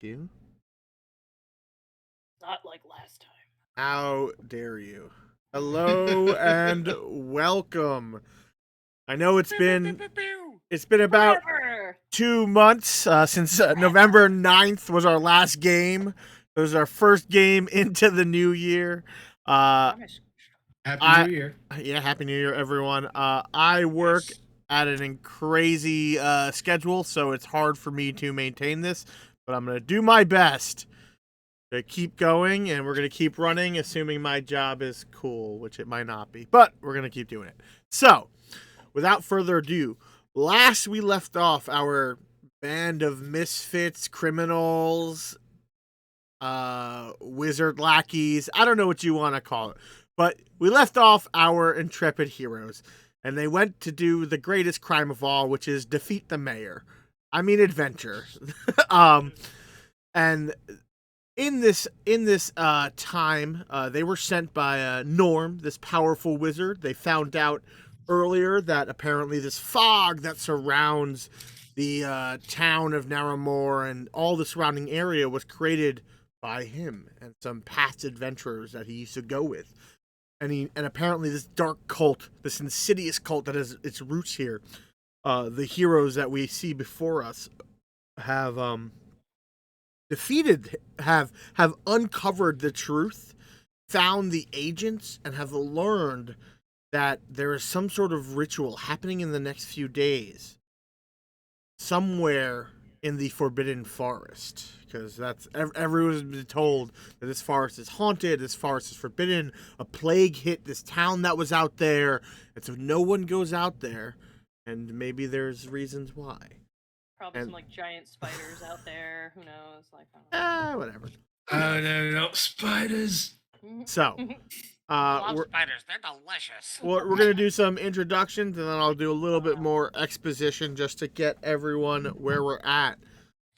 You? Not like last time. How dare you? Hello and welcome. I know it's been about Forever! 2 months since November 9th was our last game. It was our first game into the new year. Uh Happy I New Year. yeah, happy new year everyone. I work at an crazy schedule, so it's hard for me to maintain this, but I'm going to do my best to keep going, and we're going to keep running, assuming my job is cool, which it might not be, but we're going to keep doing it. So, without further ado, last we left off, our band of misfits, criminals, wizard lackeys, I don't know what you want to call it, but we left off our intrepid heroes, and they went to do the greatest crime of all, which is defeat the mayor. I mean, adventure. And in this time, they were sent by Norm, this powerful wizard. They found out earlier that apparently this fog that surrounds the town of Narramore and all the surrounding area was created by him and some past adventurers that he used to go with. And apparently this dark cult, this insidious cult that has its roots here, the heroes that we see before us have defeated, have uncovered the truth, found the agents, and have learned that there is some sort of ritual happening in the next few days somewhere in the Forbidden Forest, because that's everyone's been told that this forest is haunted, this forest is forbidden, a plague hit this town that was out there, and so no one goes out there, and maybe there's reasons why. Probably And some like giant spiders out there. Who knows? Like, I whatever. Oh, no, spiders. don't know. So I love we're spiders. They're delicious. we're gonna do some introductions, and then I'll do a little bit more exposition just to get everyone where we're at.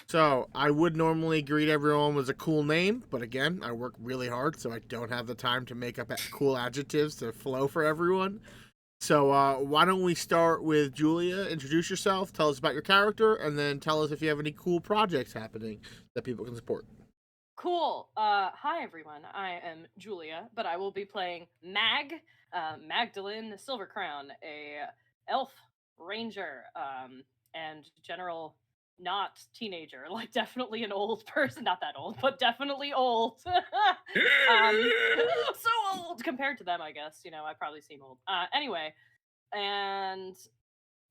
So I would normally greet everyone with a cool name, but again, I work really hard, so I don't have the time to make up cool adjectives to flow for everyone. So why don't we start with Julia? Introduce yourself, tell us about your character, and then tell us if you have any cool projects happening that people can support. Cool. Hi everyone. I am Julia, but I will be playing Magdalene Silvercrown, a elf ranger, and general not teenager, like definitely an old person, not that old, but definitely old. So old compared to them, I guess. I probably seem old. Anyway, and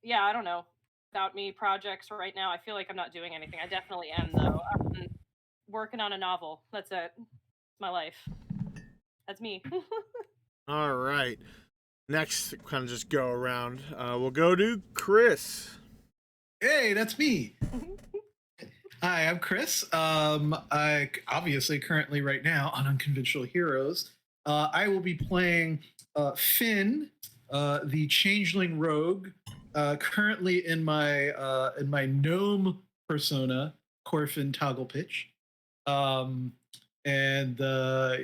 yeah, I don't know. About me projects right now, I feel like I'm not doing anything. I definitely am though. Working on a novel. That's it. My life. That's me. All right. Next, kind of just go around. We'll go to Chris. Hey, that's me. Hi, I'm Chris. I obviously currently right now on Unconventional Heroes. I will be playing Finn, the Changeling Rogue, currently in my gnome persona, Corfin Togglepitch. And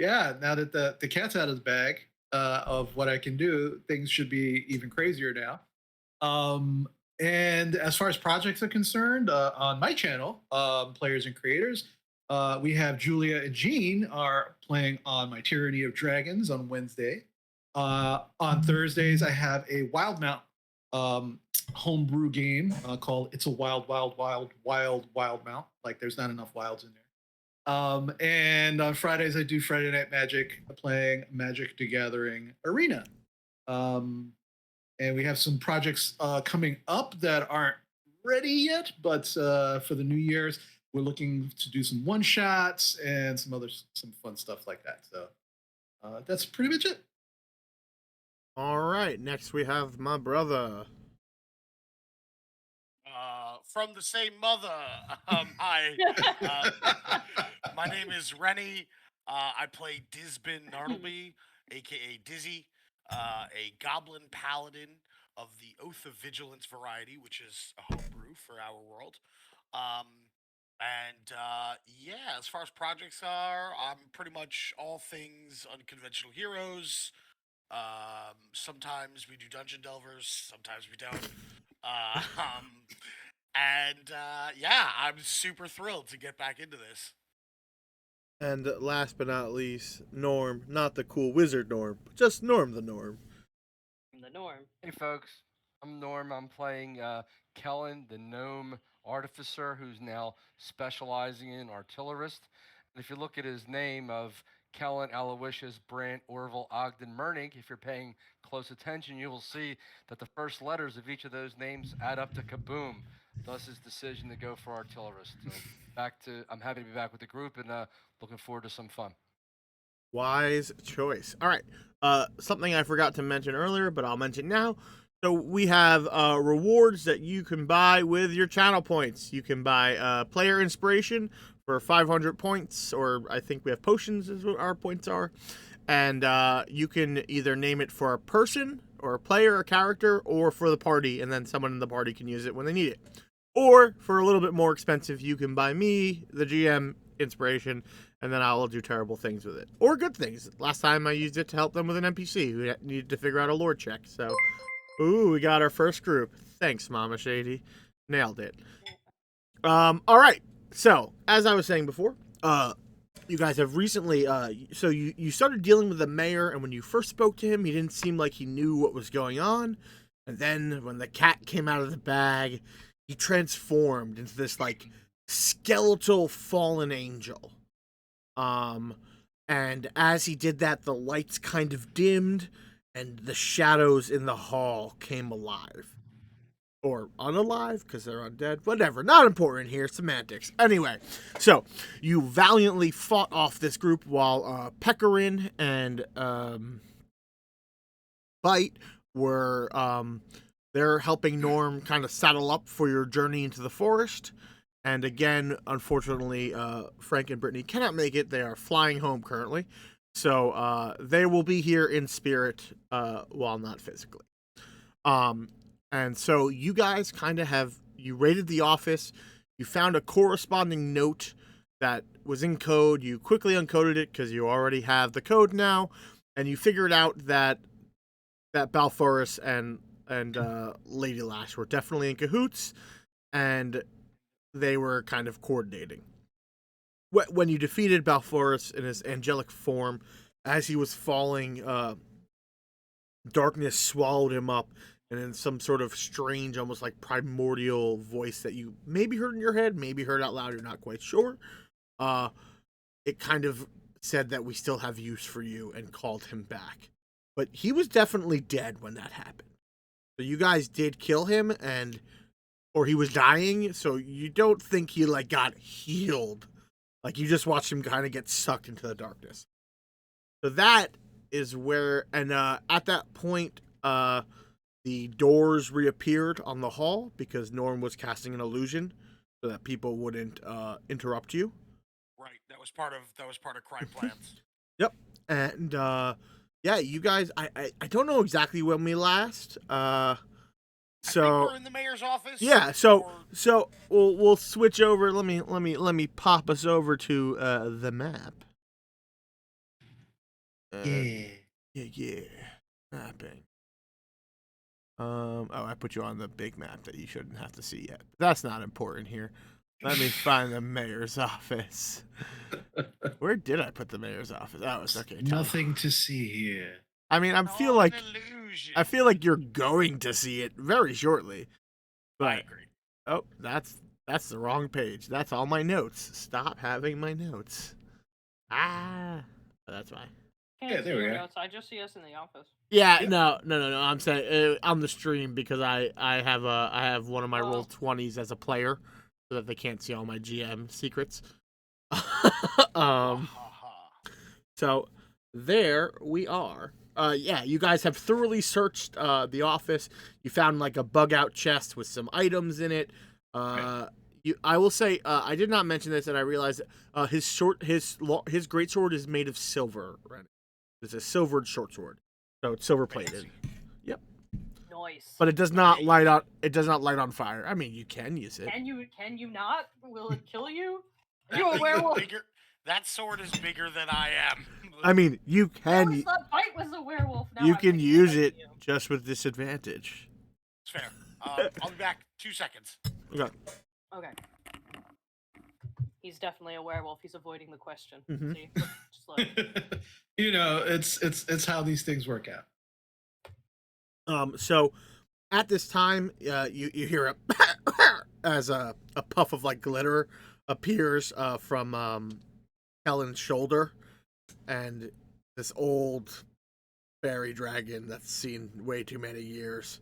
yeah, now that the cat's out of the bag of what I can do, things should be even crazier now. And as far as projects are concerned, on my channel, Players and Creators, we have Julia and Jean are playing on my Tyranny of Dragons on Wednesday. On Thursdays, I have a Wildmount homebrew game called It's a Wild, Wild, Wild, Wild, Wild Mount. Like there's not enough wilds in there. And on Fridays, I do Friday Night Magic, playing Magic the Gathering Arena. And we have some projects coming up that aren't ready yet, but for the New Year's, we're looking to do some one shots and some fun stuff like that. So that's pretty much it. All right. Next, we have my brother. From the same mother. Hi. My name is Rennie. I play Disbin Nartleby, aka Dizzy, a goblin paladin of the Oath of Vigilance variety, which is a homebrew for our world. Yeah, as far as projects are, I'm pretty much all things unconventional heroes. Sometimes we do dungeon delvers, sometimes we don't. Um, And yeah, I'm super thrilled to get back into this. And last but not least, Norm, not the cool wizard Norm, but just Norm the Norm. The norm. Hey folks, I'm Norm. I'm playing Kellen, the gnome artificer, who's now specializing in artillerist. And if you look at his name of Kellen Aloysius Brant Orville Ogden Mernig, if you're paying close attention, you will see that the first letters of each of those names add up to kaboom. Thus his decision to go for artillerist. So I'm happy to be back with the group and looking forward to some fun. Wise choice. All right. Something I forgot to mention earlier, but I'll mention now. So we have rewards that you can buy with your channel points. You can buy player inspiration for 500 points, or I think we have potions is what our points are. And you can either name it for a person or a player or character or for the party, and then someone in the party can use it when they need it. Or for a little bit more expensive, you can buy me, the GM, inspiration, and then I will do terrible things with it. Or good things. Last time I used it to help them with an NPC who needed to figure out a lore check. So, ooh, we got our first group. Thanks, Mama Shady. Nailed it. All right. So, as I was saying before, you guys have recently, so you started dealing with the mayor, and when you first spoke to him, he didn't seem like he knew what was going on. And then when the cat came out of the bag, he transformed into this, like, skeletal fallen angel. And as he did that, the lights kind of dimmed and the shadows in the hall came alive. Or unalive, because they're undead. Whatever, not important here, semantics. Anyway, so you valiantly fought off this group while Pecorin and Bite were, they're helping Norm kind of saddle up for your journey into the forest. And again, unfortunately, Frank and Brittany cannot make it. They are flying home currently. So they will be here in spirit while not physically. And so you guys kind of you raided the office. You found a corresponding note that was in code. You quickly uncoded it because you already have the code now. And you figured out that Balfourus and Lady Lash were definitely in cahoots. And they were kind of coordinating. When you defeated Balfourus in his angelic form, as he was falling, darkness swallowed him up, and in some sort of strange, almost like primordial voice that you maybe heard in your head, maybe heard out loud, you're not quite sure, it kind of said that we still have use for you and called him back. But he was definitely dead when that happened. So you guys did kill him, or he was dying, so you don't think he, like, got healed. Like, you just watched him kind of get sucked into the darkness. So that is where, and at that point, the doors reappeared on the hall because Norm was casting an illusion so that people wouldn't interrupt you. Right, that was part of crime plans. Yep, and yeah, you guys, I don't know exactly when we last. I think we're in the mayor's office. Yeah, so we'll switch over. Let me pop us over to the map. Yeah, mapping. Oh, I put you on the big map that you shouldn't have to see yet. That's not important here. Let me find the mayor's office. Where did I put the mayor's office? Oh, it's okay. Nothing to see here. I mean, I feel like you're going to see it very shortly. But, I agree. Oh, that's the wrong page. That's all my notes. Stop having my notes. That's why. Can't there we go. Notes. I just see us in the office. Yeah, Yep. no. I'm saying on the stream because I have one of my roll 20s as a player so that they can't see all my GM secrets. So there we are. Yeah, you guys have thoroughly searched the office. You found like a bug out chest with some items in it. I will say I did not mention this, and I realized his greatsword is made of silver. Right? It's a silvered short sword, so it's silver plated. Yep. Nice. But it does not light on. It does not light on fire. I mean, you can use it. Can you not? Will it kill you? Are you a werewolf? That sword is bigger than I am. I mean, you can. Bite was a werewolf. Now You I'm can thinking use about it you. just with disadvantage. It's fair. I'll be back 2 seconds. Okay. Okay. He's definitely a werewolf. He's avoiding the question. Mhm. See, look, just look. You know, it's how these things work out. So at this time, you hear a as a puff of like glitter appears from Helen's shoulder, and this old fairy dragon that's seen way too many years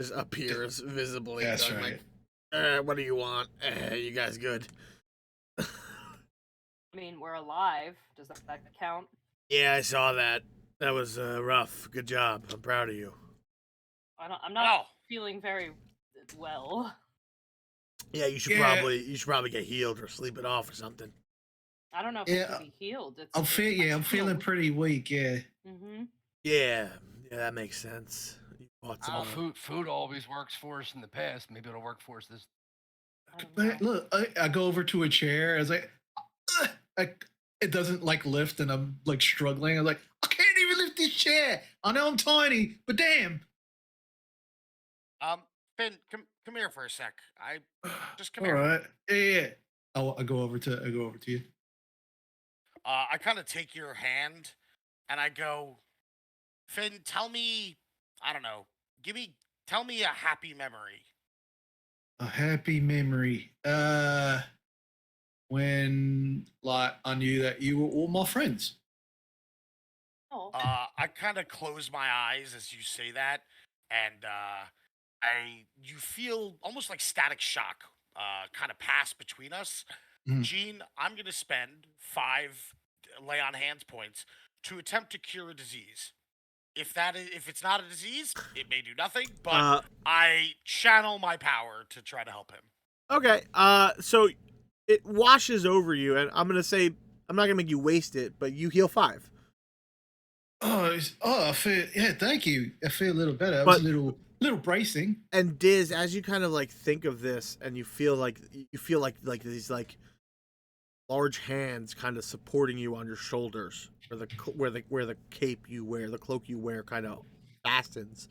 just appears visibly. That's going right. like, what do you want? You guys good? I mean, we're alive. Does that count? Yeah, I saw that. That was rough. Good job. I'm proud of you. I'm not feeling very well. Yeah, you should probably get healed or sleep it off or something. I don't know if it can be healed. I'm feeling pretty weak. Yeah. Mm-hmm. Yeah, that makes sense. You bought some Food always works for us in the past. Maybe it'll work for us this. But look, I go over to a chair. I was like, it doesn't like lift, and I'm like struggling. I'm like, I can't even lift this chair. I know I'm tiny, but damn. Finn, come here for a sec. Just come All here. right. Yeah. I go over to you. I kind of take your hand, and I go, Finn, tell me, I don't know, tell me a happy memory. A happy memory. When like I knew that you were all my friends. Oh. I kind of close my eyes as you say that, and you feel almost like static shock kind of pass between us. Mhm. Gene, I'm gonna spend 5 lay on hands points to attempt to cure a disease. If it's not a disease, it may do nothing, but I channel my power to try to help him. Okay. So it washes over you, and I'm gonna say I'm not gonna make you waste it, but you heal 5. I feel thank you. I feel a little better. I was a little bracing. And Diz, as you kind of like think of this, and you feel like these like large hands kind of supporting you on your shoulders, where the cape you wear, the cloak you wear, kind of fastens.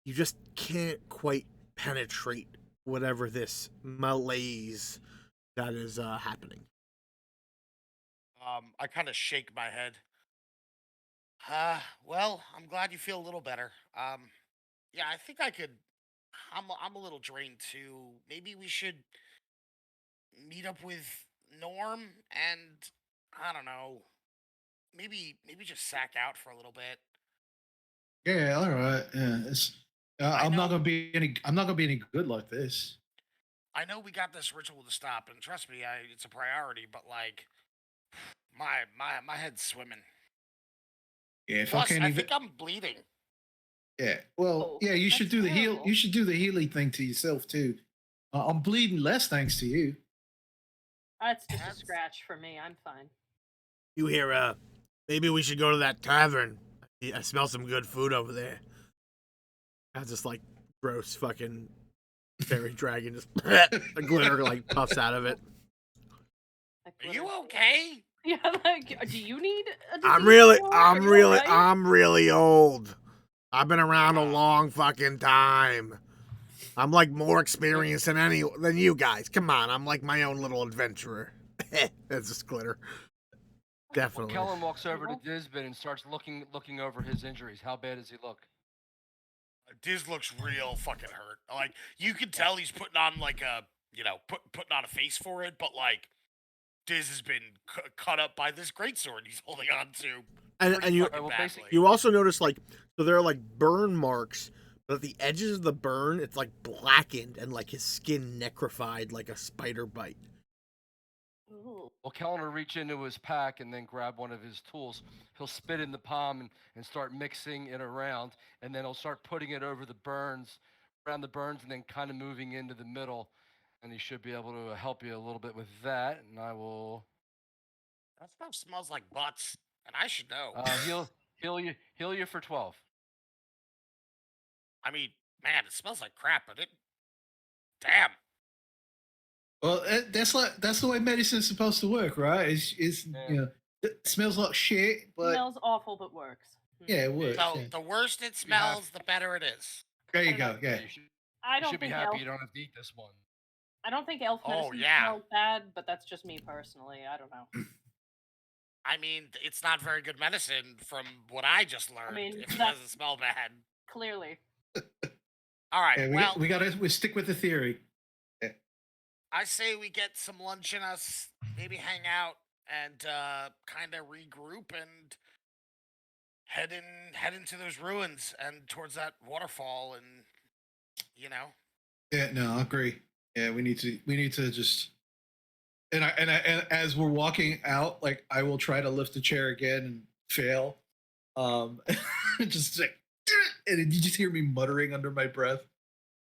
You just can't quite penetrate whatever this malaise that is happening. I kind of shake my head. Well, I'm glad you feel a little better. Yeah, I think I could. I'm a little drained too. Maybe we should meet up with Norm and I don't know. Maybe just sack out for a little bit. Yeah, all right. Yeah, I'm not gonna be any. I'm not gonna be any good like this. I know we got this ritual to stop, and trust me, it's a priority. But like, my head's swimming. Yeah, if Plus, I can't I even. think I'm bleeding. Yeah. Well, yeah. You should do the heal. You should do the healing thing to yourself too. I'm bleeding less thanks to you. That's just a scratch for me. I'm fine. You hear? Maybe we should go to that tavern. I smell some good food over there. That's just like gross fucking fairy dragon, just the glitter like puffs out of it. Are you okay? Yeah, like, do you need a disease? I'm really old. I've been around a long fucking time. I'm like more experienced than you guys. Come on, I'm like my own little adventurer. That's just glitter. Definitely. Kellen walks over to Disbin and starts looking over his injuries. How bad does he look? Diz looks real fucking hurt. Like you can tell he's putting on like a putting on a face for it, but like Diz has been cut up by this greatsword he's holding on to. And you also notice like so there are like burn marks, but at the edges of the burn it's like blackened and like his skin necrofied like a spider bite. Well, Kellen will reach into his pack and then grab one of his tools. He'll spit in the palm and start mixing it around, and then he'll start putting it over the burns, around the burns, and then kind of moving into the middle. And he should be able to help you a little bit with that. And I will. That stuff smells like butts, and I should know. Heal you for 12. I mean, man, it smells like crap, but damn. Well, that's the way medicine's supposed to work, right? It smells like shit, but smells awful, but works. Yeah, it works. So the worse it smells, the better it is. There you go. Yeah. You should be happy you don't have to eat this one. I don't think elf Oh, medicine yeah. smells bad, but that's just me personally. I don't know. I mean, it's not very good medicine from what I just learned. mean, If it that's- doesn't smell bad. Clearly. All right. Yeah, well, we stick with the theory. I say we get some lunch in us, maybe hang out, and kind of regroup and head into those ruins and towards that waterfall, and you know. Yeah, no, I agree. Yeah, we need to just and as we're walking out, like I will try to lift the chair again and fail. Just like, and then you just hear me muttering under my breath.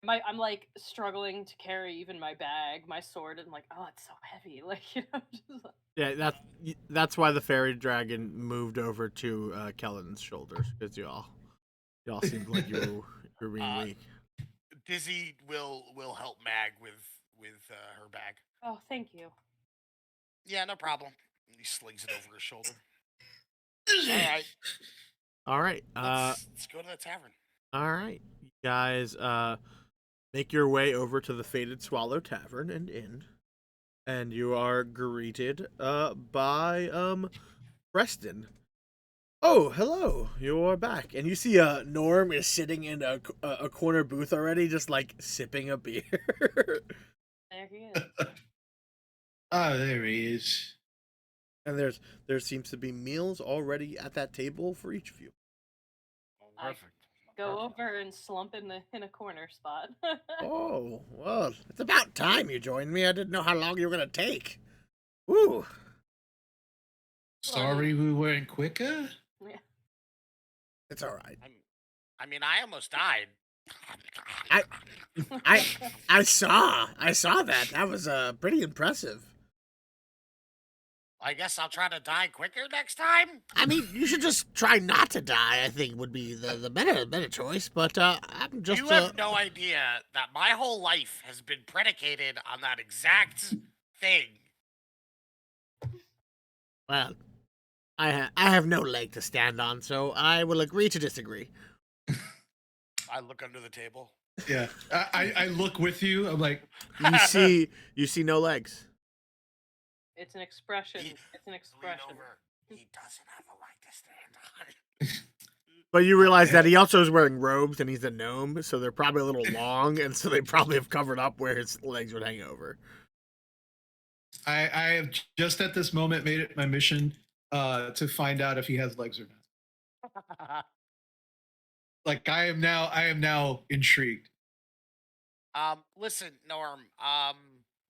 I'm like struggling to carry even my bag, my sword, and like, oh, it's so heavy. Like, just like... Yeah, that's why the fairy dragon moved over to Kellen's shoulders, because y'all seemed like you were being weak. Dizzy will help Mag with her bag. Oh, thank you. Yeah, no problem. He slings it over his shoulder. All right. Let's go to the tavern. All right, you guys, make your way over to the Faded Swallow Tavern and Inn, and you are greeted by Preston. Oh, hello! You are back, and you see Norm is sitting in a corner booth already, just like sipping a beer. There he is. Oh, there he is. And there seems to be meals already at that table for each of you. Perfect. Go over and slump in a corner spot. Oh, well, it's about time you joined me. I didn't know how long you were gonna take. Woo! Sorry we weren't quicker. Yeah. It's all right. I mean, I almost died. I saw that. That was pretty impressive. I guess I'll try to die quicker next time. I mean, you should just try not to die. I think would be the better choice. But I'm just. You have no idea that my whole life has been predicated on that exact thing. Well, I have no leg to stand on, so I will agree to disagree. I look under the table. Yeah, I look with you. I'm like, You see no legs. It's an expression. He- It's an Lean expression. over. He doesn't have a leg to stand on. But you realize that he also is wearing robes and he's a gnome, so they're probably a little long, and so they probably have covered up where his legs would hang over. I have just at this moment made it my mission to find out if he has legs or not. Like I am now intrigued. Listen, Norm.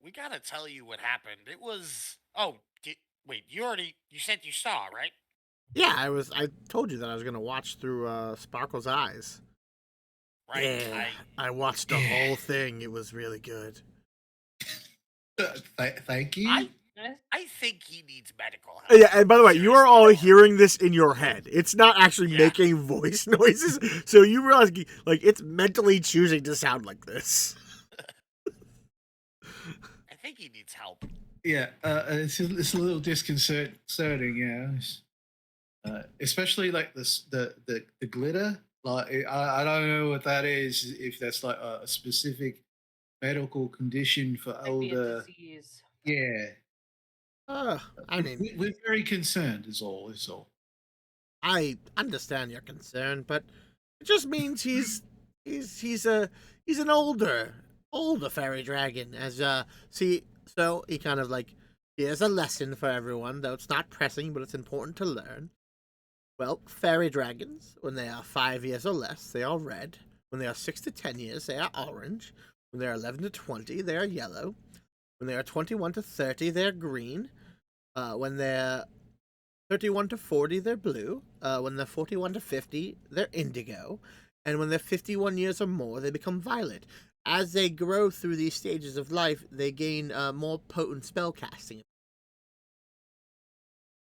We gotta tell you what happened. It was. Oh, wait. You said you saw, right? Yeah, I told you that I was gonna watch through Sparkle's eyes. Right. Yeah, I watched the whole thing. It was really good. Thank you. I think he needs medical help. Yeah, and by the way, you are all Seriously. hearing this in your head. It's not actually making voice noises, so you realize like it's mentally choosing to sound like this. I think he needs help. Yeah, it's a little disconcerting. Yeah, especially like the glitter. Like I don't know what that is. If that's like a specific medical condition for Might be a older. disease. Yeah. I mean, We're very concerned. Is all. I understand your concern, but it just means he's an older fairy dragon. So he kind of like, here's a lesson for everyone, though it's not pressing, but it's important to learn. Well, fairy dragons, when they are 5 years or less, they are red. When they are 6 to 10 years, they are orange. When they are 11 to 20, they are yellow. When they are 21 to 30, they're green. When they're 31 to 40, they're blue. When they're 41 to 50, they're indigo. And when they're 51 years or more, they become violet. As they grow through these stages of life, they gain more potent spell casting.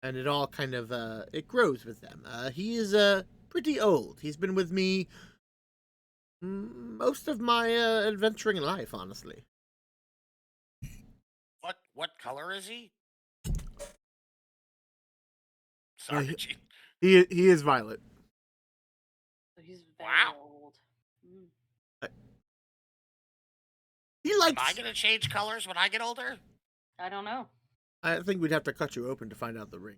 And it all kind of, it grows with them. He is pretty old. He's been with me most of my adventuring life, honestly. What color is he? Sorry, Gene. He is violet. So he's very Wow. old. He Am I likes. gonna change colors when I get older? I don't know. I think we'd have to cut you open to find out the ring.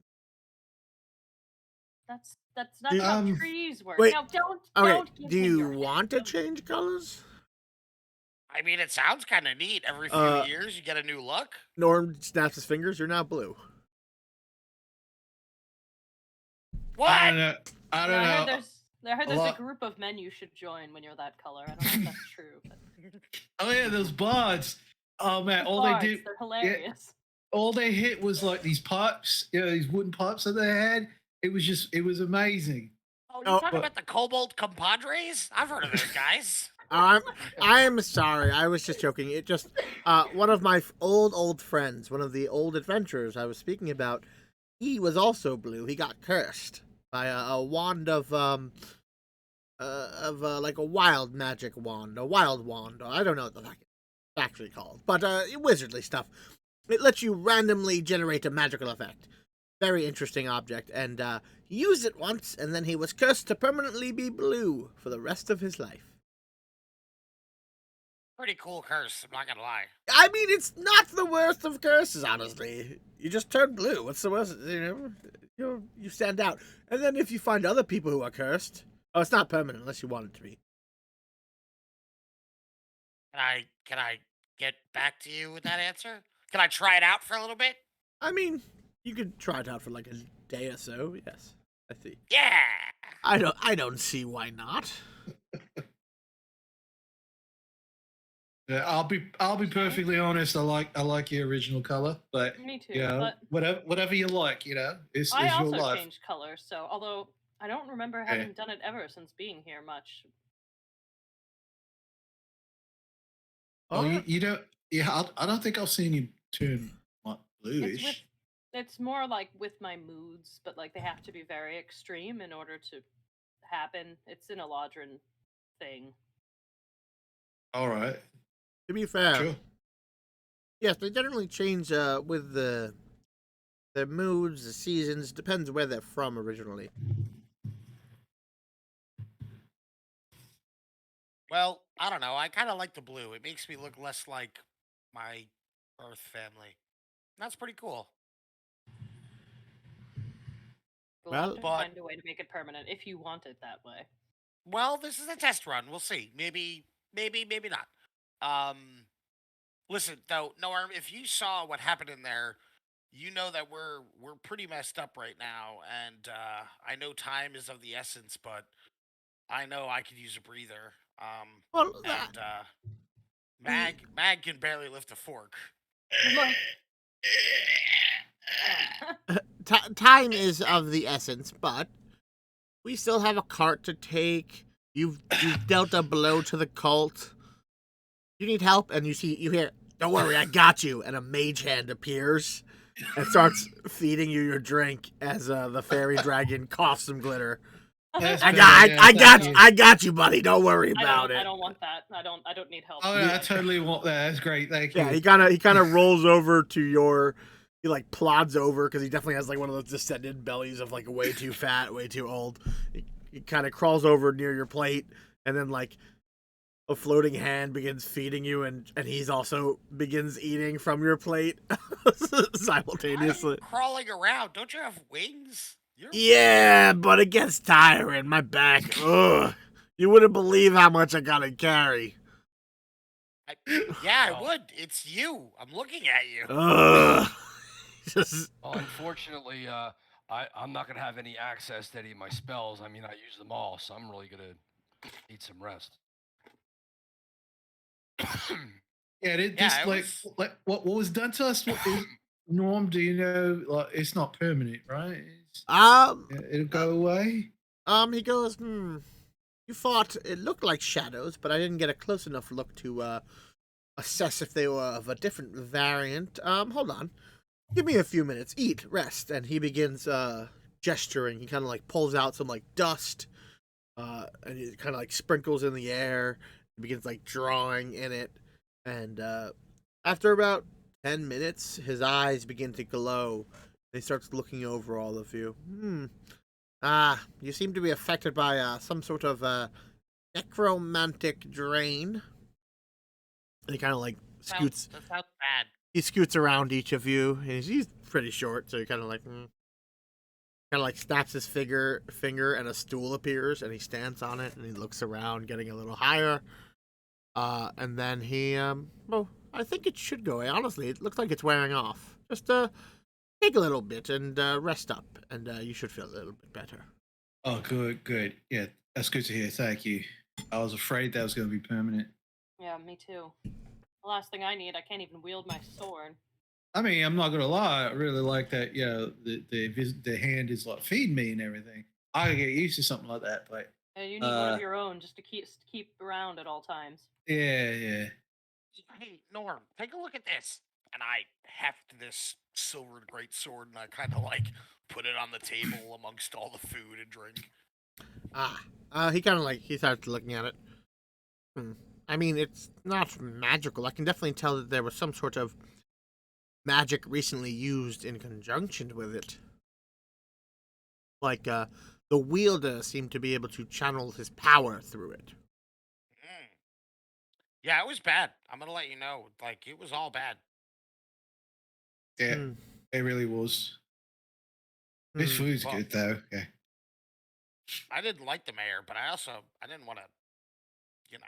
That's not Do- how trees work. wait, No, don't Okay, give do him you your want to hand. change colors? I mean, it sounds kind of neat. Every few years, you get a new look. Norm snaps his fingers. You're now blue. What? I don't know. I No, don't I heard know. there's A a lot- group of men you should join when you're that color. I don't know if that's true, but Oh yeah, those bards. Oh man, all bards, they did, they're hilarious. all they hit was like these pipes, these wooden pipes that they had. It was amazing. Oh, you Oh, talking but- about the Cobalt Compadres? I've heard of those guys. I am sorry. I was just joking. It just one of my old friends, one of the old adventurers I was speaking about. He was also blue. He got cursed by a wand of like a wild magic wand, a wild wand. I don't know what the fuck it's actually called, but wizardly stuff. It lets you randomly generate a magical effect. Very interesting object, and he used it once, and then he was cursed to permanently be blue for the rest of his life. Pretty cool curse, I'm not gonna lie. I mean, it's not the worst of curses, honestly. You just turn blue. What's the worst? You stand out. And then if you find other people who are cursed, oh, it's not permanent unless you want it to be. Can I get back to you with that answer? Can I try it out for a little bit? I mean, you could try it out for like a day or so. Yes, I see. Yeah. I don't see why not. Yeah, I'll be perfectly honest. I like the original color, but Me too. you know, But whatever you like, it's I your also life. changed color, so although I don't remember having done it ever since being here much. Oh, you don't. Yeah, I don't think I've seen you turn like bluish. It's more like with my moods, but like they have to be very extreme in order to happen. It's an Eladrin thing. All right, To be fair, sure. yes, they generally change with the moods, the seasons. Depends where they're from originally. Well, I don't know. I kind of like the blue. It makes me look less like my Earth family. That's pretty cool. We'll Well, have to but- find a way to make it permanent if you want it that way. Well, this is a test run. We'll see. Maybe not. Listen though, Norm, if you saw what happened in there, you know that we're pretty messed up right now, and I know time is of the essence, but I know I could use a breather. Well, And Mag can barely lift a fork. time is of the essence, but we still have a cart to take. You've dealt a blow to the cult. You need help, and you hear, "Don't worry, I got you." And a mage hand appears and starts feeding you your drink as the fairy dragon coughs some glitter. That's I better, got thank you. I got you, buddy. Don't worry about I it. don't want that. I don't need help. Oh, yeah, I totally want that. That's great. Thank you. Yeah, he kind of rolls over to your. He like plods over because he definitely has like one of those descended bellies of like way too fat, way too old. He kind of crawls over near your plate, and then like a floating hand begins feeding you, and he's also begins eating from your plate simultaneously. I'm crawling around. Don't you have wings? Yeah, but it gets tiring. My back. Ugh. You wouldn't believe how much I gotta carry. Yeah, I would. It's you. I'm looking at you. Ugh. Just Well, unfortunately, I'm not going to have any access to any of my spells. I mean, I use them all, so I'm really going to need some rest. Yeah, Yeah, just it like what was done to us. Norm, do you know? Like, it's not permanent, right? It'll go away. he goes, You thought it looked like shadows, but I didn't get a close enough look to assess if they were of a different variant. Hold on. Give me a few minutes. Eat, rest. And he begins gesturing. He kind of like pulls out some like dust, and he kind of like sprinkles in the air. He begins like drawing in it. And after about 10 minutes, his eyes begin to glow. He starts looking over all of you. You seem to be affected by some sort of necromantic drain. And he kind of like scoots. That sounds bad. He scoots around each of you, and he's pretty short, so he kind of like snaps his finger, and a stool appears, and he stands on it, and he looks around, getting a little higher. And then he well, I think it should go away. Honestly, it looks like it's wearing off. Just take a little bit and rest up, and you should feel a little bit better. Oh, good. Yeah, that's good to hear. Thank you. I was afraid that was going to be permanent. Yeah, me too. The last thing I need, I can't even wield my sword. I mean, I'm not gonna lie. I really like that. Yeah, the hand is like feeding me and everything. I could get used to something like that, but And you need one of your own just to keep around at all times. yeah. Hey, Norm, take a look at this. And I heft this silvered great sword, and I kind of like put it on the table amongst all the food and drink. He kind of like he starts looking at it. I mean, it's not magical. I can definitely tell that there was some sort of magic recently used in conjunction with it. Like, the wielder seemed to be able to channel his power through it. Yeah, it was bad. I'm gonna let you know. Like, it was all bad. Yeah, it really was. This food's Well, good though. Yeah. I didn't like the mayor, but I didn't want to, you know.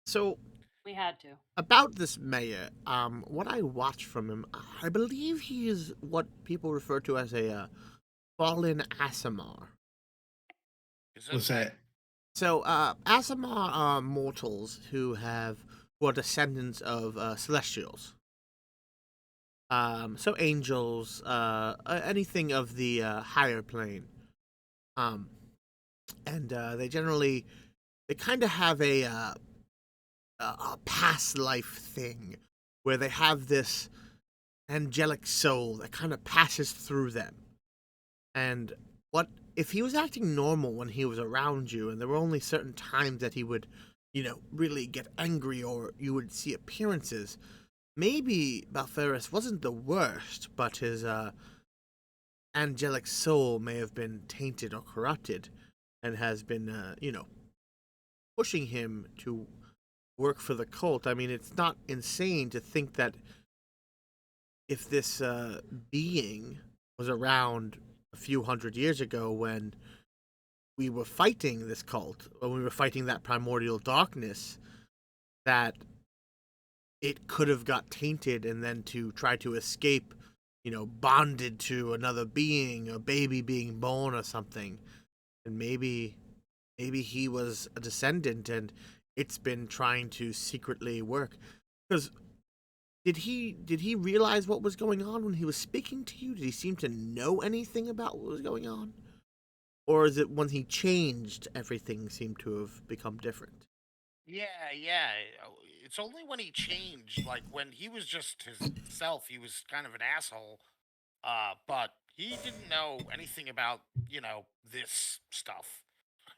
So, We had to. about this mayor, what I watched from him, I believe he is what people refer to as a fallen Asamar. What's that? So, Asamar are mortals who are descendants of Celestials. So angels, anything of the higher plane. And they kind of have a past life thing where they have this angelic soul that kind of passes through them. And what if he was acting normal when he was around you, and there were only certain times that he would, really get angry, or you would see appearances? Maybe Balferus wasn't the worst, but his angelic soul may have been tainted or corrupted, and has been, pushing him to work for the cult. I mean, it's not insane to think that if this being was around a few hundred years ago when we were fighting this cult, when we were fighting that primordial darkness, that it could have got tainted and then to try to escape, bonded to another being, a baby being born or something. And maybe he was a descendant and it's been trying to secretly work. Because did he realize what was going on when he was speaking to you? Did he seem to know anything about what was going on? Or is it when he changed, everything seemed to have become different? Yeah. It's only when he changed, like when he was just himself, he was kind of an asshole. But he didn't know anything about, this stuff.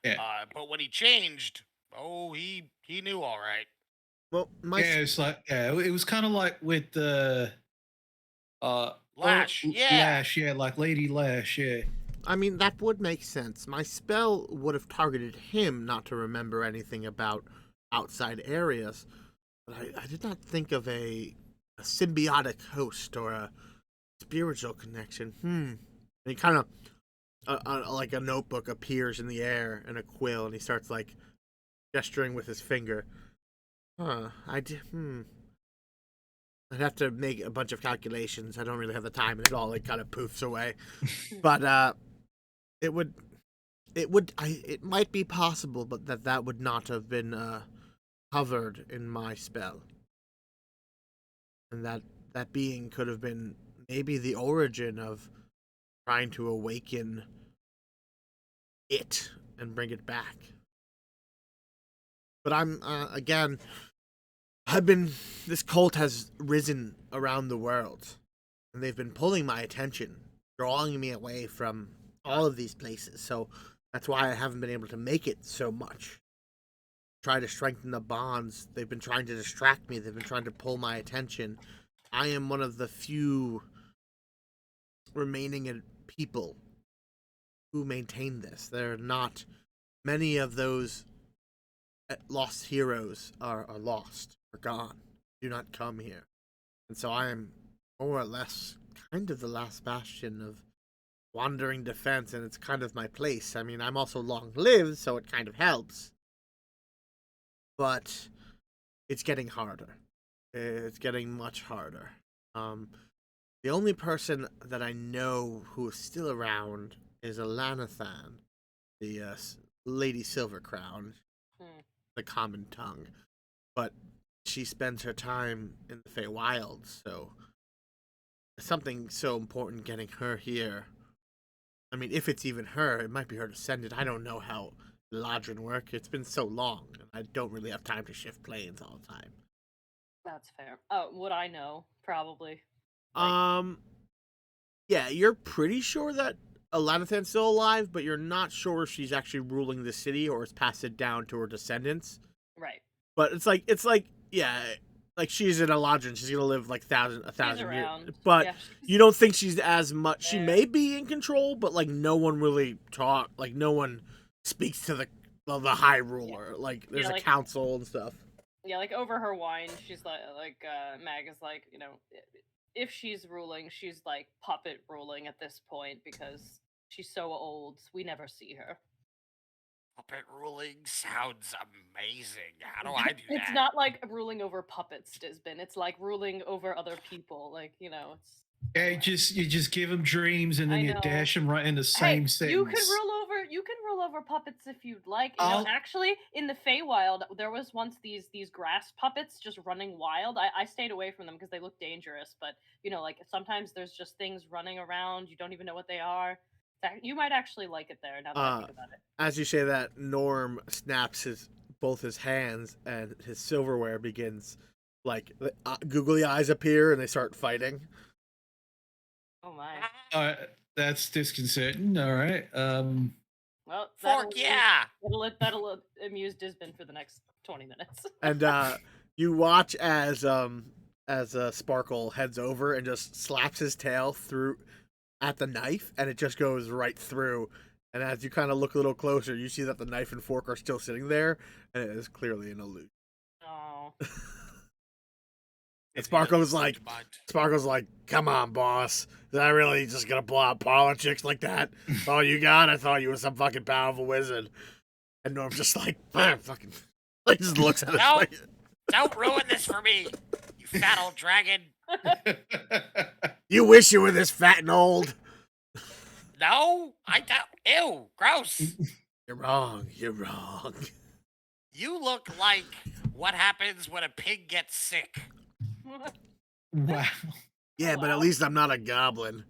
Yeah. But when he changed, oh, he knew all right. Well, It's like it was kind of like with the Lash, yeah. Lash, yeah, like Lady Lash, yeah. I mean, that would make sense. My spell would have targeted him not to remember anything about outside areas, but I did not think of a symbiotic host or a spiritual connection. And he kind of, like a notebook appears in the air and a quill, and he starts like gesturing with his finger. I'd have to make a bunch of calculations. I don't really have the time, and it all like kind of poofs away. But it might be possible, but that would not have been covered in my spell, and that being could have been maybe the origin of trying to awaken it and bring it back. But I'm again. This cult has risen around the world, and they've been pulling my attention, drawing me away from all of these places. So that's why I haven't been able to make it so much. Try to strengthen the bonds. They've been trying to distract me. They've been trying to pull my attention. I am one of the few remaining people who maintain this. There are not many of those lost heroes are lost, are gone. do not come here. And so I am more or less kind of the last bastion of wandering defense, and it's kind of my place. I mean, I'm also long-lived, so it kind of helps. But it's getting harder. It's getting much harder. The only person that I know who is still around is Alanathan, the Lady Silvercrown, the common tongue. But she spends her time in the Feywild, so something so important getting her here. I mean, if it's even her, it might be her descendant. I don't know how Ladrin work. It's been so long, and I don't really have time to shift planes all the time. That's fair. Would I know? Probably. Yeah, you're pretty sure that Alanathan's still alive, but you're not sure if she's actually ruling the city or has passed it down to her descendants. Right. But it's like, yeah, like she's in Eladrin. She's gonna live like a thousand years. Around. But Yeah, you don't think she's as much. She Yeah. may be in control, but like no one really like no one speaks to the high ruler. Like there's a like- council and stuff. Yeah, like over her wine, she's like Mag is like, you know, if she's ruling, she's like puppet ruling at this point because she's so old. We never see her. Puppet ruling sounds amazing. How do I do that? It's not like ruling over puppets, Disbin. It's like ruling over other people. Like, you know, it's Yeah, you just give them dreams and then I you know. dash them right in the same sentence. You can rule over puppets if you'd like. You know, I'll- actually, in the Feywild, there was once these grass puppets just running wild. I stayed away from them because they look dangerous. But you know, like sometimes there's just things running around. You don't even know what they are. You might actually like it there. Now that I think about it. As you say that, Norm snaps both his hands, and his silverware begins like googly eyes appear, and they start fighting. Oh my. That's disconcerting. All right. Well, Fork, yeah. That'll amuse Disbin for the next 20 minutes. And you watch as Sparkle heads over and just slaps his tail through at the knife, and it just goes right through. And as you kind of look a little closer, you see that the knife and fork are still sitting there, and it is clearly an illusion. Oh. And Sparkle's like, "Come on, boss. Is that really just gonna blow out politics like that? That's all you got? I thought you were some fucking powerful wizard." And Norm's just like, fucking, like just looks at it. No. Like, Don't ruin this for me, you fat old dragon. you wish you were this fat and old. No, I don't. Ew, gross. You're wrong. You're wrong. You look like what happens when a pig gets sick. Wow. Yeah, but at Wow. least I'm not a goblin.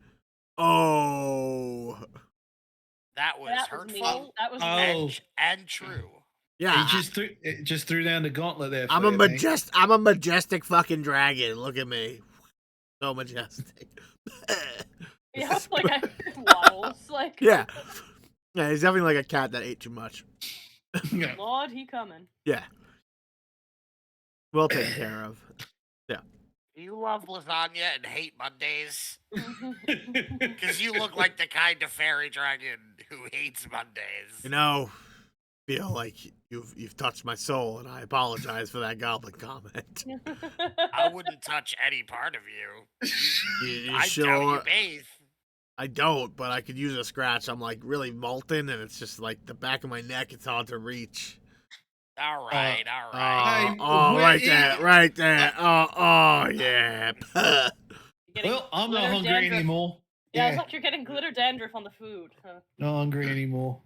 Oh. That was That was mean. hurtful That was Oh. mean. and true. Yeah. It just threw down the gauntlet there. I'm for a you, mate. I'm a majestic fucking dragon. Look at me. So majestic. Yeah, like I waddles. Like Yeah. Yeah, he's definitely like a cat that ate too much. Yeah. Lord, he coming. Yeah. Well taken care of. You love lasagna and hate Mondays? Because you look like the kind of fairy dragon who hates Mondays. You know, feel like you've touched my soul, and I apologize for that goblin comment. I wouldn't touch any part of you. You I doubt you sure? bathe. I don't, but I could use a scratch. I'm like really molten, and it's just like the back of my neck. It's hard to reach. All right, all right. Right there. Oh, yeah. Getting Well, I'm not glitter hungry dandruff. anymore. Yeah, it's like you're getting glitter dandruff on the food. Not hungry anymore.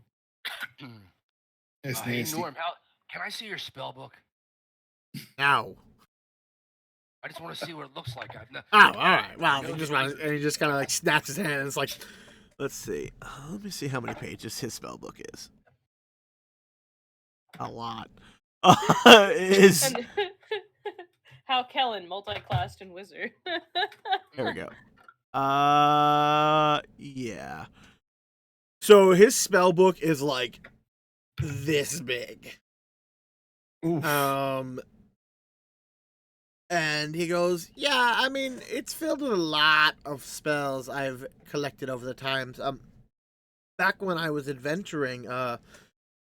That's Hey nasty. Norm, can I see your spell book? Now. I just want to see what it looks like. Oh, all right. Well, he just runs, and he just kind of like snaps his hand, and it's like, let's see. Let me see how many pages his spell book is. A lot. Is And how Kellen multi-classed and wizard. There we go. Yeah. So his spell book is like this big. Oof. And he goes, "Yeah, I mean, it's filled with a lot of spells I've collected over the times. Back when I was adventuring,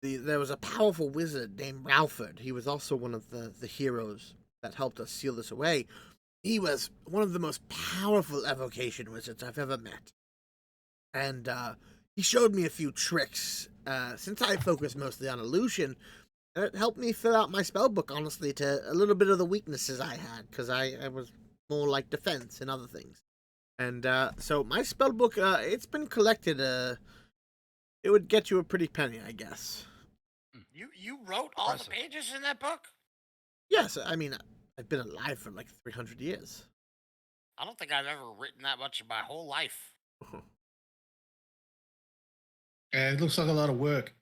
there was a powerful wizard named Ralford. He was also one of the heroes that helped us seal this away, he was one of the most powerful evocation wizards I've ever met. And he showed me a few tricks. Since I focus mostly on illusion, it helped me fill out my spell book, honestly, to a little bit of the weaknesses I had, because I was more like defense and other things. And so my spell book, it's been collected. It would get you a pretty penny, I guess. You wrote all Impressive. the pages in that book? Yes, I mean, I've been alive for like 300 years. I don't think I've ever written that much in my whole life. And it looks like a lot of work.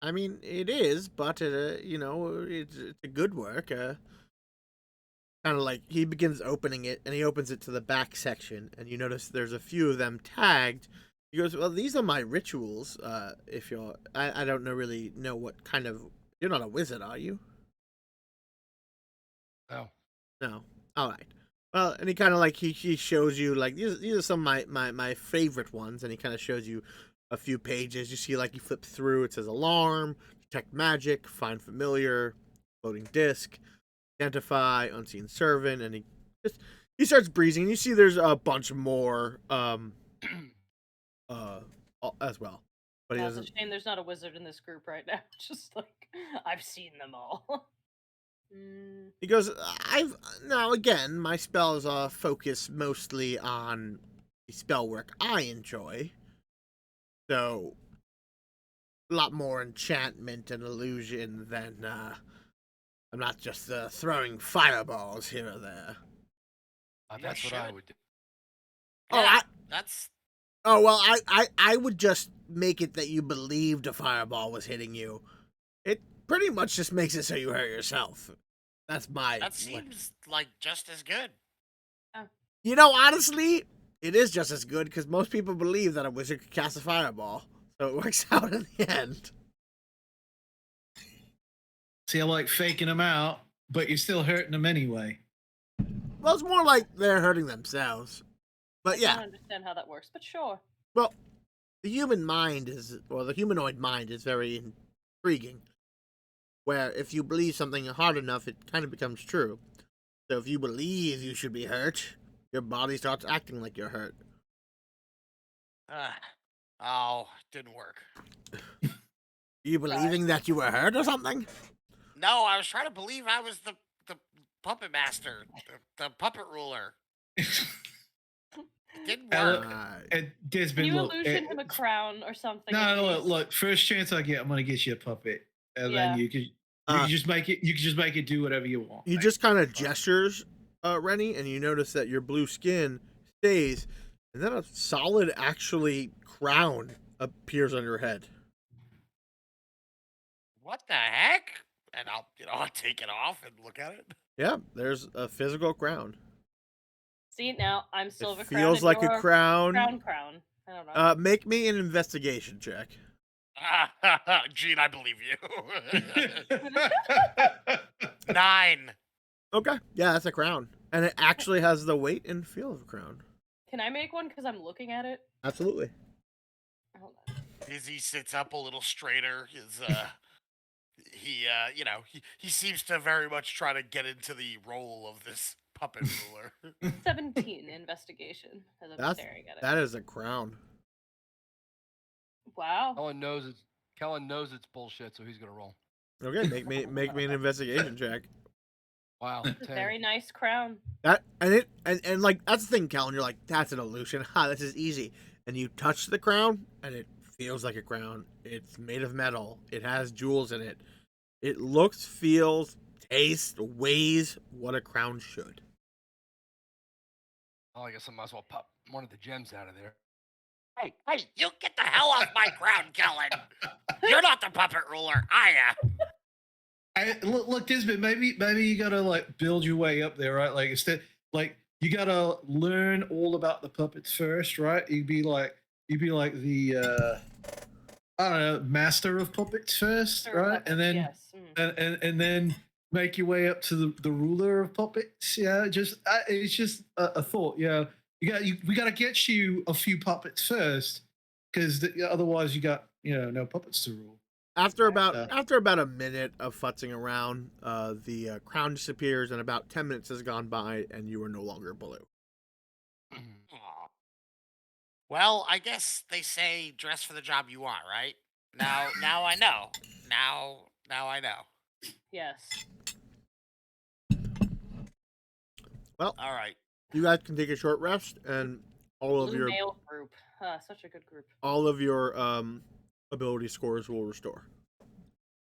I mean, it is, but you know, it's a good work. Kind of like he begins opening it, and he opens it to the back section, and you notice there's a few of them tagged. He goes, "Well, these are my rituals. If you're, I don't really know what kind of. You're not a wizard, are you? No. No. All right. Well, and he kind of like he shows you like these are some of my favorite ones, and he kind of shows you a few pages. You see, like, you flip through, it says alarm, detect magic, find familiar, floating disc, identify, unseen servant, and he starts breezing. You see there's a bunch more as well. But he It's a doesn't. shame there's not a wizard in this group right now. Just like I've seen them all. He goes, now again, my spells are focused mostly on the spell work I enjoy. So, a lot more enchantment and illusion than, I'm not just throwing fireballs here or there. You That's what I should. would do. Oh, That's Oh, well, I would just make it that you believed a fireball was hitting you. It pretty much just makes it so you hurt yourself. That's my... that seems like just as good. You know, honestly, it is just as good, because most people believe that a wizard could cast a fireball. So it works out in the end. See, I like faking them out, but you're still hurting them anyway. Well, it's more like they're hurting themselves. But I yeah, don't understand how that works, but sure. well, the human mind is, or the humanoid mind is very intriguing. Where if you believe something hard enough, it kind of becomes true. So if you believe you should be hurt, your body starts acting like you're hurt. Oh, didn't work. You believing that you were hurt or something? No, I was trying to believe I was the puppet master, the puppet ruler. It didn't work. And Can Desmond, you look, illusion him a crown or something? no, at look, least? look. First chance I get, I'm gonna get you a puppet, and Yeah. then you can just make it. You can just make it do whatever you want. You Like, just kind of gestures, Rennie, and you notice that your blue skin stays, and then a solid, actually, crown appears on your head. What the heck? And I'll take it off and look at it. Yeah, there's a physical crown. See, now I'm Silver It Crown. feels and like a you're crown. Crown. I don't know. Make me an investigation check. Gene, I believe you. 9. Okay, yeah, that's a crown, and it actually has the weight and feel of a crown. Can I make one because I'm looking at it? Absolutely. Hold on. Izzy sits up a little straighter. He seems to very much try to get into the role of this puppet ruler. 17 investigation as I'm staring at it. That is a crown. Wow. Kellen knows it's bullshit, so he's gonna roll. Okay, make me an investigation check. Wow. It's a 10. very nice crown. That and like that's the thing, Callan. You're like, that's an illusion. Ha, this is easy. And you touch the crown, and it feels like a crown. It's made of metal. It has jewels in it. It looks, feels, tastes, weighs what a crown should. Oh, I guess I might as well pop one of the gems out of there. Hey, you get the hell off my crown, Kellen. You're not the puppet ruler. I am. Look, Desmond, maybe you gotta like build your way up there, right? Like instead, like you gotta learn all about the puppets first, right? You'd be like the I don't know, master of puppets first, Sure, right? puppets, And then yes. and then make your way up to the ruler of puppets. Yeah, it's just a thought. Yeah, we got to get you a few puppets first, because otherwise you got no puppets to rule. After Alright. about a minute of futzing around, the crown disappears, and about 10 minutes has gone by, and you are no longer blue. Aw. Well, I guess they say dress for the job you want, right? Now I know. Now I know. Yes. Well, All right. you guys can take a short rest, and all of Blue your male group. Such a good group. ability scores will restore.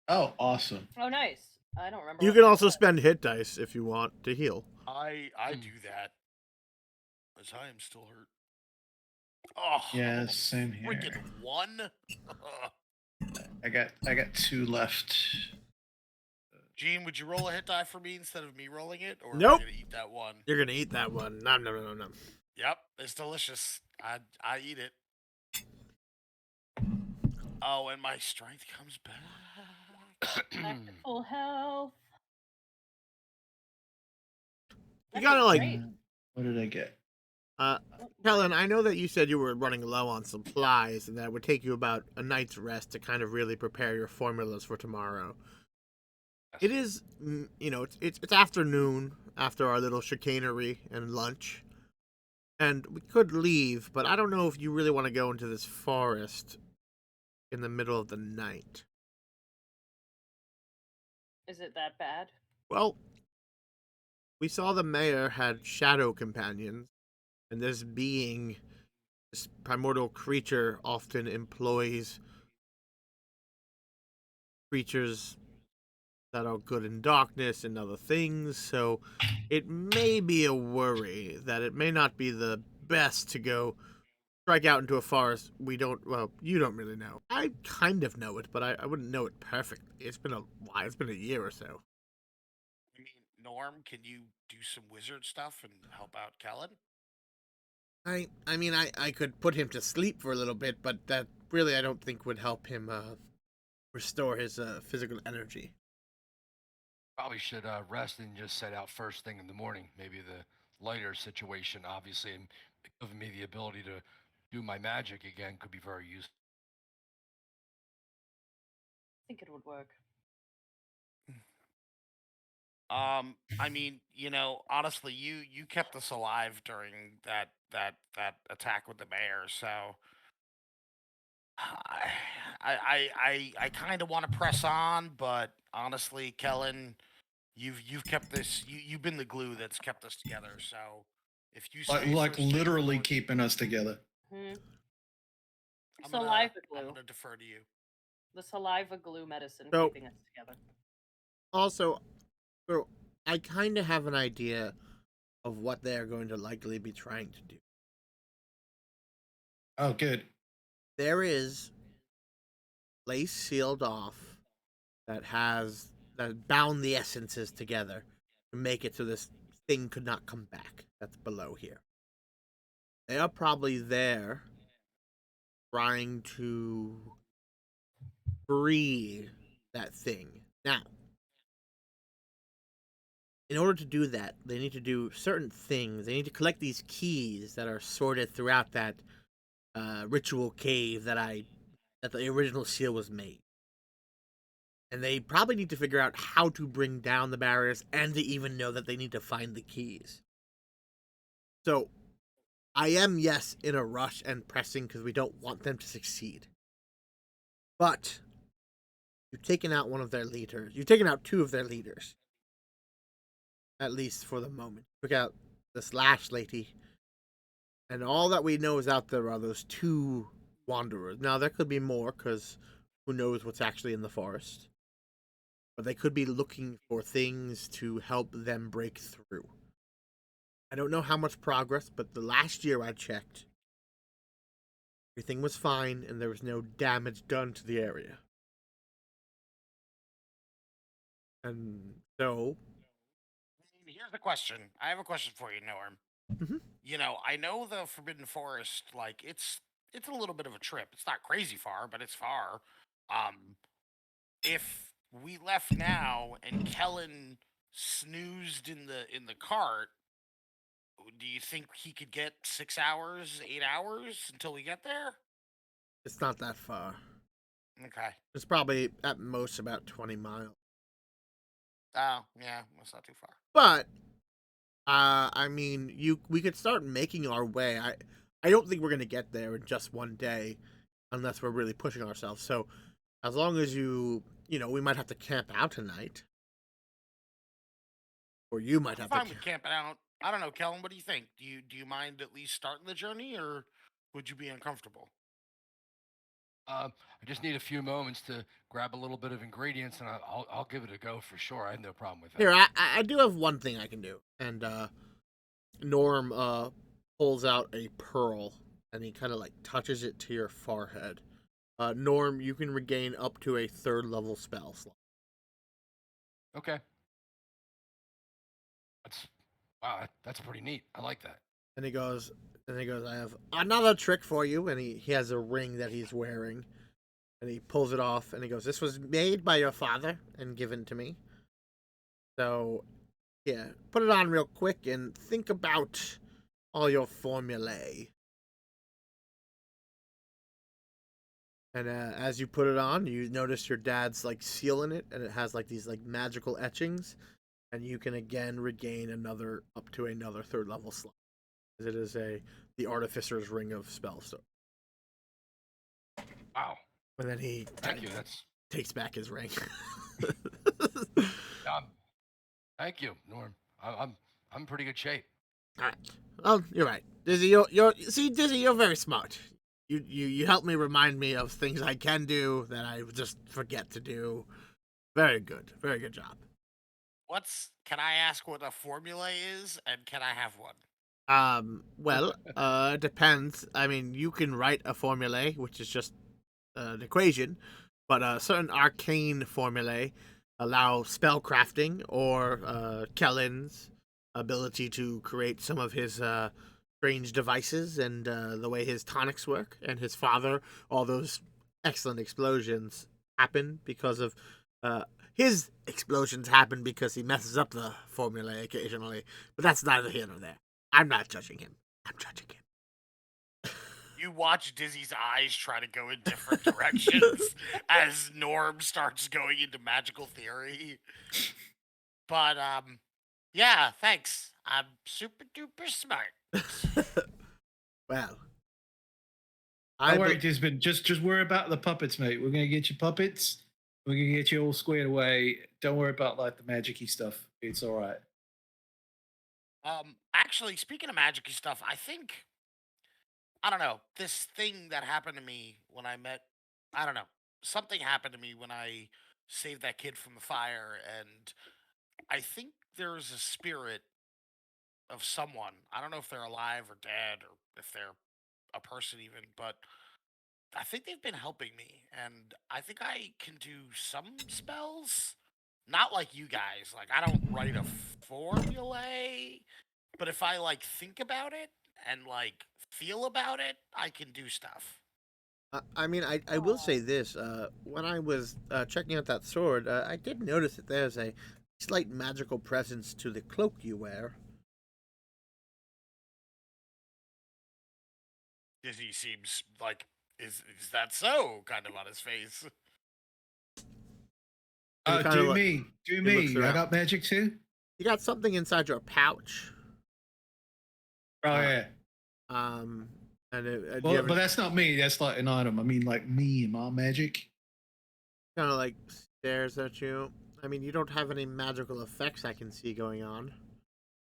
Oh, awesome. Oh, nice. I don't remember. You what can mine also was. spend hit dice if you want to heal. I do that. As I am still hurt. Oh, Yeah, same here. freaking one. I got 2 left. Gene, would you roll a hit die for me instead of me rolling it, or Nope. am I gonna eat that one? You're gonna eat that one. Nom nom nom nom. Yep, it's delicious. I eat it. Oh, and my strength comes back. Back to full health. You That's gotta like, great. What did I get? Helen. I know that you said you were running low on supplies, and that it would take you about a night's rest to kind of really prepare your formulas for tomorrow. It is, it's afternoon after our little chicanery and lunch, and we could leave, but I don't know if you really want to go into this forest in the middle of the night. Is it that bad? Well, we saw the mayor had shadow companions, and this primordial creature, often employs creatures that are good in darkness and other things, so it may be a worry that it may not be the best to go strike out into a forest you don't really know. I kind of know it, but I wouldn't know it perfectly. It's been a while. It's been a year or so. I mean, Norm, can you do some wizard stuff and help out Kellen? I could put him to sleep for a little bit, but that really I don't think would help him restore his physical energy. Probably should rest and just set out first thing in the morning. Maybe the lighter situation, obviously, and giving me the ability to do my magic again could be very useful. I think it would work. I mean, honestly, you kept us alive during that attack with the mayor, so I kind of want to press on, but honestly, Kellen, you've kept this. You've been the glue that's kept us together. So if you say Like first thing in the literally morning, keeping us together. Hmm. I'm Saliva I'm glue. gonna defer to you. The saliva glue medicine So- keeping us together. Also, so I kind of have an idea of what they are going to likely be trying to do. Oh, good. There is lace sealed off that bound the essences together to make it so this thing could not come back. That's below here. They are probably there trying to free that thing. Now, in order to do that, they need to do certain things. They need to collect these keys that are sorted throughout that ritual cave that the original seal was made. And they probably need to figure out how to bring down the barriers and to even know that they need to find the keys. So, I am, yes, in a rush and pressing because we don't want them to succeed. But, you've taken out one of their leaders. You've taken out 2 of their leaders. At least for the moment. Took out the Slash lady. And all that we know is out there are those 2 wanderers. Now, there could be more because who knows what's actually in the forest. But they could be looking for things to help them break through. I don't know how much progress, but the last year I checked, everything was fine and there was no damage done to the area. And so, Here's the question. I have a question for you, Norm. Mhm. I know the Forbidden Forest, like it's a little bit of a trip. It's not crazy far, but it's far. If we left now and Kellen snoozed in the cart, do you think he could get 6 hours, 8 hours until we get there? it's not that far. Okay. It's probably at most about 20 miles. Oh, yeah, that's not too far. But I mean, we could start making our way. I don't think we're gonna get there in just one day, unless we're really pushing ourselves. So, as long as we might have to camp out tonight, or you might I'm have fine to. with camping out. I don't know, Kellen. What do you think? Do you mind at least starting the journey, or would you be uncomfortable? I just need a few moments to grab a little bit of ingredients, and I'll give it a go for sure. I have no problem with Here, that. I do have one thing I can do, and Norm pulls out a pearl, and he kind of like touches it to your forehead. Norm, you can regain up to a 3rd level spell slot. Okay. That's wow. That's pretty neat. I like that. And he goes, I have another trick for you. And he has a ring that he's wearing. And he pulls it off and he goes, this was made by your father and given to me. So, yeah, put it on real quick and think about all your formulae. And as you put it on, you notice your dad's like sealing it, and it has like these like magical etchings, and you can again regain up to another 3rd level slot. It is the Artificer's Ring of Spellstone. Wow. And then he Thank you. That's takes back his ring. um, thank you, Norm. I'm in pretty good shape. All right. Well, you're right, Dizzy. Dizzy, you're very smart. You help me remind me of things I can do that I just forget to do. Very good job. Can I ask what a formula is, and can I have one? Well, it depends. I mean, you can write a formulae, which is just an equation, but certain arcane formulae allow spell crafting, or Kellen's ability to create some of his strange devices, and the way his tonics work, and his father, all those excellent explosions happen because of his explosions happen because he messes up the formulae occasionally, but that's neither here nor there. I'm not judging him. I'm judging him. You watch Dizzy's eyes try to go in different directions as Norm starts going into magical theory. But yeah, thanks. I'm super duper smart. Well, Don't worry, Disbin. Just worry about the puppets, mate. We're gonna get you puppets. We're gonna get you all squared away. Don't worry about like the magic-y stuff. It's all right. Actually, speaking of magic stuff, I don't know, this thing that happened to me when I don't know, something happened to me when I saved that kid from the fire, and I think there's a spirit of someone. I don't know if they're alive or dead, or if they're a person even, but I think they've been helping me, and I think I can do some spells. Not like you guys. Like, I don't write a formulae, but if I like think about it and like feel about it, I can do stuff. I mean, I will say this. When I was checking out that sword, I did notice that there's a slight magical presence to the cloak you wear. He seems like is that so? Kind of on his face. And he kinda Do look- me. Do he me. looks I around. got magic too. You got something inside your pouch. Oh Uh, yeah. And do Well, you ever but that's not me. That's like an item. I mean, like me and my magic. kind of like stares at you? I mean, you don't have any magical effects I can see going on.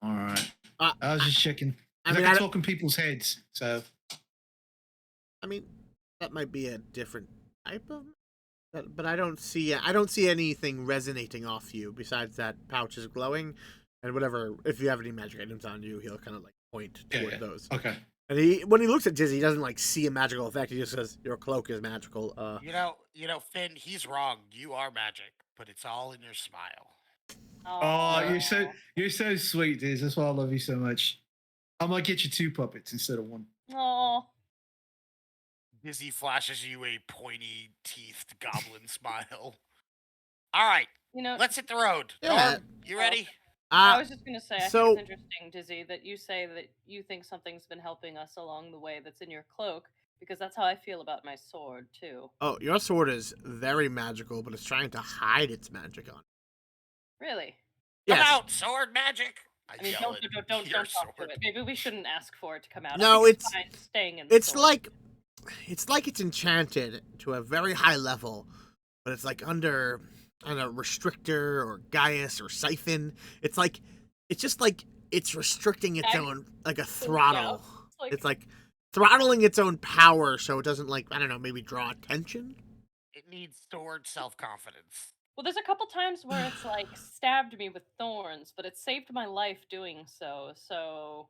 All right. Uh, I was just checking. I I mean, can I, talk in people's heads. So I mean, that might be a different type of. But I don't see anything resonating off you besides that pouch is glowing, and whatever. If you have any magic items on you, he'll kind of like point toward those. okay. And when he looks at Dizzy, he doesn't like see a magical effect. He just says, "Your cloak is magical." Finn, he's wrong. You are magic, but it's all in your smile. Oh, Aw. you're so sweet, Diz. That's why I love you so much. I might get you 2 puppets instead of 1. Aw. Dizzy flashes you a pointy teethed goblin smile. All right, You know, let's hit the road. Yeah. Norm, you ready? I was just gonna say, I so- think it's interesting, Dizzy, that you say that you think something's been helping us along the way that's in your cloak. because that's how I feel about my sword too. Oh, your sword is very magical, but it's trying to hide its magic on it. Really? Come Yes. out, sword magic! I mean, yell don't at your talk to sword. it. Maybe we shouldn't ask for it to come out. No, I think it's fine staying in the it's sword. like it's enchanted to a very high level, but it's like under on a restrictor or Gaius or siphon. It's just like it's restricting its Okay. own, like a Yeah, throttle. like- It's like throttling its own power so it doesn't, like, I don't know, maybe draw attention. It needs sword self-confidence. Well, there's a couple times where it's like stabbed me with thorns, but it saved my life doing so. So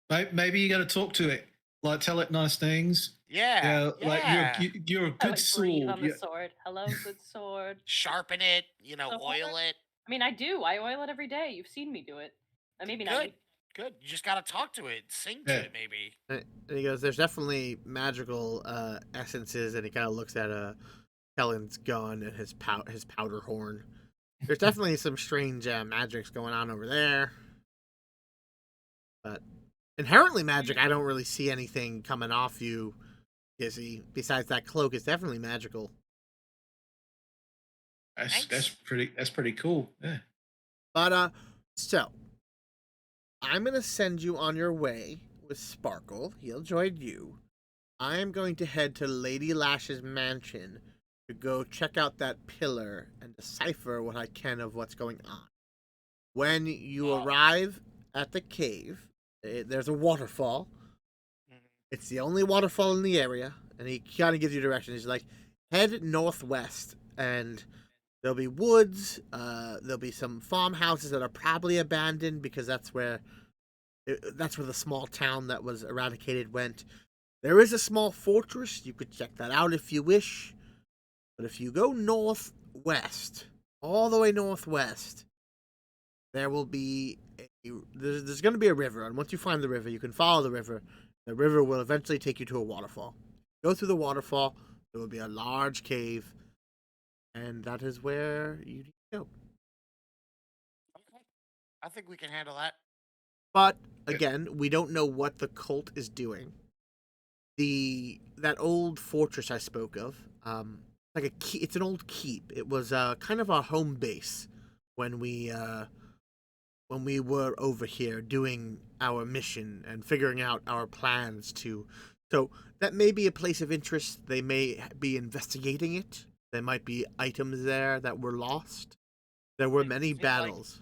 Maybe you got to talk to it, like tell it nice things. Yeah, Like you're a I good like breathe sword. on the sword. Hello, good sword. Sharpen it, So oil it. I mean, I do. I oil it every day. You've seen me do it. Maybe not Good, you. good. You just gotta talk to it, sing to Yeah. it, maybe. And he goes, "There's definitely magical essences," and he kind of looks at Kellen's gun and his powder horn. There's definitely some strange magics going on over there, but inherently magic. I don't really see anything coming off you, Gizzy. Besides that cloak, it's definitely magical. That's pretty cool. Yeah. But so I'm gonna send you on your way with Sparkle. He'll join you. I am going to head to Lady Lash's mansion to go check out that pillar and decipher what I can of what's going on. When you arrive at the cave, there's a waterfall. It's the only waterfall in the area, and he kind of gives you directions. He's like, head northwest, and there'll be woods. There'll be some farmhouses that are probably abandoned because that's where the small town that was eradicated went. There is a small fortress. You could check that out if you wish. But if you go northwest, all the way northwest, there will be there's going to be a river, and once you find the river, you can follow the river. The river will eventually take you to a waterfall. Go through the waterfall. There will be a large cave, and that is where you need to go. Okay. I think we can handle that. But again, we don't know what the cult is doing. That old fortress I spoke of, like a key, it's an old keep. It was kind of our home base when we were over here doing our mission and figuring out our plans to. So that may be a place of interest. They may be investigating it. There might be items there that were lost. There were many Is it battles.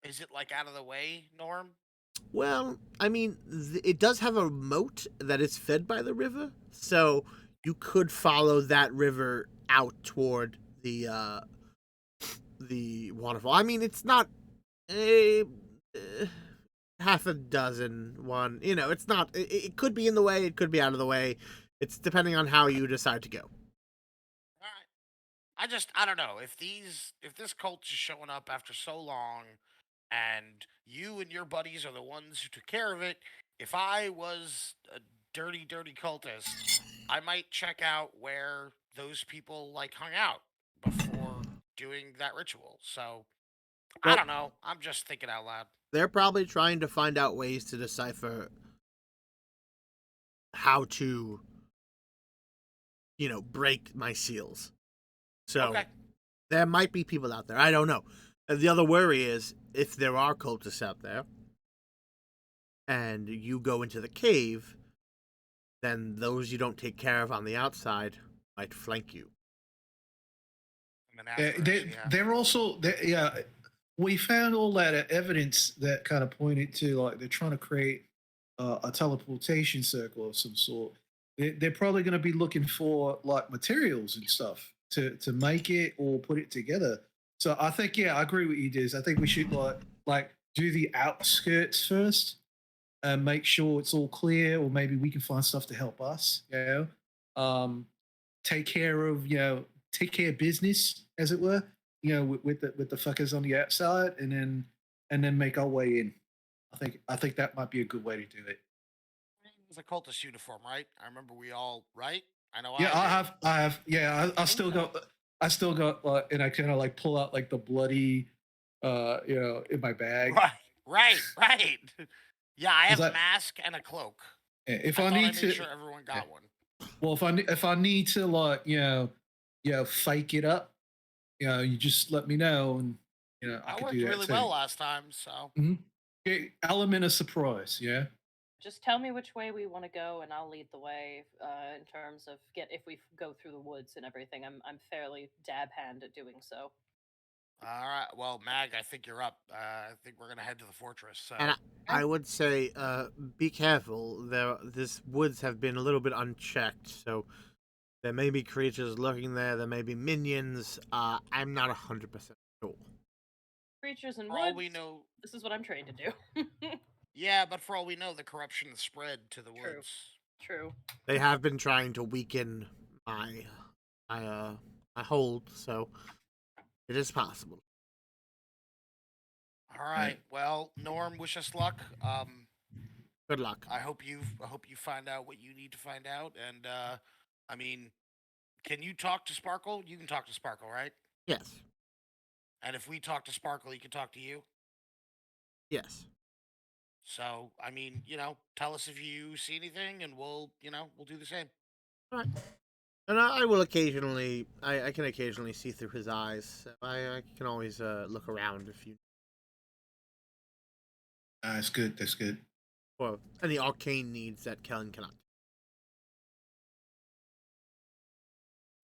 Is it like out of the way, Norm? Well, I mean, it does have a moat that is fed by the river, so you could follow that river out toward the waterfall. I mean, it's not a half a dozen one. It's not. It could be in the way. It could be out of the way. It's depending on how you decide to go. All right. I don't know if this cult is showing up after so long, and you and your buddies are the ones who took care of it. If I was a dirty cultist, I might check out where those people hung out before doing that ritual. So I Well- don't know. I'm just thinking out loud. They're probably trying to find out ways to decipher how to, break my seals. So Okay. there might be people out there. I don't know. And the other worry is if there are cultists out there and you go into the cave, then those you don't take care of on the outside might flank you. And then afterwards, They're also we found all that evidence that kind of pointed to like they're trying to create a teleportation circle of some sort. They're probably going to be looking for like materials and stuff to make it or put it together. So I think I agree with you, Diz. I think we should like do the outskirts first and make sure it's all clear, or maybe we can find stuff to help us. Take care of business, as it were. With the fuckers on the outside, and then make our way in. I think that might be a good way to do it. It's a cultist uniform, right? I remember we all, right? I know. Yeah, I did. I have. Yeah, I still got. And I kind of like pull out like the bloody, in my bag. Right. Yeah, I have Is a that- mask and a cloak. If I I thought I need made to, sure everyone got one. Well, if I need to like fake it up, you just let me know, and I That could worked do that really too. well last time, so. Okay, element of surprise, yeah. Just tell me which way we want to go, and I'll lead the way. In terms of if we go through the woods and everything, I'm fairly dab hand at doing so. All right. Well, Mag, I think you're up. I think we're gonna head to the fortress. So. And I would say, be careful. This woods have been a little bit unchecked, so there may be creatures lurking there. There may be minions. I'm not 100% sure. Creatures and For all woods. we know, This is what I'm trained to do. yeah, but for all we know, the corruption has spread to the True. woods. True. They have been trying to weaken my my hold, so it is possible. All right. Well, Norm, wish us luck. Good luck. I hope you find out what you need to find out. And I mean, can you talk to Sparkle? You can talk to Sparkle, right? Yes. And if we talk to Sparkle, he can talk to you. Yes. So I mean, tell us if you see anything, and we'll do the same. All right. And I will occasionally, I can occasionally see through his eyes. So I can always look around if you, That's good. That's good. or any arcane needs that Kellen cannot.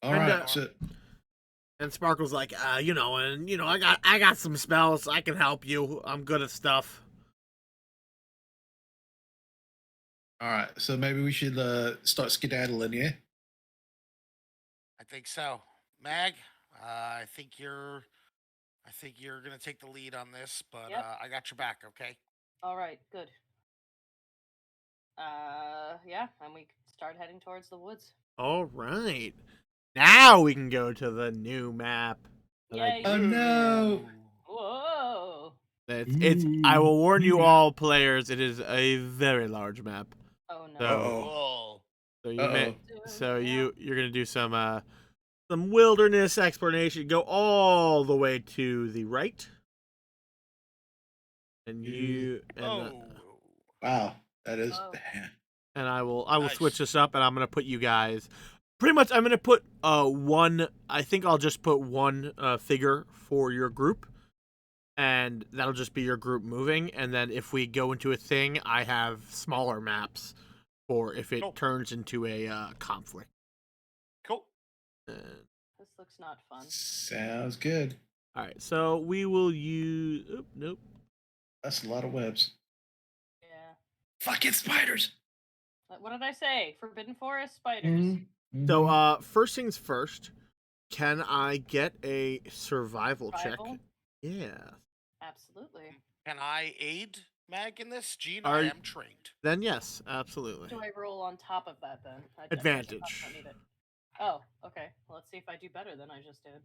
All And, right. So And Sparkle's like, I got some spells. I can help you. I'm good at stuff. all right. So maybe we should start skedaddling, yeah. I think so. Mag, I think you're gonna take the lead on this, but Yep. I got your back. Okay. All right. Good. Yeah, and we start heading towards the woods. All right. Now we can go to the new map. Yay. Oh no! Whoa. It's. I will warn you all, players. It is a very large map. Oh no. So, Whoa. so you Uh-oh. you're gonna do some wilderness exploration. Go all the way to the right, and Oh. Wow, that is. Oh. and I will Nice. switch this up, and I'm gonna put you guys. Pretty much, I'm gonna put one. I think I'll just put one figure for your group, and that'll just be your group moving. And then if we go into a thing, I have smaller maps for if it Cool. turns into a conflict. Cool. This looks not fun. Sounds good. All right, so we will use. Oop, nope. That's a lot of webs. Yeah. Fucking spiders. What did I say? Forbidden forest spiders. Mm-hmm. So, first things first. Can I get a survival check? Survival? Yeah. Absolutely. Can I aid Mag in this? Gene, Are I y- am trained. Then yes, absolutely. Do I roll on top of that then? I guess I Advantage. don't need it. Oh, okay. Well, let's see if I do better than I just did.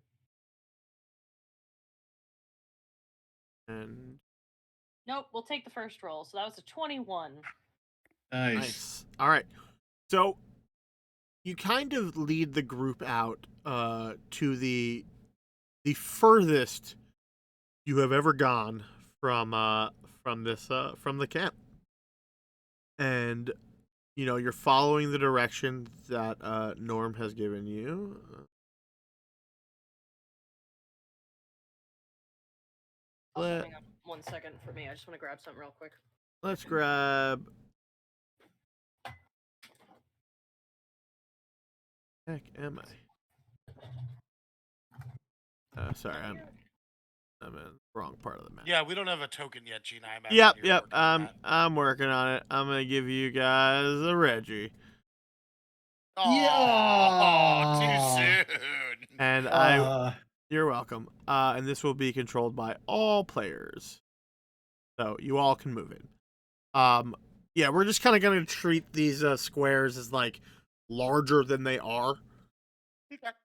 And Nope, we'll take the first roll. So that was a 21. Nice. All right. So you kind of lead the group out to the furthest you have ever gone from the camp. And you're following the direction that Norm has given you. Hang on 1 second for me. I just want to grab something real quick. Let's grab. Heck, am I? Sorry, I'm in the wrong part of the map. Yeah, we don't have a token yet, Gene. I imagine Yep. you're working on that. I'm working on it. I'm gonna give you guys a Reggie, Oh, too soon. and you're welcome. And this will be controlled by all players, so you all can move in. Yeah, we're just kind of gonna treat these squares as like larger than they are.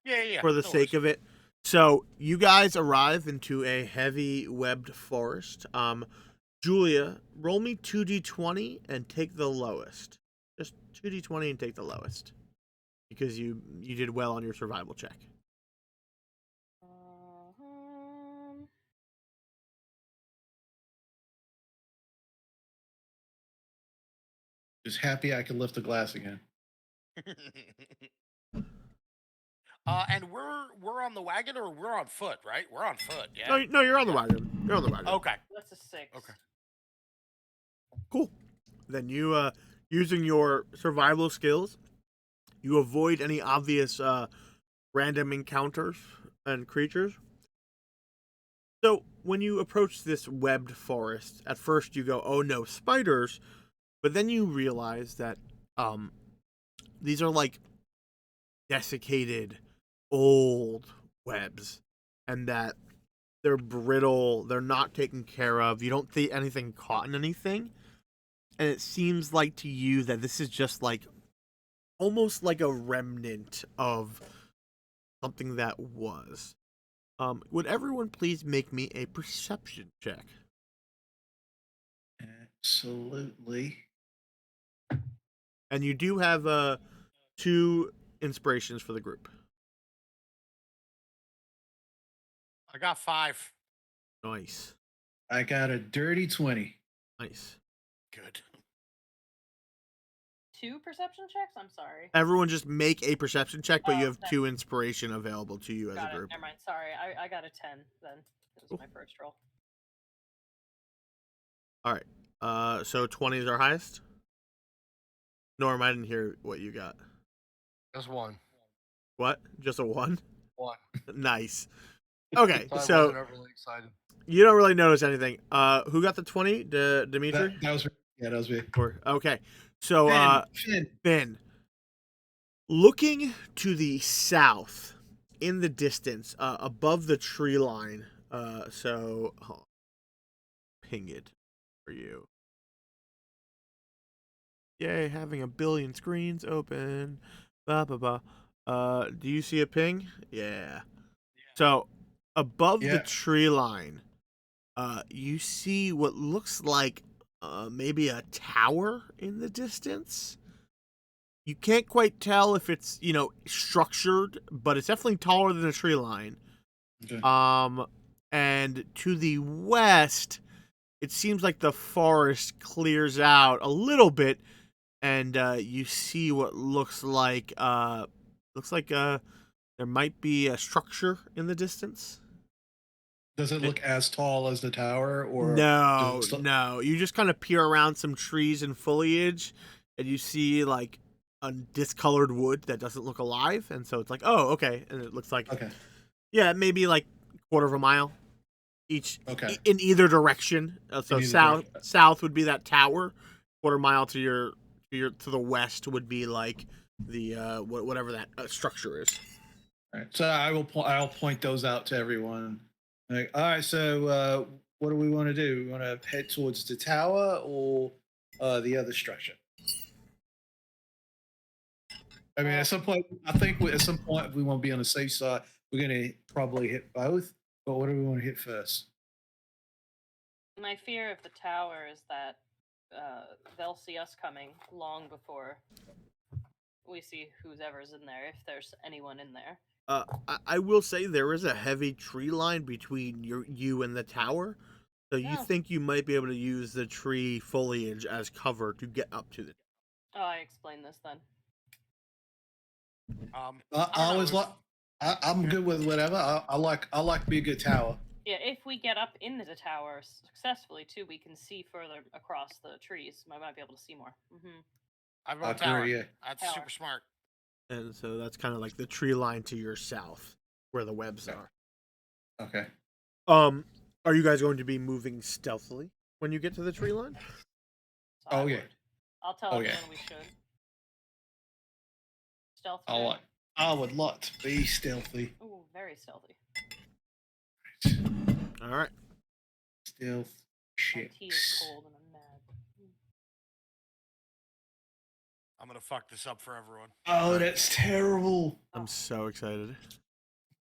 Yeah. For the sake of it. So you guys arrive into a heavy webbed forest. Julia, roll me 2d20 and take the lowest. Just 2d20 and take the lowest. Because you did well on your survival check. Just happy I can lift the glass again. And we're on the wagon or we're on foot, right? We're on foot, No, yeah. no, you're on the wagon. You're on the wagon. Okay. That's a 6. Okay. Cool. Then you, using your survival skills, you avoid any obvious random encounters and creatures. So when you approach this webbed forest, at first you go, "Oh no, spiders," but then you realize that these are like desiccated, old webs, and that they're brittle. They're not taken care of. You don't see anything caught in anything. And it seems like to you that this is just like almost like a remnant of something that was. Would everyone please make me a perception check? Absolutely. And you do have 2 inspirations for the group. I got 5. Nice. I got a dirty 20. Nice. Good. 2 perception checks? I'm sorry. Everyone just make a perception check, but you have Okay. 2 inspiration available to you as Got a it. group. Never mind. Sorry. I got a 10 then. It was Cool. my first roll. All right. So 20 is our highest. Norm, I didn't hear what you got. Just one. What? Just a 1? One. Nice. Okay, So I so wasn't overly excited. you don't really notice anything. Who got the 20? Dimitri? That was me. Okay. So Finn. Finn, looking to the south in the distance, above the tree line, hold on. Ping it for you. Yay, having a billion screens open. Blah blah blah. Do you see a ping? Yeah. So above the tree line, you see what looks like maybe a tower in the distance. You can't quite tell if it's, structured, but it's definitely taller than a tree line. Okay. And to the west, it seems like the forest clears out a little bit, and you see what looks like there might be a structure in the distance. Does it look as tall as the tower, or No, does it no. You just kind of peer around some trees and foliage, and you see like a discolored wood that doesn't look alive, and so it's like, oh, okay, and it looks like, Okay. yeah, maybe like quarter of a mile each, Okay. in either direction. So In either direction. south would be that tower, quarter mile to the west would be like the whatever that structure is. All right. So I'll point those out to everyone. Like, all right. So what do we want to do? We want to head towards the tower or the other structure? I mean, at some point, I think at some point we want to be on the safe side. We're going to probably hit both. But what do we want to hit first? My fear of the tower is that they'll see us coming long before we see who's ever's in there, if there's anyone in there. I will say there is a heavy tree line between you and the tower, so you think you might be able to use the tree foliage as cover to get up to the. Oh, I explained this then. I'm good with whatever. I like to be a good tower. Yeah, if we get up into the tower successfully too, we can see further across the trees. I might be able to see more. Mm-hmm. I'm going tower. Yeah. That's Tower. super smart. And so that's kind of like the tree line to your south, where the webs are. Okay. Are you guys going to be moving stealthily when you get to the tree line? So Oh yeah. I'll tell everyone we should. Stealth. I would like to be stealthy. Ooh, very stealthy. All right. Stealth. My Shit. tea is cold and I'm mad. I'm gonna fuck this up for everyone. Oh, that's terrible. I'm so excited.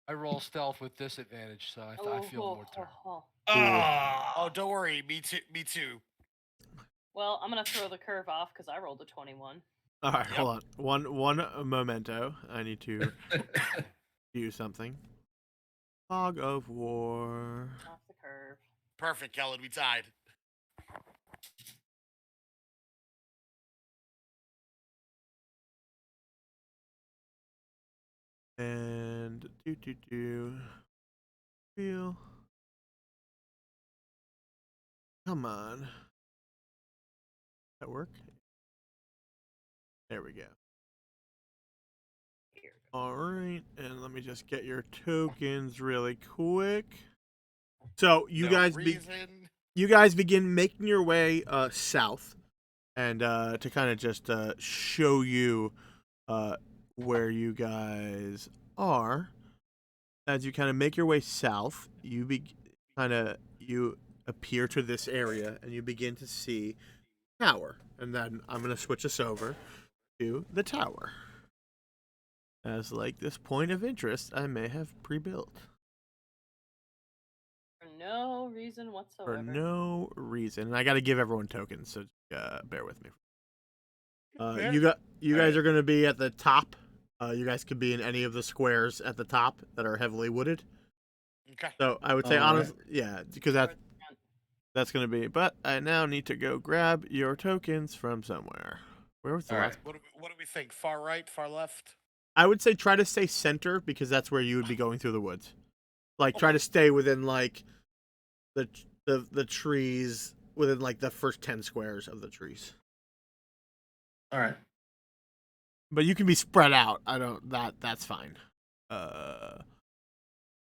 I roll stealth with disadvantage, so I feel more terrible. Oh, don't worry. Me too. Me too. Well, I'm gonna throw the curve off because I rolled a 21. All right, hold on. One memento. I need to do something. Fog of War. Off the curve. Perfect, Kellen. We tied. And feel. Come on. That work? There we go. All right, and let me just get your tokens really quick. So you guys begin making your way south, and to kind of just show you where you guys are. As you kind of make your way south, you appear to this area, and you begin to see tower. And then I'm gonna switch us over to the tower, as like this point of interest I may have pre-built. For no reason whatsoever. For no reason, and I got to give everyone tokens, so bear with me. You guys are going to be at the top. You guys could be in any of the squares at the top that are heavily wooded. Okay. So I would say honestly, yeah, because that's going to be. But I now need to go grab your tokens from somewhere. Where was the last? What do we think? Far right, far left? I would say try to stay center, because that's where you would be going through the woods. Like try to stay within like the trees, within like the first 10 squares of the trees. All right. But you can be spread out. That's fine.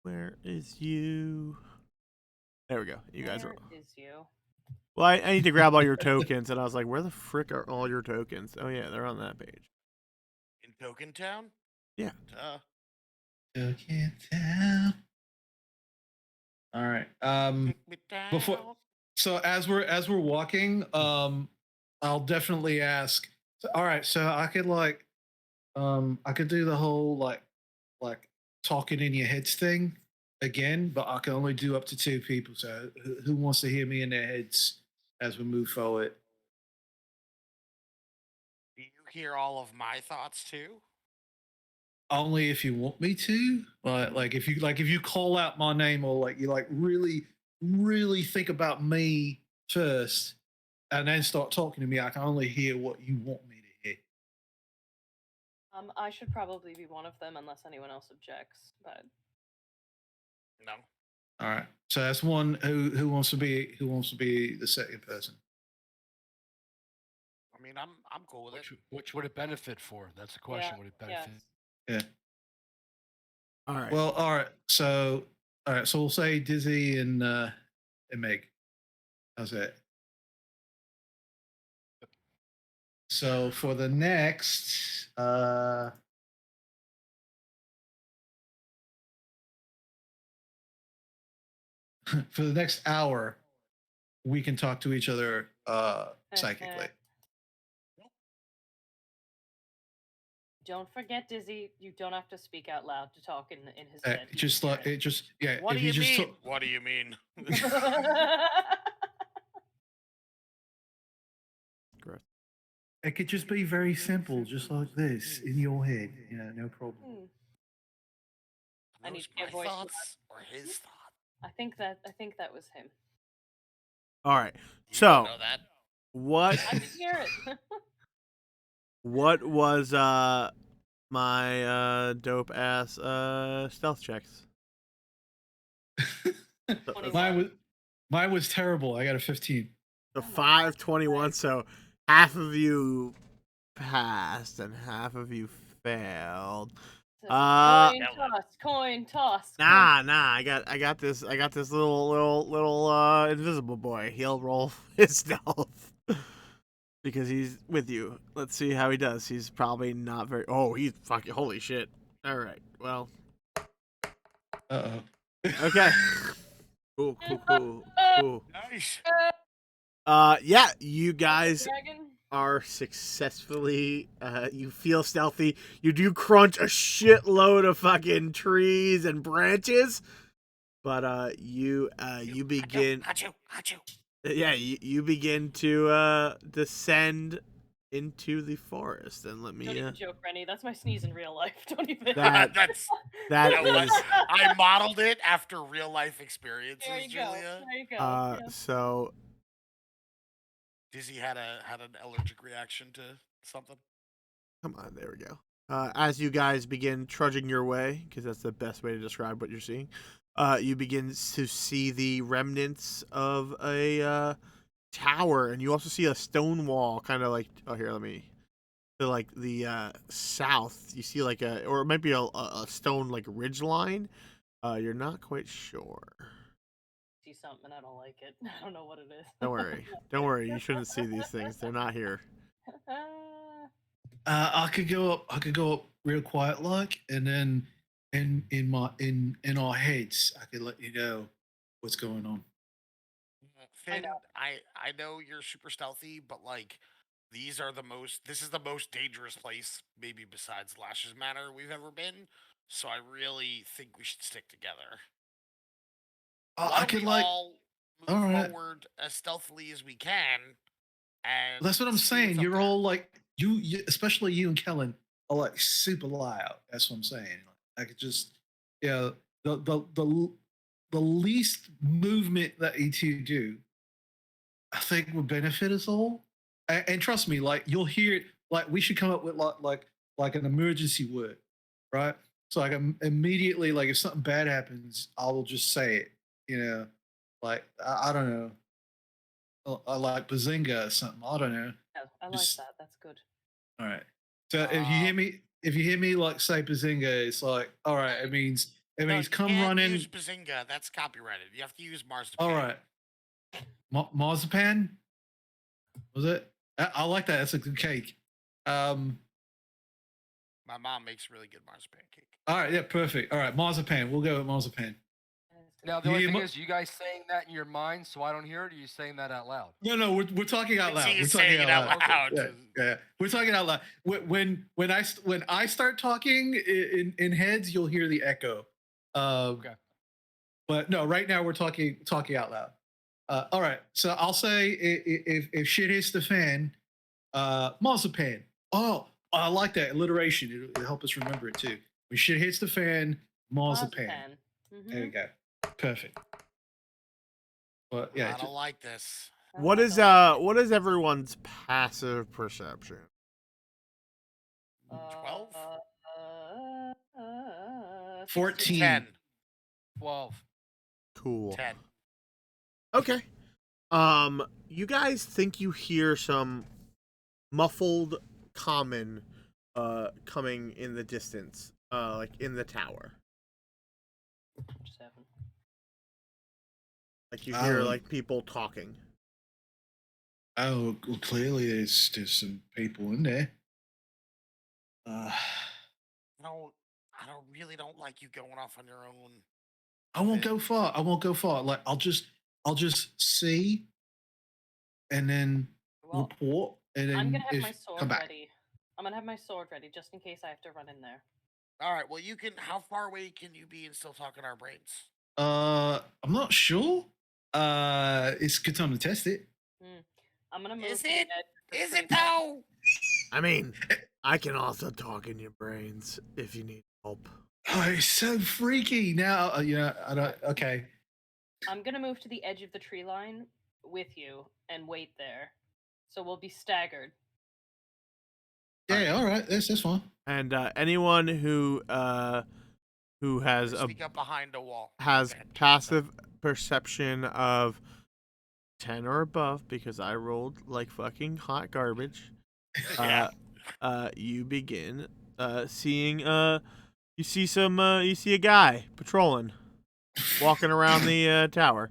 Where is you? There we go. You guys are. Where is you? Well, I need to grab all your tokens, and I was like, where the frick are all your tokens? Oh yeah, they're on that page. In Token Town? Yeah. Token Town. All right. Before, so as we're walking, I'll definitely ask. So, all right, so I could I could do the whole like talking in your heads thing again, but I can only do up to 2 people. So who wants to hear me in their heads as we move forward? Do you hear all of my thoughts too? Only if you want me to. Like if you call out my name, or like you like really think about me first and then start talking to me, I can only hear what you want me to hear. I should probably be one of them unless anyone else objects, but No. All right. So that's one. Who wants to be the second person? I mean, I'm cool with it. Which would it benefit for? That's the question. yeah, Would it benefit? Yeah. All right. Well, all right. So we'll say Dizzy and Meg. How's that? So for the next for the next hour, we can talk to each other psychically. Don't forget, Dizzy, you don't have to speak out loud to talk in his head. Yeah. What if do you just mean? What do you mean? It could just be very simple, just like this in your head. You know, no problem. I need to my get voice thoughts or his thoughts. I think that was him. All right. You So don't know that. what? I can hear it. What was my dope ass stealth checks? Mine was terrible. I got a 15. So 5, 21. So half of you passed and half of you failed. Coin toss. Nah. I got this little invisible boy. He'll roll his stealth because he's with you. Let's see how he does. He's probably not very. Oh, he's fucking holy shit. All right. Well. Okay. Cool. Nice. Yeah, you guys are successfully. You feel stealthy. You do crunch a shitload of fucking trees and branches, but you begin. Achoo. Yeah, you begin to descend into the forest, and let me. Don't even joke, Rennie. That's my sneeze in real life. Don't even. That's that you know is. what? I modeled it after real life experiences, There you Julia. go. Yeah. So. Dizzy had an allergic reaction to something. Come on, there we go. As you guys begin trudging your way, because that's the best way to describe what you're seeing, you begin to see the remnants of a tower, and you also see a stone wall, kind of like, oh, here, let me, to like the south. You see like or it might be a stone like ridge line. You're not quite sure. See something, I don't like it. I don't know what it is. Don't worry. Don't worry. You shouldn't see these things. They're not here. I could go up. I could go up real quiet, like, and then in our heads, I could let you know what's going on. Finn, know. I know you're super stealthy, but like this is the most dangerous place, maybe besides Lash's Manor, we've ever been. So I really think we should stick together. Why I don't could we like. all All move right. forward as stealthily as we can, and That's what I'm see what's saying. up You're there. all like you, especially you and Kellen, are like super loud. That's what I'm saying. I could just, yeah, the least movement that you two do, I think would benefit us all. And trust me, like you'll hear it. Like we should come up with like an emergency word, right? So like immediately, like if something bad happens, I will just say it. You know, like I don't know, I like bazinga or something. I don't know. Yeah, I like Just- that. That's good. All right. So if you hear me like say bazinga, it's like all right. It means No, you come can't running. use Bazinga. That's copyrighted. You have to use marzipan. All right. Marzipan. Was it? I like that. That's a good cake. Um. My mom makes really good marzipan cake. All right. Yeah. Perfect. All right. Marzipan. We'll go with marzipan. Now the You only hear thing mo- is, you guys saying that in your mind, so I don't hear it. Or you saying that out loud? No, we're talking out loud. He's We're talking saying it out loud. Yeah, yeah. We're talking out loud. When I start talking in heads, you'll hear the echo. Okay. But no, right now we're talking out loud. All right. So I'll say if shit hits the fan, marzipan. Oh, I like that alliteration. It'll help us remember it too. When shit hits the fan, marzipan. There we go. Perfect. But yeah, I don't like this. What is everyone's passive perception? 12? 14. 10. 12. Cool. 10. Okay. You guys think you hear some muffled common coming in the distance, like in the tower. 7. Like you hear Oh. like people talking. Oh, well, clearly there's some people in there. I really don't like you going off on your own. I won't go far. I won't go far. Like I'll just see, and then Well, report, and then I'm gonna have my come sword back. ready. I'm gonna have my sword ready just in case I have to run in there. All right. Well, you can. How far away can you be and still talk in our brains? I'm not sure. It's a good time to test it. I'm gonna move. Is to the it? edge of the Is tree it though? I mean, I can also talk in your brains if you need help. Oh, it's so freaky. Now, I don't. Okay. I'm gonna move to the edge of the tree line with you and wait there, so we'll be staggered. Yeah. All right. That's fine. And anyone who has Sneak up behind a wall. has Okay. passive perception of 10 or above, because I rolled like fucking hot garbage. Yeah. You begin seeing you see a guy patrolling, walking around the tower.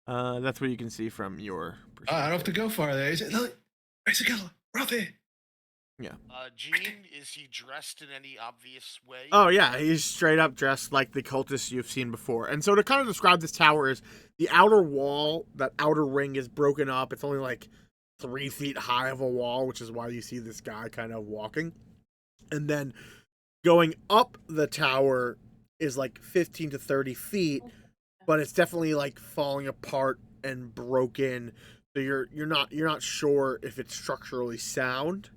That's what you can see from your perspective. I don't have to go far there. Is it? Look, where's the killer? Right there. Yeah. Gene, is he dressed in any obvious way? Oh yeah, he's straight up dressed like the cultists you've seen before. And so to kind of describe this tower is the outer wall, that outer ring is broken up. It's only like 3 feet high of a wall, which is why you see this guy kind of walking. And then going up the tower is like 15 to 30 feet, but it's definitely like falling apart and broken. So you're not sure if it's structurally sound.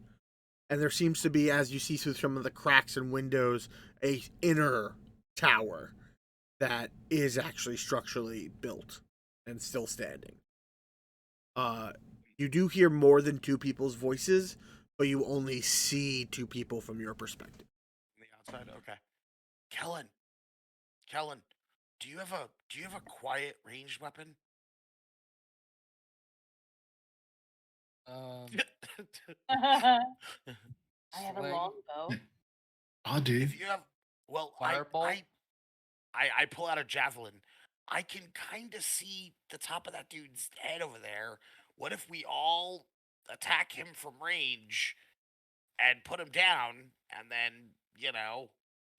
And there seems to be, as you see through some of the cracks and windows, a inner tower that is actually structurally built and still standing. You do hear more than 2 people's voices, but you only see 2 people from your perspective. On the outside. Okay. Kellen, do you have a quiet ranged weapon? I have a Sling. longbow. Oh, dude. If you have, well, Fireball? I pull out a javelin. I can kind of see the top of that dude's head over there. What if we all attack him from range and put him down, and then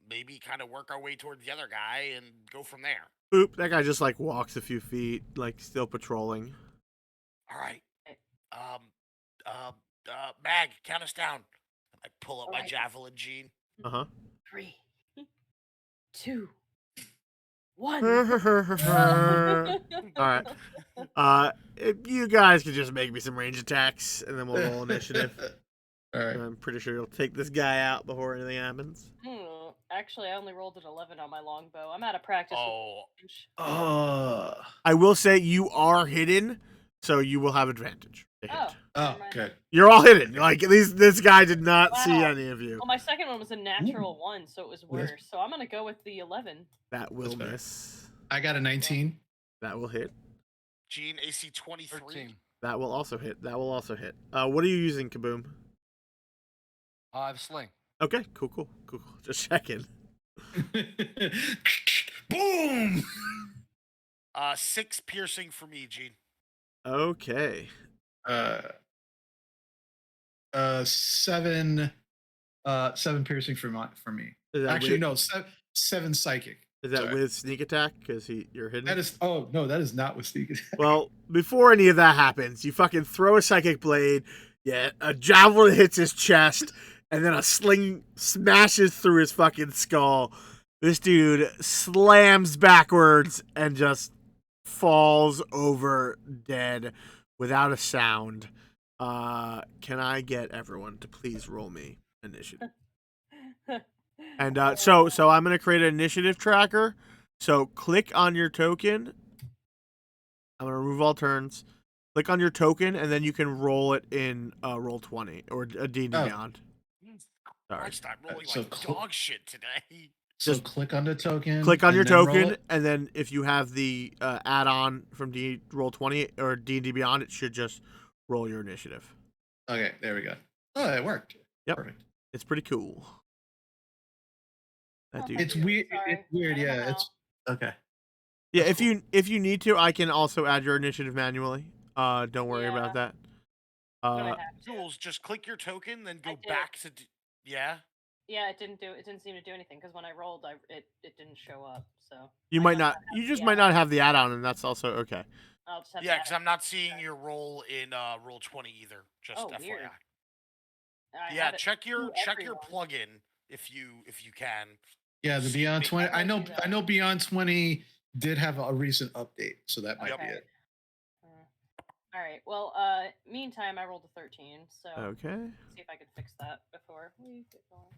maybe kind of work our way towards the other guy and go from there? Boop, that guy just like walks a few feet, like still patrolling. All right. Mag, count us down. I pull up my Alright. javelin, Gene. 3, 2, 1. Alright. If you guys could just make me some range attacks, and then we'll roll initiative. All right. I'm pretty sure you'll take this guy out before anything happens. Actually, I only rolled an 11 on my longbow. I'm out of practice. Oh, I will say you are hidden, so you will have advantage. to hit. Oh, good. You're all hidden. Like this guy did not see Wow. any of you. Well, my second one was a natural 1, so it was worse. So I'm gonna go with the 11. That will That's better. miss. I got a 19. That will hit. Gene, AC 23. 13. That will also hit. That will also hit. What are you using, Kaboom? I have sling. Okay, cool. Just checking. Boom! 6 piercing for me, Gene. Okay. 7 piercing for me. Is that Actually, with, no, 7 psychic. Is that Sorry. with sneak attack? Because you're hidden. That is. Oh no, that is not with sneak attack. Well, before any of that happens, you fucking throw a psychic blade. Yeah, a javelin hits his chest, and then a sling smashes through his fucking skull. This dude slams backwards and just falls over dead without a sound. Can I get everyone to please roll me initiative? And so I'm gonna create an initiative tracker. So click on your token. I'm gonna remove all turns. Click on your token, and then you can roll it in Roll20 or a D&D Beyond. Sorry. Christ, I'm rolling So like dog shit today. So Just click on the token. Click on and your then roll token, it? and then if you have the add-on from Roll20 or D&D Beyond, it should just roll your initiative. Okay, there we go. Oh, it worked. Yep. Perfect. It's pretty cool. That dude. It's weird. Sorry. It's weird. I don't know Yeah. how. It's okay. Yeah, That's if you need to, I can also add your initiative manually. Don't worry Yeah. about that. I'm gonna have to. Jules, just click your token, then I go did. back to. Yeah. Yeah, it didn't seem to do anything because when I rolled, it didn't show up. So You I might must not. not have You the just might not have the add-on, and that's also okay. I'll just have Yeah, to because add I'm not seeing your roll in Roll20 either. Just Oh, FYI. weird. I Yeah, added check your to everyone. plugin if you can. Yeah, the Beyond 20. I'm I gonna know. do that. I know. Beyond 20 did have a recent update, so that might be Okay. it. All right. Well, meantime, I rolled a 13, so Okay. see if I could fix that before we get going.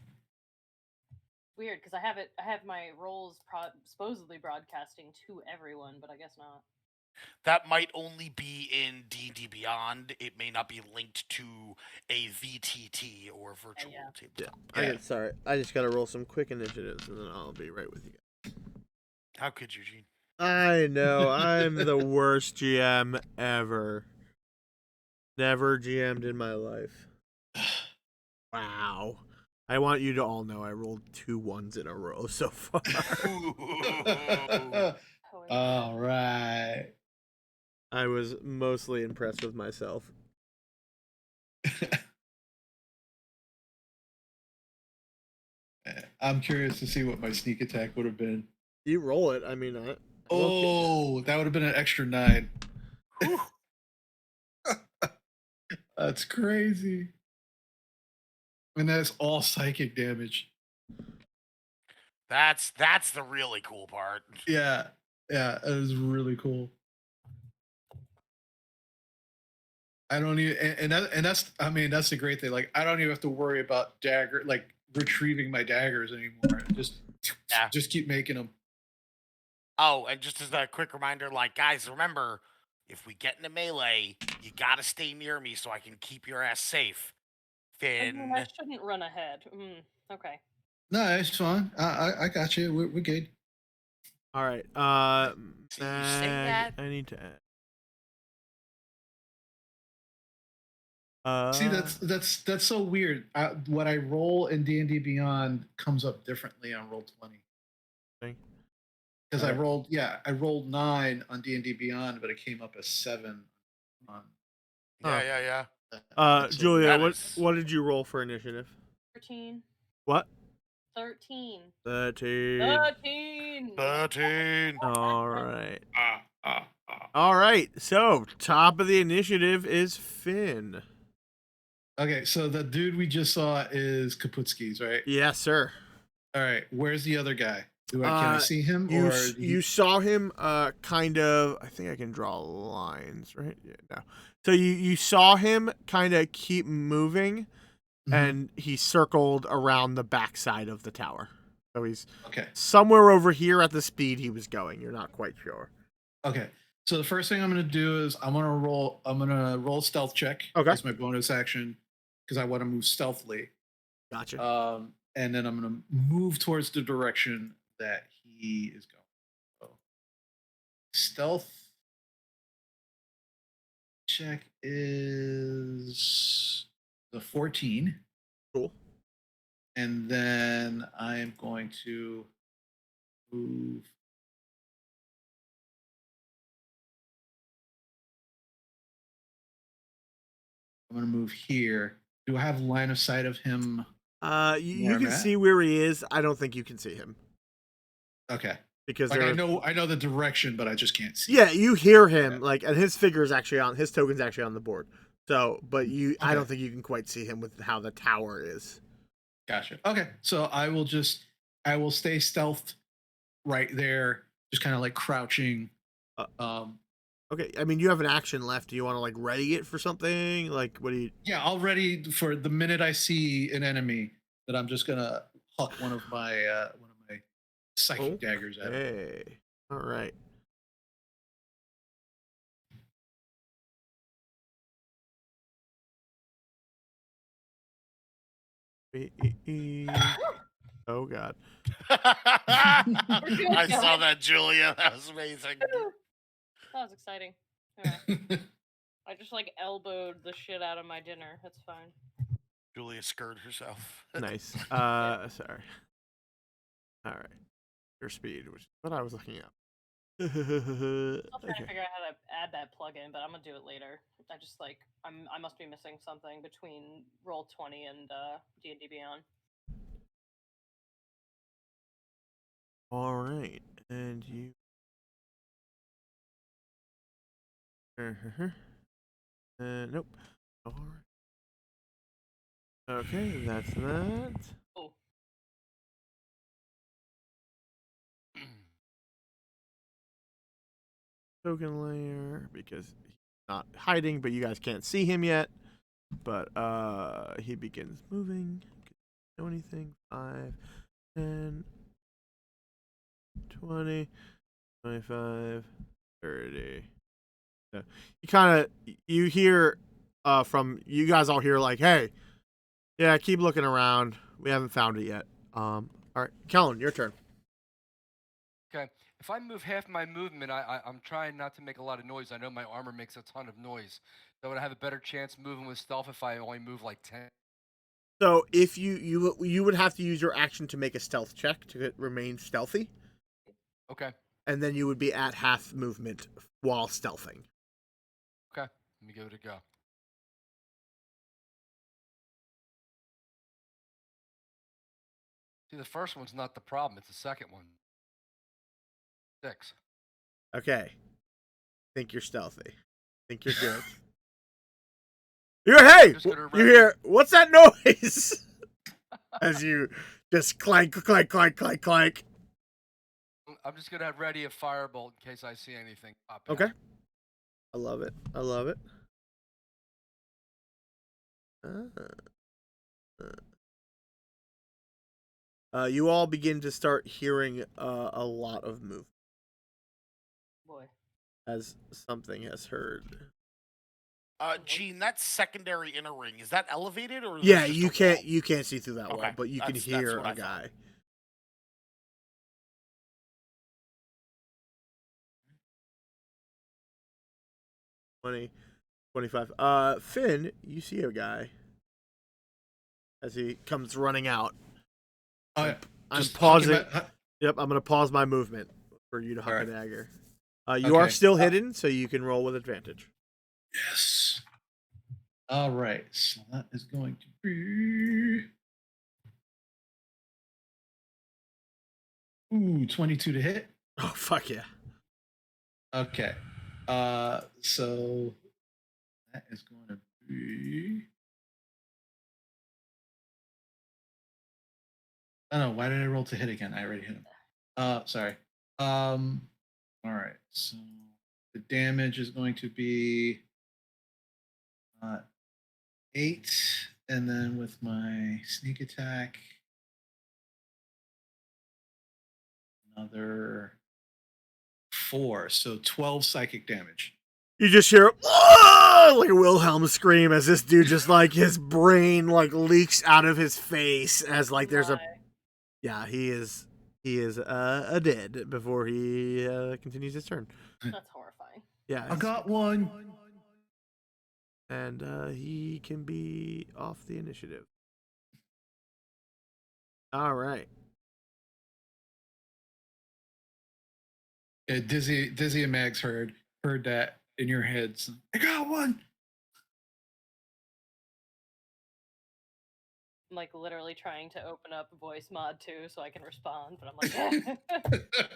Weird, because I have my rolls supposedly broadcasting to everyone, but I guess not. That might only be in D&D Beyond. It may not be linked to a VTT or virtual yeah. tabletop. Sorry, I just gotta roll some quick initiatives, and then I'll be right with you. How could you, Gene? I know, I'm the worst GM ever. Never GM'd in my life. Wow. I want you to all know I rolled 2 1s in a row so far. All right. I was mostly impressed with myself. I'm curious to see what my sneak attack would have been. You roll it. I mean, Oh, that would have been an extra 9. That's crazy. And that's all psychic damage. That's the really cool part. Yeah, it was really cool. I don't even, and that's, I mean, that's the great thing. Like, I don't even have to worry about retrieving my daggers anymore. Just keep making them. Oh, and just as a quick reminder, like, guys, remember, if we get into melee, you gotta stay near me so I can keep your ass safe. I Finn. mean, I shouldn't run ahead. Okay. No, it's fine. I got you. We're good. All right. See, you say that. I need to add. See, that's so weird. What I roll in D&D Beyond comes up differently on roll 20. Because I rolled 9 on D&D Beyond, but it came up as 7 on. Yeah. Julia, weird. what did you roll for initiative? 13. What? 13. 13. 13. All right. All right. So, top of the initiative is Finn. Okay, so the dude we just saw is Kaputski's, right? Yes, sir. All right, where's the other guy? Can I see him? You saw him kind of, I think I can draw lines, right? Yeah, no. So you saw him kind of keep moving, and he circled around the backside of the tower. So he's somewhere over here at the speed he was going. You're not quite sure. Okay. So the first thing I'm going to do is I'm going to roll stealth check. Okay. That's my bonus action because I want to move stealthily. Gotcha. And then I'm going to move towards the direction that he is going. So stealth check is the 14. Cool. And then I am going to move. I'm going to move here. Do I have line of sight of him? You can see where he is. I don't think you can see him. Okay. Because I know the direction, but I just can't see. Yeah, you hear him and his figure is actually on his token's actually on the board. So, but I don't think you can quite see him with how the tower is. Gotcha. Okay, so I will stay stealthed right there, just kind of like crouching. Okay, I mean you have an action left. Do you want to like ready it for something? Like what do you? Yeah, I'll ready for the minute I see an enemy that I'm just gonna huck one of my psychic daggers at him. Hey, all right. Oh God. I saw that, Julia. That was amazing. That was exciting. Anyway. I just like elbowed the shit out of my dinner. That's fine. Julia scurred herself. Nice. Sorry. All right. Your speed, which is what I was looking at. I'll try to figure out how to add that plugin, but I'm gonna do it later. I just like I must be missing something between Roll 20 and D&D Beyond. All right, and you. Nope. All right. Okay, that's that. Oh. Token layer because he's not hiding, but you guys can't see him yet. But he begins moving. Know anything? 5, 10, 20, 25, 30. So you hear from you guys all hear like, hey, yeah, keep looking around. We haven't found it yet. All right, Kellen, your turn. Okay. If I move half my movement, I'm trying not to make a lot of noise. I know my armor makes a ton of noise. So would I have a better chance moving with stealth if I only move like 10? So if you would have to use your action to make a stealth check to remain stealthy. Okay. And then you would be at half movement while stealthing. Okay. Let me give it a go. See, the first one's not the problem. It's the second one. 6. Okay. Think you're stealthy. Think you're good. You hear, what's that noise? As you just clank, clank, clank, clank, clank. I'm just going to have ready a firebolt in case I see anything pop out. Okay. I love it. I love it. You all begin to start hearing a lot of movement. Boy. As something has heard. Gene, that secondary inner ring, is that elevated or? Yeah, there's just you a can't wall? you can't see through that wall, Okay, but you can that's hear what a I thought. guy. 20, 25. Finn, you see a guy as he comes running out. Oh, yeah. I'm Just pausing. hucking my- Yep, I'm gonna pause my movement for you to huck a Alright. dagger. You are Okay. still hidden, so you can roll with advantage. Yes. All right. So that is going to be 22 to hit. Oh fuck yeah! Okay. So that is going to be. Oh no! Why did I roll to hit again? I already hit him. Sorry. All right. So the damage is going to be 8, and then with my sneak attack, another 4. So 12 psychic damage. You just hear "Ah!" like a Wilhelm scream as this dude just like his brain like leaks out of his face as like there's a yeah he is a dead before he continues his turn. That's horrifying. Yeah, I got one. and he can be off the initiative. All right. Yeah, Dizzy and Mags heard that in your heads. I got one. I'm like literally trying to open up voice mod too so I can respond, but I'm like,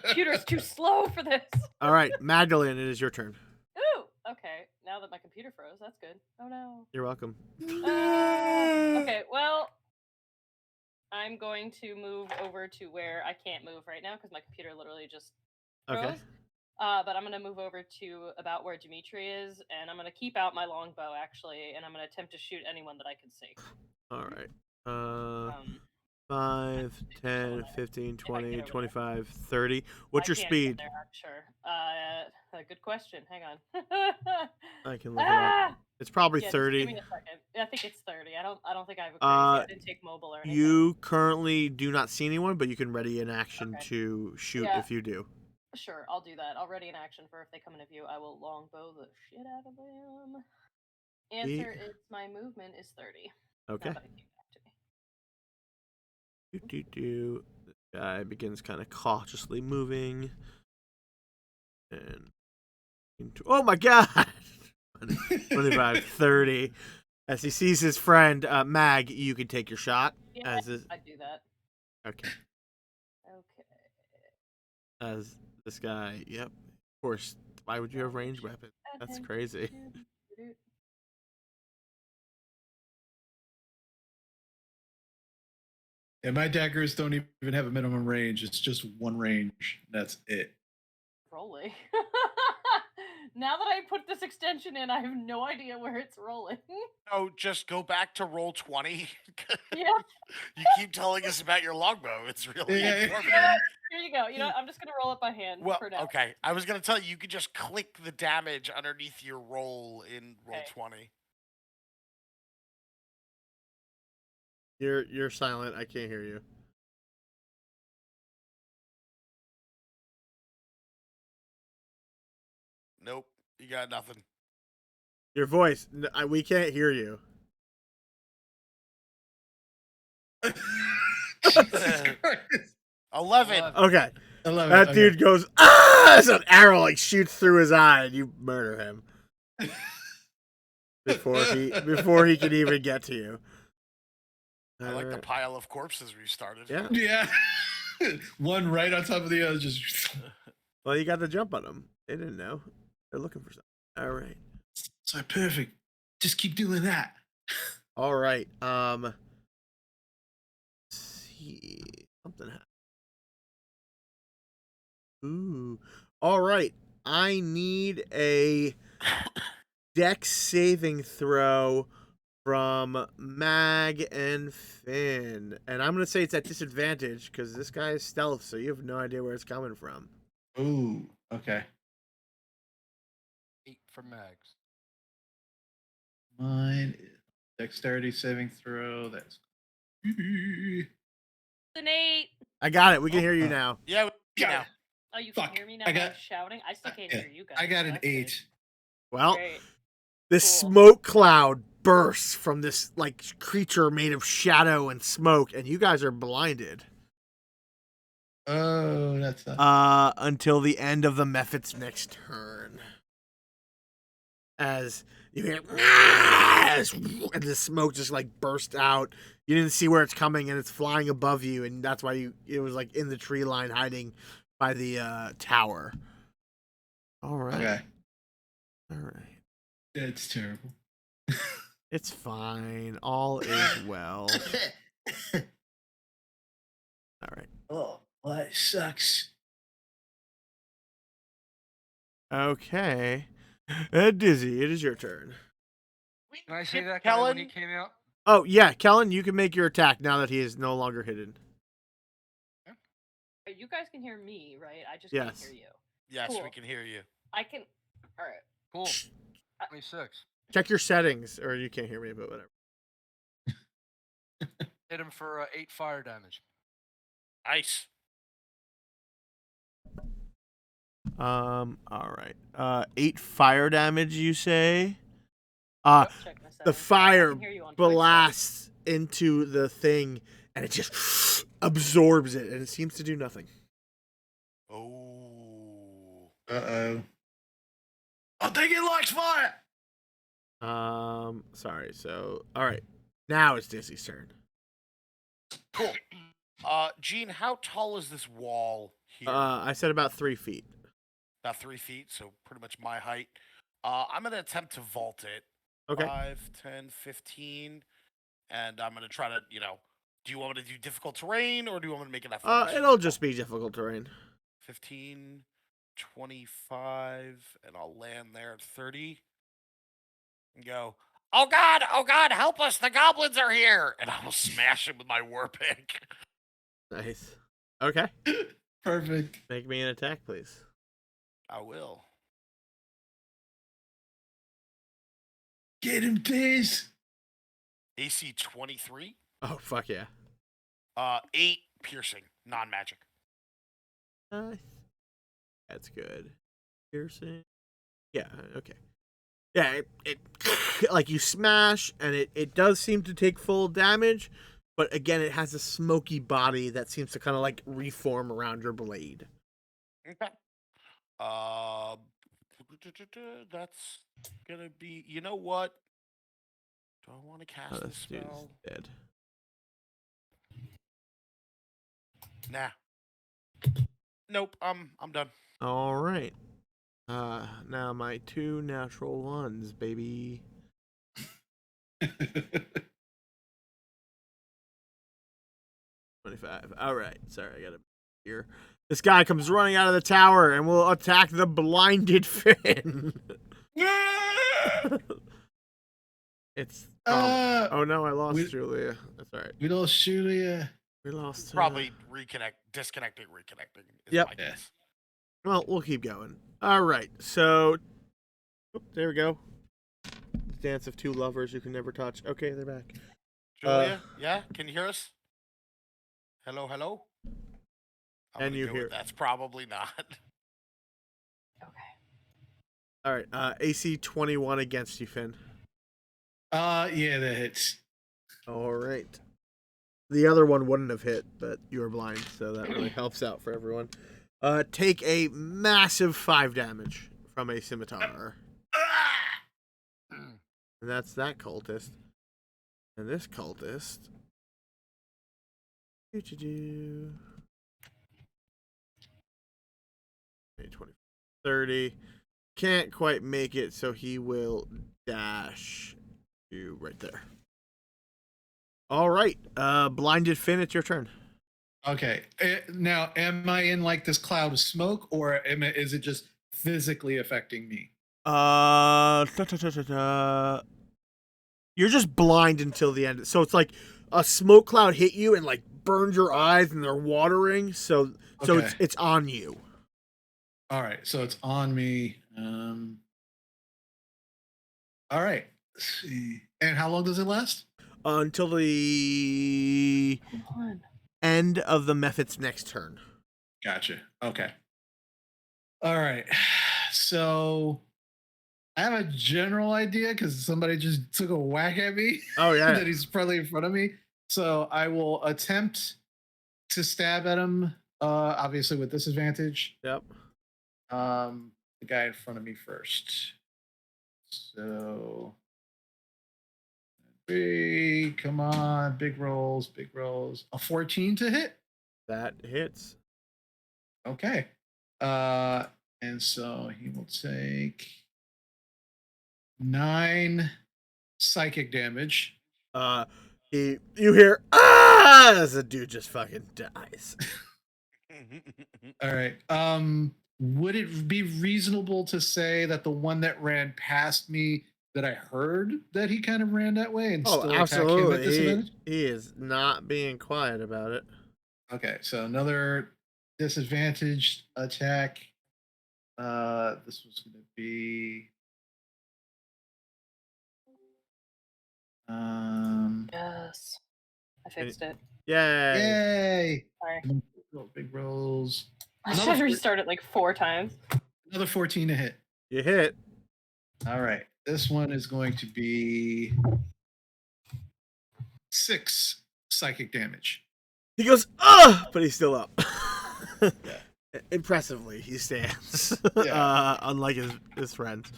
computer's too slow for this. All right, Magdalene, it is your turn. Ooh, okay. Now that my computer froze, that's good. Oh no. You're welcome. Okay, well, I'm going to move over to where I can't move right now because my computer literally just froze. Okay. But I'm gonna move over to about where Dimitri is, and I'm gonna keep out my longbow actually, and I'm gonna attempt to shoot anyone that I can see. All right. 5, 10, 15, 20, 25, 30. What's your I can't speed? get there, I'm sure. Good question. Hang on. I can look it up. It's probably Yeah, 30. Just give me a second. I think it's 30. I don't think I have a crazy. I didn't take mobile or anything. You currently do not see anyone, but you can ready an action to shoot if you do. Sure, I'll do that. I'll ready an action for if they come into view. I will longbow the shit out of them. Answer is my movement is 30. Okay. Now that it came back to me. The guy begins kind of cautiously moving. And oh my god! 25, 30. As he sees his friend, Mag, you can take your shot. Yeah, as this... I do that. Okay. Okay. As this guy, yep. Of course, why would you have ranged weapons? That's crazy. And my daggers don't even have a minimum range. It's just one range. That's it. Rolling. Now that I put this extension in, I have no idea where it's rolling. Oh, just go back to roll 20. Yeah. You keep telling us about your longbow. It's really informative. Here you go. You know what? I'm just gonna roll it by hand for now. Okay. I was gonna tell you could just click the damage underneath your roll in roll 20. You're silent. I can't hear you. Nope. You got nothing. Your voice. We can't hear you. 11. Okay. 11. That dude goes, ah! As an arrow like shoots through his eye, and you murder him before he can even get to you. I like the pile of corpses we started. Yeah. Yeah. One right on top of the other. Just. Well, you got the jump on them. They didn't know. They're looking for something. All right. So perfect. Just keep doing that. All right. Let's see. Something happened. Ooh. All right. I need a dex saving throw from Mag and Finn. And I'm going to say it's at disadvantage because this guy is stealth, so you have no idea where it's coming from. Ooh. Okay. 8 for Mags. Mine is dexterity saving throw. That's An 8. I got it. We can hear you now. Yeah, you Got know. it. Oh, you Fuck, can hear me now I by got- shouting? I still can't Yeah, hear you guys. I got so an that's good. 8. Well, Great. this Cool. smoke cloud bursts from this like creature made of shadow and smoke, and you guys are blinded. Oh, that's Until the end of the Mephit's next turn. As you hear, and the smoke just like burst out. You didn't see where it's coming, and it's flying above you, and that's why it was like in the tree line, hiding by the tower. All right, okay. all right. That's terrible. It's fine. All is well. All right. Oh, well, that sucks. Okay. Dizzy, it is your turn. Can I say Get that guy when he Kellen. came out? Oh, yeah, Kellen, you can make your attack now that he is no longer hidden. You guys can hear me, right? I just Yes. can't hear you. Yes, we Cool. can hear you. I can. All right. Cool. 26. Check your settings, or you can't hear me, but whatever. Hit him for 8 fire damage. Nice. All right. 8 fire damage, you say? Check my The settings. fire I can hear you on voice, though. blasts into the thing, and it just absorbs it, and it seems to do nothing. Oh. Uh-oh. I think it likes fire! Sorry. So, all right. Now it's Dizzy's turn. Cool. Gene, how tall is this wall here? I said about 3 feet. About 3 feet, so pretty much my height. I'm gonna attempt to vault it. Okay. 5, 10, 15, and I'm gonna try to, do you want me to do difficult terrain, or do you want me to make it athletics? It'll just be difficult terrain. 15, 25, and I'll land there at 30. And go, oh god, help us, the goblins are here! And I will smash him with my war pick. Nice. Okay. Perfect. Make me an attack, please. I will. Get him, Diz! AC 23. Oh, fuck yeah. 8 piercing, non-magic. That's good. Piercing. Yeah, okay. Yeah, it like you smash, and it does seem to take full damage, but again, it has a smoky body that seems to kind of like reform around your blade. Okay. That's gonna be. You know what? Do I want to cast Oh, this this dude's spell? dead. Nah. Nope. I'm done. All right. Now my 2 natural ones, baby. 25. All right. Sorry, I gotta here. This guy comes running out of the tower and will attack the blinded Finn. It's oh no, I lost Julia. That's all right. We lost Julia. We lost Probably disconnecting, reconnecting. Is Yep. my guess. Well, we'll keep going. All right. So there we go. Dance of 2 lovers who can never touch. Okay, they're back. Julia, yeah, can you hear us? Hello, hello. I'm And gonna you go with hear- that's probably not. Okay. All right. AC 21 against you, Finn. Yeah, that hits. All right. The other one wouldn't have hit, but you were blind, so that really helps out for everyone. Take a massive 5 damage from a scimitar. And that's that cultist. And this cultist. 20, 30. Can't quite make it, so he will dash you right there. All right. Blinded Finn, it's your turn. Okay. Now, am I in like this cloud of smoke, or is it just physically affecting me? You're just blind until the end. So it's like a smoke cloud hit you and like burned your eyes and they're watering. So Okay. it's on you. All right. So it's on me. All right. Let's see. And how long does it last? Until the Come on. end of the Mephit's next turn. Gotcha. Okay. All right. So I have a general idea because somebody just took a whack at me. Oh, yeah. That he's probably in front of me. So I will attempt to stab at him, obviously with disadvantage. Yep. The guy in front of me first. So three, come on, big rolls, big rolls. A 14 to hit. That hits. Okay. And so he will take 9 psychic damage. You hear as the dude just fucking dies. All right. Would it be reasonable to say that the one that ran past me, that I heard that he kind of ran that way and Oh, still attack him at absolutely. disadvantage? He is not being quiet about it. Okay, so another disadvantaged attack. This was going to be Yes. I fixed it. Yay. yay! Sorry. Big rolls. I should have restarted like 4 times. Another 14 to hit. You hit. All right. This one is going to be 6 psychic damage. He goes, ugh, but he's still up. Impressively, he stands. Yeah. Unlike his friends.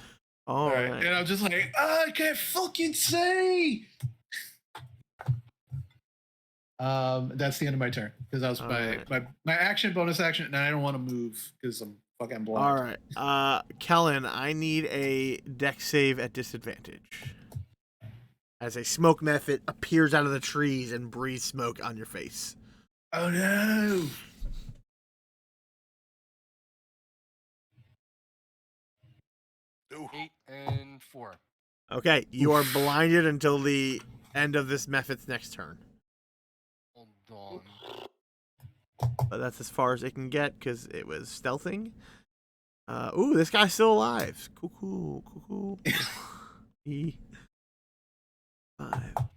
All All right. right. And I'm just like, I can't fucking say. That's the end of my turn because that was my action, bonus action, and I don't want to move because I'm fucking blind. All right. Kellen, I need a dex save at disadvantage. As a smoke method appears out of the trees and breathes smoke on your face. Oh no. Ooh. 8 and 4. Okay, you are blinded until the end of this method's next turn. Hold on. But that's as far as it can get because it was stealthing. Ooh, this guy's still alive. Cool. 5,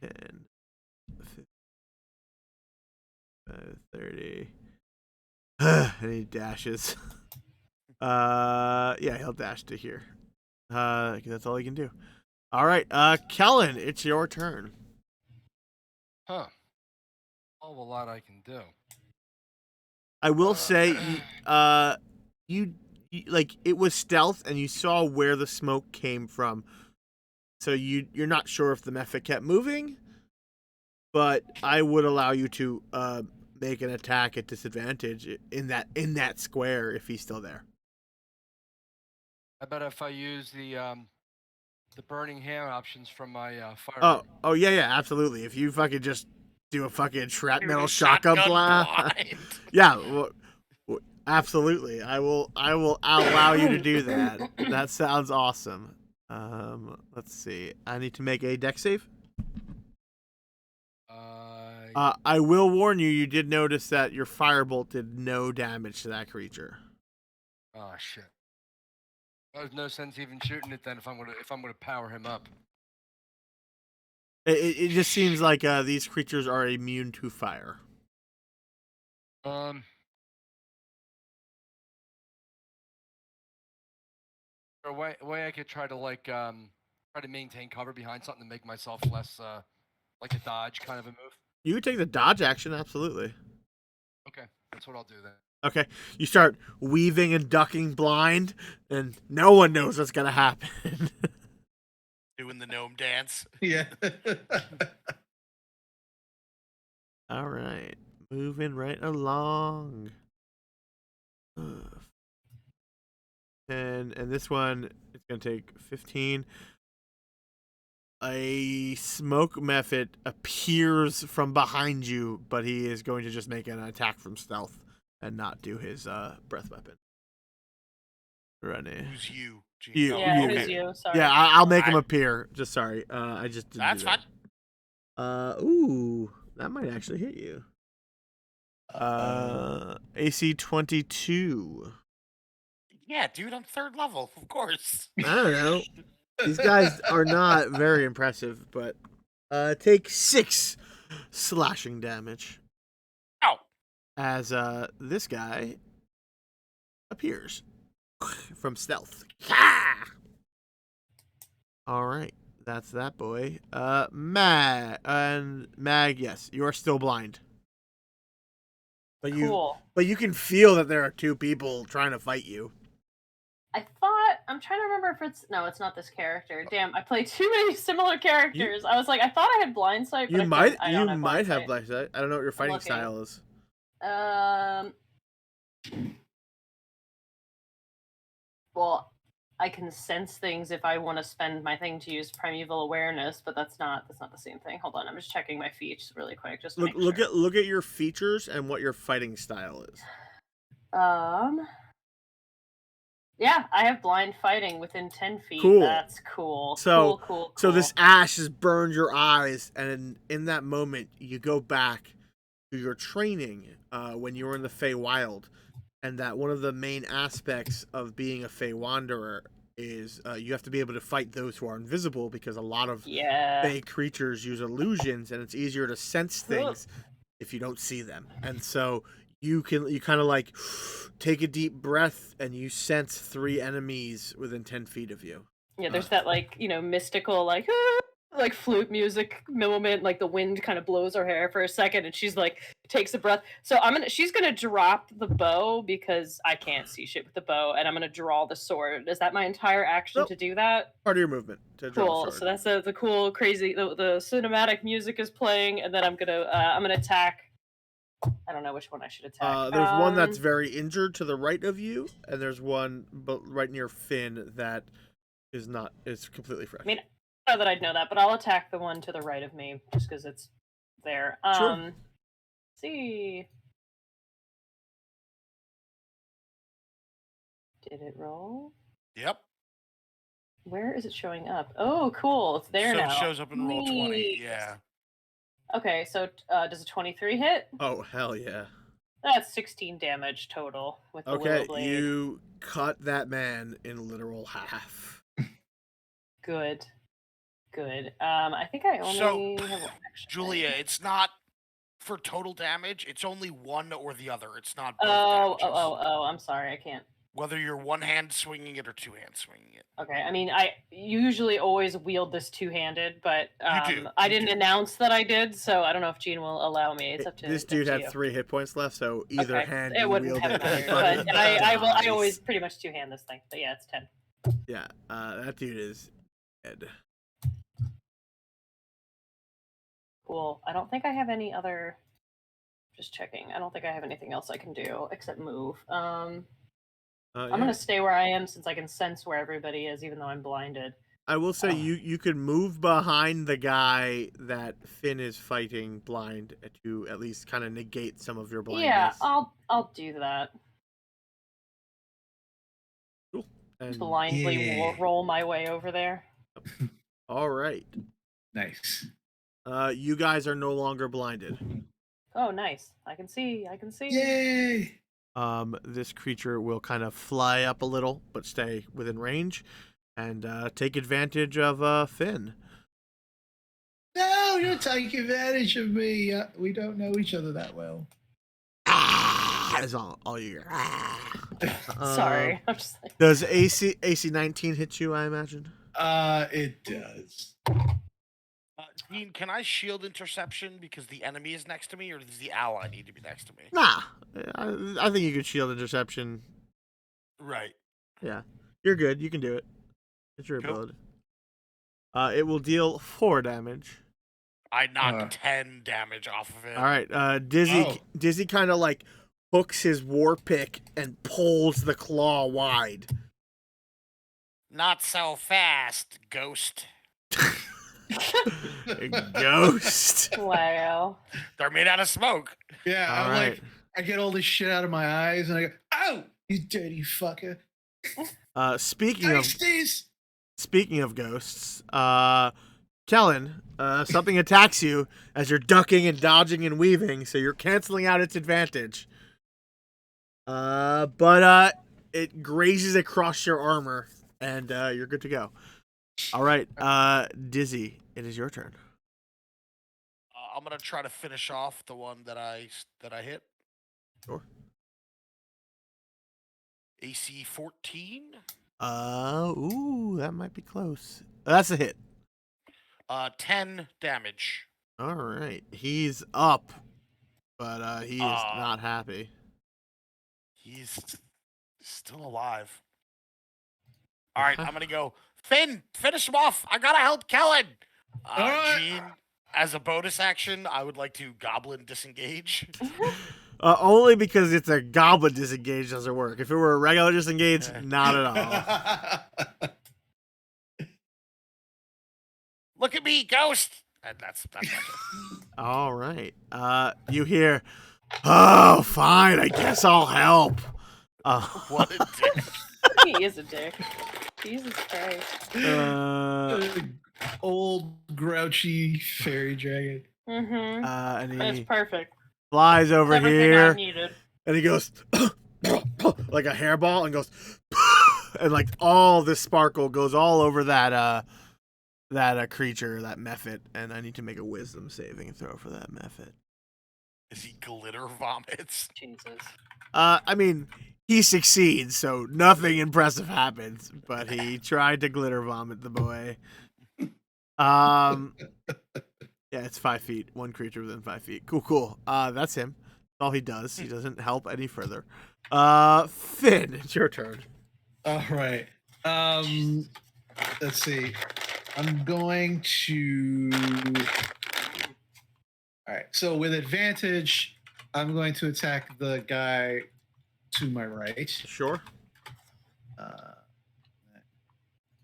10, 15, 30. And he dashes. Yeah, he'll dash to here. 'Cause that's all he can do. All right, Kellen, it's your turn. Huh. All a lot I can do. I will say, you like it was stealth, and you saw where the smoke came from. So you're not sure if the method kept moving, but I would allow you to make an attack at disadvantage in that square if he's still there. I bet if I use the burning hand options from my fire. Oh yeah, absolutely. If you fucking just do a fucking shrapnel Dude, shotgun shotgun blast, blind. yeah, absolutely. I will allow you to do that. That sounds awesome. Let's see. I need to make a dex save. I will warn you. You did notice that your firebolt did no damage to that creature. Oh shit. There's no sense even shooting it then if I'm gonna power him up. It just seems like these creatures are immune to fire. A way I could try to try to maintain cover behind something to make myself less like a dodge kind of a move. You could take the dodge action, absolutely. Okay, that's what I'll do then. Okay, you start weaving and ducking blind, and no one knows what's gonna happen. Doing the gnome dance. Yeah. All right, moving right along. And this one, it's gonna take 15. A smoke method appears from behind you, but he is going to just make an attack from stealth and not do his breath weapon. Running. Who's you? Gene? You. Oh, Yeah, you. it was okay. you. Sorry. Yeah, I'll make him appear. Just sorry. I just didn't That's do that. fine. Ooh, that might actually hit you. AC 22. Yeah, dude, I'm 3rd level, of course. I don't know. These guys are not very impressive, but take 6 slashing damage Ow! as this guy appears from stealth. All right, that's that boy. Mag, yes, you are still blind. But Cool. you can feel that there are 2 people trying to fight you. I'm trying to remember if it's not this character. Damn, I play too many similar characters. I was like, I thought I had blind sight, but I don't have blind sight. I don't know what your fighting looking. style is. Well, I can sense things if I want to spend my thing to use primeval awareness, but that's not the same thing. Hold on, I'm just checking my feats really quick. Just to look at your features and what your fighting style is. Yeah, I have blind fighting within 10 feet. Cool. That's cool. So, cool. So this ash has burned your eyes, and in that moment, you go back to your training when you were in the Feywild, and that one of the main aspects of being a Fey Wanderer is you have to be able to fight those who are invisible, because a lot of Fey creatures use illusions, and it's easier to sense things if you don't see them. And so you kind of like take a deep breath and you sense 3 enemies within 10 feet of you. Yeah, there's that mystical like flute music moment, like the wind kind of blows her hair for a second and she's like takes a breath. So she's gonna drop the bow because I can't see shit with the bow, and I'm gonna draw the sword. Is that my entire action to do that? Part of your movement to draw cool. the sword. So that's the cool crazy the cinematic music is playing, and then I'm gonna attack. I don't know which one I should attack. There's one that's very injured to the right of you, and there's one right near Finn that is completely fresh. I mean, I don't know that I'd know that, but I'll attack the one to the right of me just because it's there. Sure. Let's see. Did it roll? Yep. Where is it showing up? Oh, cool. It's there now. So it shows up in roll 20. Neat. Yeah. Okay, so does a 23 hit? Oh, hell yeah. That's 16 damage total with the willow blade. You cut that man in literal half. Good. I think I only have one action. Julia, it's not for total damage. It's only one or the other. It's not both damages. I'm sorry. I can't. Whether you're one hand swinging it or 2 hands swinging it. Okay, I mean, I usually always wield this two-handed, but I didn't announce that I did, so I don't know if Gene will allow me. It's up to this dude had you. 3 hit points left, so either hand it wouldn't have mattered, but I always pretty much two-hand this thing. But yeah, it's 10. Yeah, that dude is dead. Cool. I don't think I have any other. Just checking. I don't think I have anything else I can do except move. I'm gonna stay where I am since I can sense where everybody is, even though I'm blinded. I will say you could move behind the guy that Finn is fighting blind to at least kind of negate some of your blindness. Yeah, I'll do that. Cool. And blindly roll my way over there. All right. Nice. You guys are no longer blinded. Oh, nice. I can see. Yay! This creature will kind of fly up a little, but stay within range, and take advantage of Finn. No, you're taking advantage of me. We don't know each other that well. That's all you hear. Sorry. I'm just like... Does AC 19 hit you, I imagine? It does. Dean, can I shield interception because the enemy is next to me, or does the ally need to be next to me? Nah. I think you could shield interception. Right. Yeah. You're good. You can do it. It's your ability. It will deal 4 damage. I knocked 10 damage off of it. All right. Dizzy kind of like hooks his war pick and pulls the claw wide. Not so fast, ghost. Ghost. Wow. They're made out of smoke. Yeah, All right. like, I get all this shit out of my eyes, and I go, "Oh, you dirty fucker!" Speaking of ghosts, Kellen, something attacks you as you're ducking and dodging and weaving, so you're canceling out its advantage. But it grazes across your armor, and you're good to go. All right, Dizzy, it is your turn. I'm gonna try to finish off the one that I hit. Sure. AC 14. Ooh, that might be close. That's a hit. 10 damage. All right, he's up, but he is Uh, not happy. He's still alive. All right, I'm gonna go. Finn, finish him off. I gotta help Kellen. All right. Gene, as a bonus action, I would like to Goblin Disengage. Only because it's a Goblin Disengage doesn't work. If it were a regular Disengage, not at all. Look at me, ghost. That's not it. All right. You hear, oh, fine, I guess I'll help. What a dick. He is a dick. Jesus Christ. Old grouchy fairy dragon. Mm-hmm. And That's he perfect. flies over Everything I here, needed. and he goes like a hairball, and goes, and like all this sparkle goes all over that creature, that mephit, and I need to make a wisdom saving throw for that mephit. Is he glitter vomits? Jesus. I mean, he succeeds, so nothing impressive happens, but he tried to glitter vomit the boy. Yeah, it's 5 feet. One creature within 5 feet. Cool. That's him. That's all he does. He doesn't help any further. Finn, it's your turn. All right. Let's see. I'm going to. All right. So with advantage, I'm going to attack the guy to my right. Sure.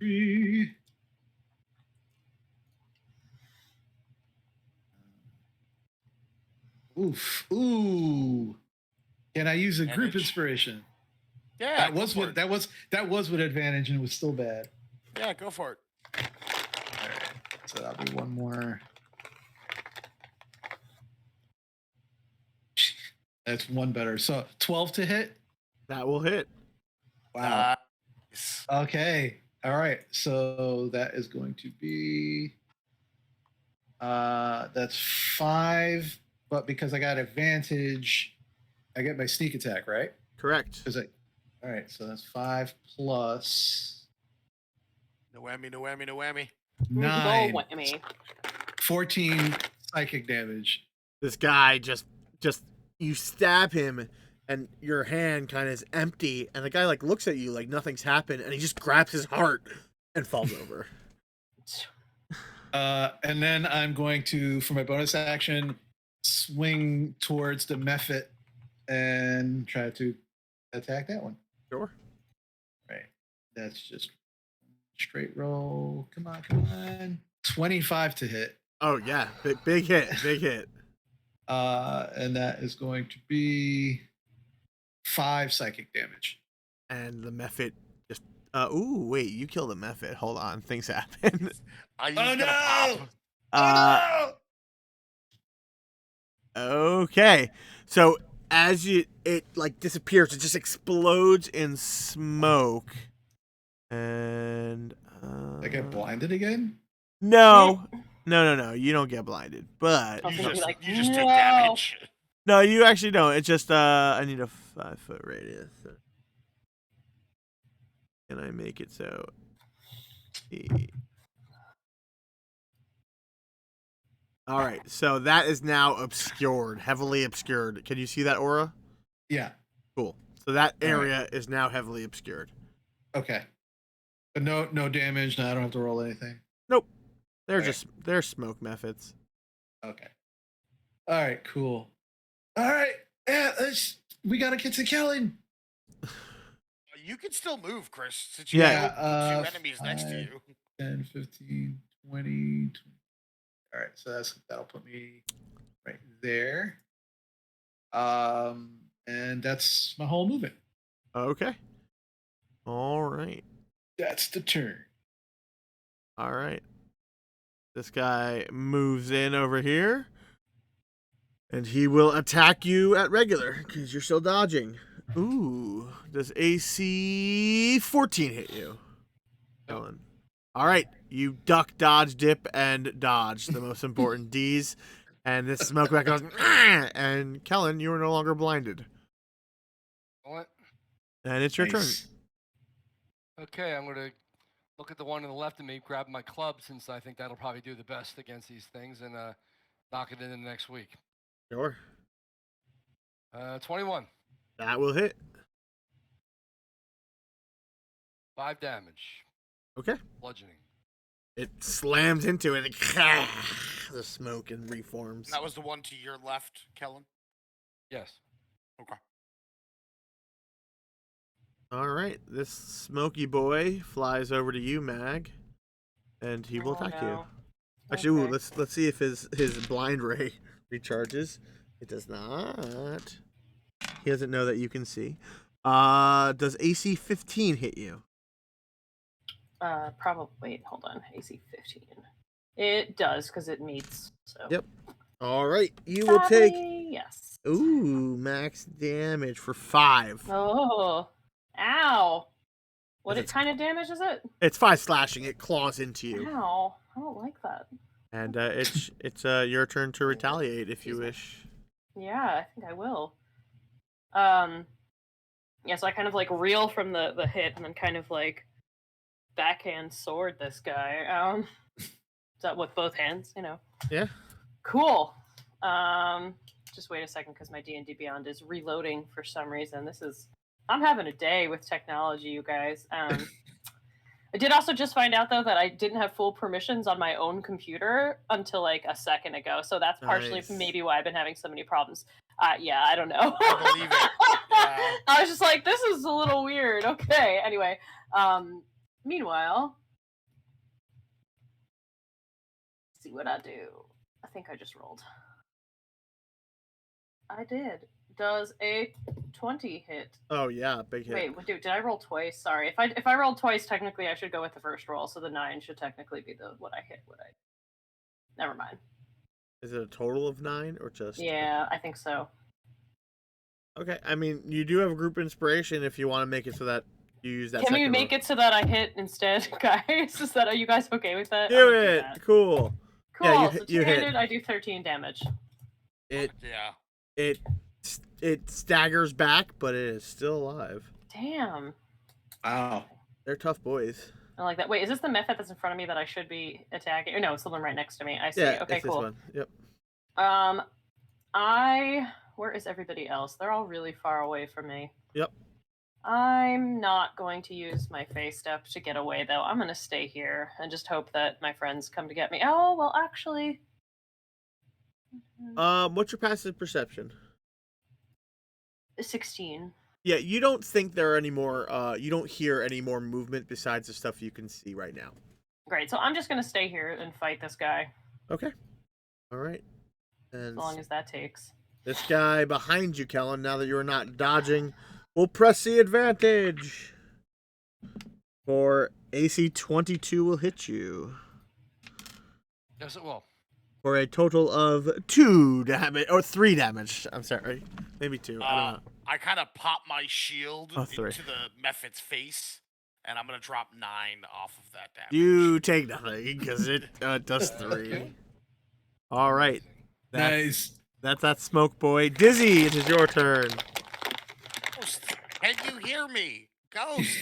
Three. Oof. Ooh. Can I use a group Advantage. inspiration? Yeah, That go was for with it. that was with advantage and it was still bad. Yeah, go for it. All right. So that'll be one more. That's one better. So 12 to hit. That will hit. Wow. Nice. Okay. All right. So that is going to be that's 5, but because I got advantage, I get my sneak attack, right? Correct. All right, so that's 5 plus No whammy, no whammy, no whammy. 9. Go whammy. 14 psychic damage. This guy just you stab him, and your hand kind of is empty, and the guy like looks at you like nothing's happened, and he just grabs his heart and falls over. And then I'm going to, for my bonus action, swing towards the mephit and try to attack that one. Sure. Right. That's just straight roll. Come on. 25 to hit. Oh yeah, big hit. And that is going to be 5 psychic damage. And the mephit just ooh, wait, you killed a mephit. Hold on, things happen. He's Oh, gonna no! pop. Okay. So as it like disappears, it just explodes in smoke. And I get blinded again? No. You don't get blinded. But I was gonna be like, You just take "No." damage. no, you actually don't. It's just I need a 5-foot radius. Can I make it so? All right, so that is now obscured, heavily obscured. Can you see that aura? Yeah. Cool. So that All right. area is now heavily obscured. Okay. But no damage. No, I don't have to roll anything. Nope. They're Okay. they're smoke methods. Okay. All right, cool. All right. Yeah, we got to get to Kellen. You can still move, Chris, since you Yeah, have 2 enemies next to 5, you. 10, 15, 20. All right, so that'll put me right there. And that's my whole movement. Okay. All right. That's the turn. All right. This guy moves in over here. And he will attack you at regular because you're still dodging. Ooh. Does AC 14 hit you? Ellen. All right, you duck, dodge, dip, and dodge. The most important D's. And this smoke back goes, "Ah!" And Kellen, you are no longer blinded. What? And it's your Nice. turn. Okay, I'm gonna look at the one on the left of me, grab my club since I think that'll probably do the best against these things, and knock it in the next week. Sure. 21. That will hit. 5 damage. Okay. Bludgeoning. It slams into it, and the smoke and reforms. That was the one to your left, Kellen? Yes. Okay. All right, this smoky boy flies over to you, Mag, and he will attack you. Actually, Okay. let's see if his blind ray recharges. It does not. He doesn't know that you can see. Does AC 15 hit you? Probably. Wait, hold on. AC 15. It does because it meets. So. Yep. All right, you will take Yes. max damage for 5. Oh. Ow. What If it's- kind of damage is it? It's 5 slashing. It claws into you, Ow. I don't like that. and it's your turn to retaliate if you wish. Yeah, I think I will. Yeah, so I kind of like reel from the hit and then kind of like backhand sword this guy. Is that with both hands? You know. Yeah. Cool. Just wait a second because my D&D Beyond is reloading for some reason. I'm having a day with technology, you guys. I did also just find out though that I didn't have full permissions on my own computer until like a second ago. So that's partially Nice. maybe why I've been having so many problems. Yeah, I don't know. I believe it. Yeah. I was just like, this is a little weird. Okay. Anyway, meanwhile, let's see what I do. I think I just rolled. I did. Does a 20 hit? Oh yeah, big hit. Wait, did I roll twice? Sorry. If I rolled twice, technically I should go with the first roll, so the 9 should technically be what I hit. Never mind. Is it a total of 9 or just? Yeah, I think so. Okay, I mean, you do have a group inspiration if you want to make it so that you use that. Can we make it so that I hit instead, guys? Are you guys okay with that? Do it. Cool. Cool. Yeah, so you hit. two-handed, I do 13 damage. It Yeah. it staggers back, but it is still alive. Damn. Wow. They're tough boys. I like that. Wait, is this the method that's in front of me that I should be attacking? Or no, it's the one right next to me. I see. Yeah. Okay, it's cool. This one. Yep. Where is everybody else? They're all really far away from me. Yep. I'm not going to use my face step to get away, though. I'm going to stay here and just hope that my friends come to get me. Oh, well, actually. What's your passive perception? 16. Yeah, you don't think there are any more. You don't hear any more movement besides the stuff you can see right now. Great. So I'm just going to stay here and fight this guy. Okay. All right. And As long as that takes. this guy behind you, Kellen, now that you are not dodging, will press the advantage. For AC 22 will hit you. Yes, it will. For a total of 2 damage, or 3 damage. I'm sorry. Maybe 2. I don't know. I kind of pop my shield 3. into the Mephit's face, and I'm going to drop 9 off of that damage. You take nothing, because it does 3. Okay. All right. Nice. That's that smoke boy. Dizzy, it is your turn. Ghost, can you hear me? Ghost,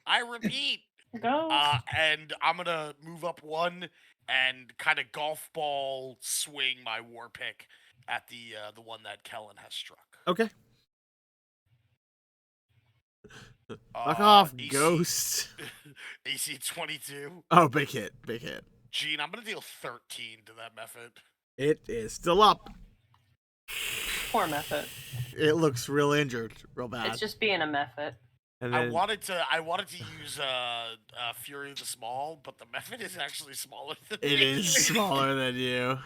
I repeat. Go. And I'm going to move up 1 and kind of golf ball swing my war pick at the one that Kellen has struck. Okay. Fuck off, AC ghost. AC 22. Oh, big hit. Big hit. Gene, I'm going to deal 13 to that Mephit. It is still up. Poor method. It looks real injured, real bad. It's just being a method. And I then, wanted to use Fury the Small, but the Mephit is actually smaller than it me. is smaller than you.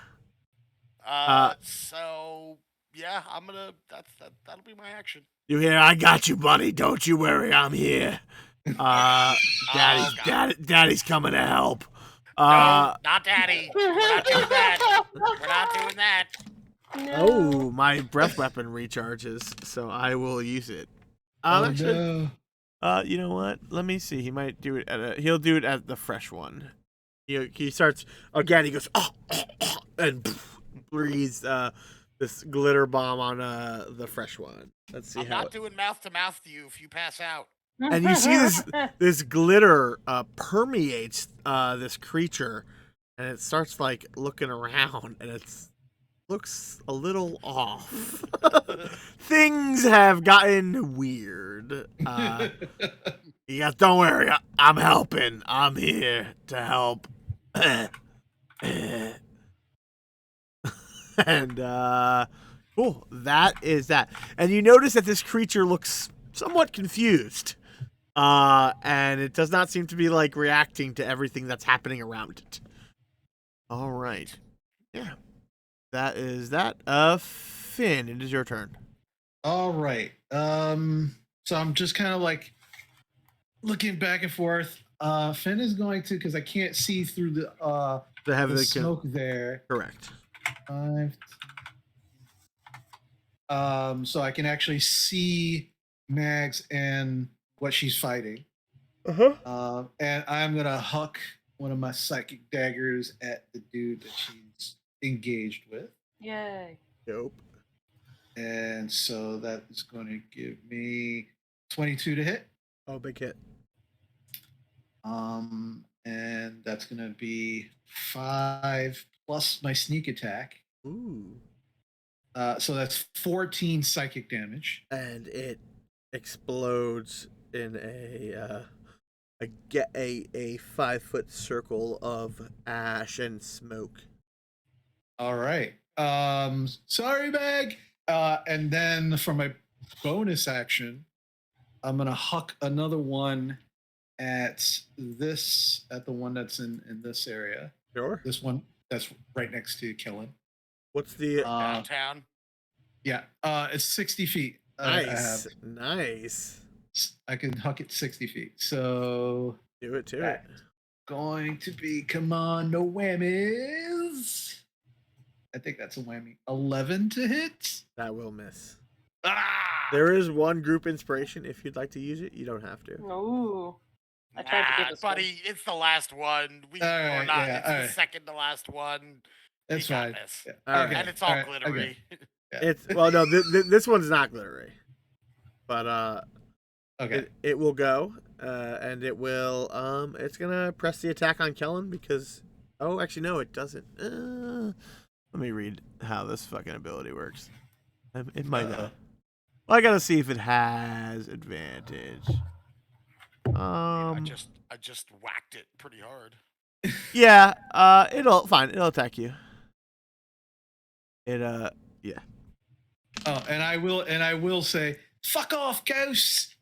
So yeah, I'm gonna that'll be my action. You hear? I got you, buddy. Don't you worry. I'm here. Daddy's coming to help. No, not Daddy. We're not doing that. We're not doing that. No. Oh, my breath weapon recharges, so I will use it. Oh, Actually, no. You know what? Let me see. He might do it he'll do it at the fresh one. He starts again. He goes and breathes this glitter bomb on the fresh one. Let's see I'm how. not doing mouth to mouth to you if you pass out. And you see this glitter permeates this creature, and it starts like looking around, and looks a little off. Things have gotten weird. You guys, don't worry. I'm helping. I'm here to help. And cool. That is that. And you notice that this creature looks somewhat confused. And it does not seem to be like reacting to everything that's happening around it. All right. Yeah. That is that. Finn, it is your turn. All right. So I'm just kind of like looking back and forth. Finn is going to, because I can't see through the smoke there. Correct. 5. So I can actually see Mags and what she's fighting. And I'm gonna huck one of my psychic daggers at the dude that she's engaged with. Yay. Dope. And so that is going to give me 22 to hit. Oh, big hit. And that's going to be 5 plus my sneak attack. Ooh. So that's 14 psychic damage. And it explodes in a 5-foot circle of ash and smoke. All right. Sorry, Meg. And then for my bonus action, I'm gonna huck another one at the one that's in this area. Sure. This one that's right next to Kellen. What's the Downtown. Yeah. It's 60 feet. nice? Nice. I can huck it 60 feet. So Do it to it. that's going to be, come on, no whammies. I think that's a whammy. 11 to hit. That will miss. Ah! There is one group inspiration. If you'd like to use it, you don't have to. Ooh. I tried to give us one. buddy, it's the last one. All right, or not. yeah, It's all the right. second to last one. That's You got fine. this. Yeah. All Okay. And it's all right, glittery. okay. It's no. This one's not glittery, but Okay. it will go, and it will it's gonna press the attack on Kellen because actually no, it doesn't. Let me read how this fucking ability works. It might not. Well, I gotta see if it has advantage. I just whacked it pretty hard. Yeah. It'll attack you. It yeah. Oh, and I will say, fuck off, ghosts.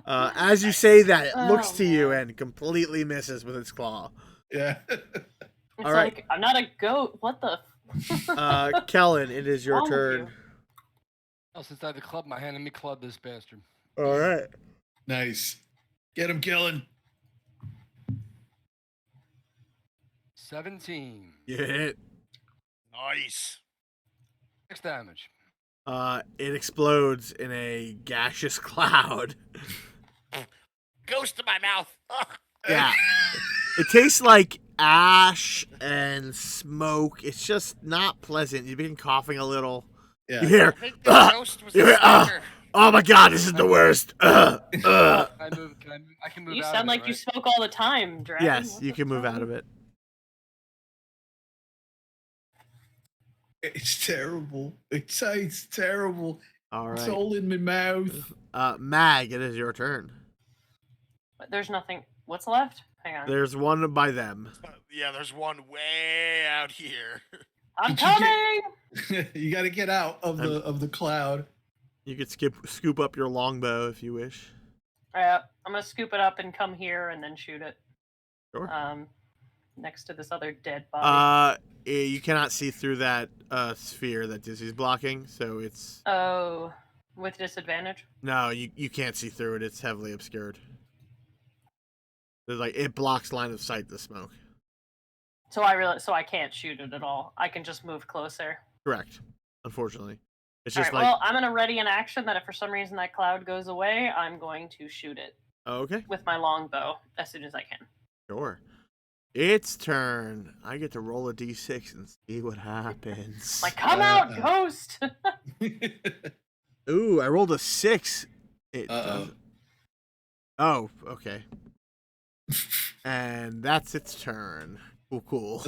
As you say that, it looks Oh, to you man. and completely misses with its claw. Yeah. It's All right. like, I'm not a goat. What the? Kellen, it is your Wrong with turn. you? Oh, since I had to club my hand, let me club this bastard. All right. Nice. Get him, Kellen. 17. You hit. Nice. 6 damage. It explodes in a gaseous cloud. Goes to my mouth. Ugh. Yeah. It tastes like ash and smoke. It's just not pleasant. You've been coughing a little. Yeah. You hear, I think the ghost was you the hear, stalker. oh my god, this is the worst. Can I move? I can move You out sound of it, like you right? smoke all the time, Dragon. Yes, What you the can move fuck? out of it. It's terrible. It tastes terrible. All It's right. all in my mouth. Mag, it is your turn. But there's nothing. What's left? Hang on. There's one by them. Yeah, there's one way out here. I'm Did you coming. You got to get out of the cloud. You could scoop up your longbow if you wish. Yeah, I'm gonna scoop it up and come here and then shoot it. Sure. Next to this other dead body. You cannot see through that sphere that Dizzy's blocking, so it's Oh, with disadvantage. no, you can't see through it. It's heavily obscured. There's like it blocks line of sight. The smoke. So I can't shoot it at all. I can just move closer. Correct. Unfortunately, It's All just right, like, well, I'm gonna ready an action that if for some reason that cloud goes away, I'm going to shoot it okay, with my longbow as soon as I can. sure. Its turn. I get to roll a d6 and see what happens. Like, come out, ghost! Ooh, I rolled a 6. It Uh-oh. does. Oh, okay. And that's its turn. Cool.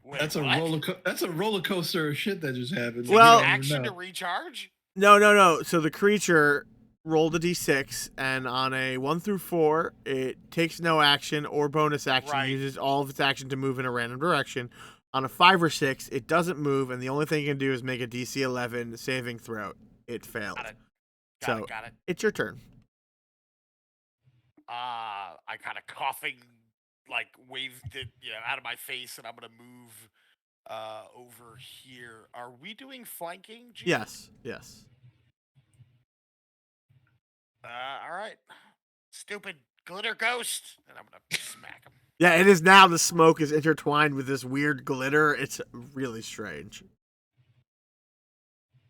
Wait, That's a what? that's a roller coaster of shit that just happened. Well- You don't even Action to know. recharge? No. So the creature rolled a d6, and on a 1 through 4, it takes no action or bonus action, Right. uses all of its action to move in a random direction. On a 5 or 6, it doesn't move, and the only thing it can do is make a DC 11 saving throw. It failed. Got it. So Got it. it's your turn. I kind of coughing, like waved it, out of my face, and I'm gonna move over here. Are we doing flanking? Gene? Yes. All right. Stupid glitter ghost, and I'm gonna smack him. Yeah, it is now. The smoke is intertwined with this weird glitter. It's really strange.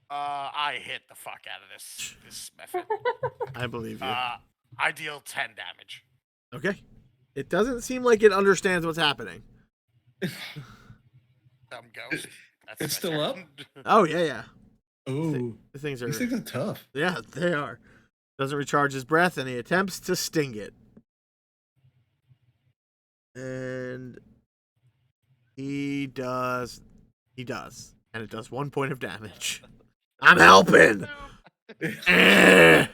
I hit the fuck out of this method. I believe you. I deal 10 damage. Okay. It doesn't seem like it understands what's happening. Dumb ghost. That's It's my still up? turn. Oh, yeah. Ooh, The things are... these things are tough. Yeah, they are. Doesn't recharge his breath, and he attempts to sting it. And he does. And it does 1 point of damage. I'm helping! Eh.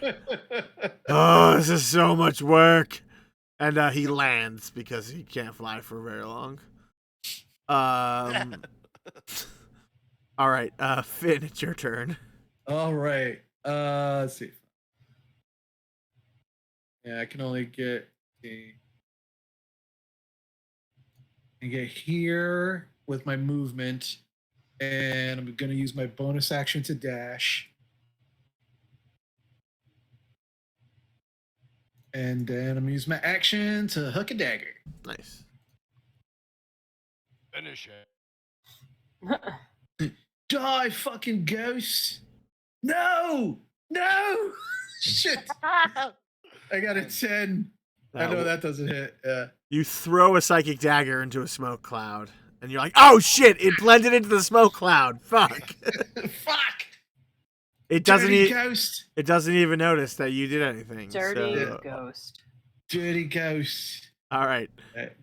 Oh, this is so much work. And he lands because he can't fly for very long. All right, Finn, it's your turn. All right. Let's see. Yeah, I can only get here with my movement, and I'm gonna use my bonus action to dash. And then I'm gonna use my action to hook a dagger. Nice. Finish it. Die, fucking ghost! No! Shit! I got a 10. I know that doesn't hit. Yeah. You throw a psychic dagger into a smoke cloud, and you're like, "Oh shit! It blended into the smoke cloud. Fuck!" Fuck! It doesn't. Dirty ghost! It doesn't even notice that you did anything. Dirty so- ghost. Dirty ghost. All right,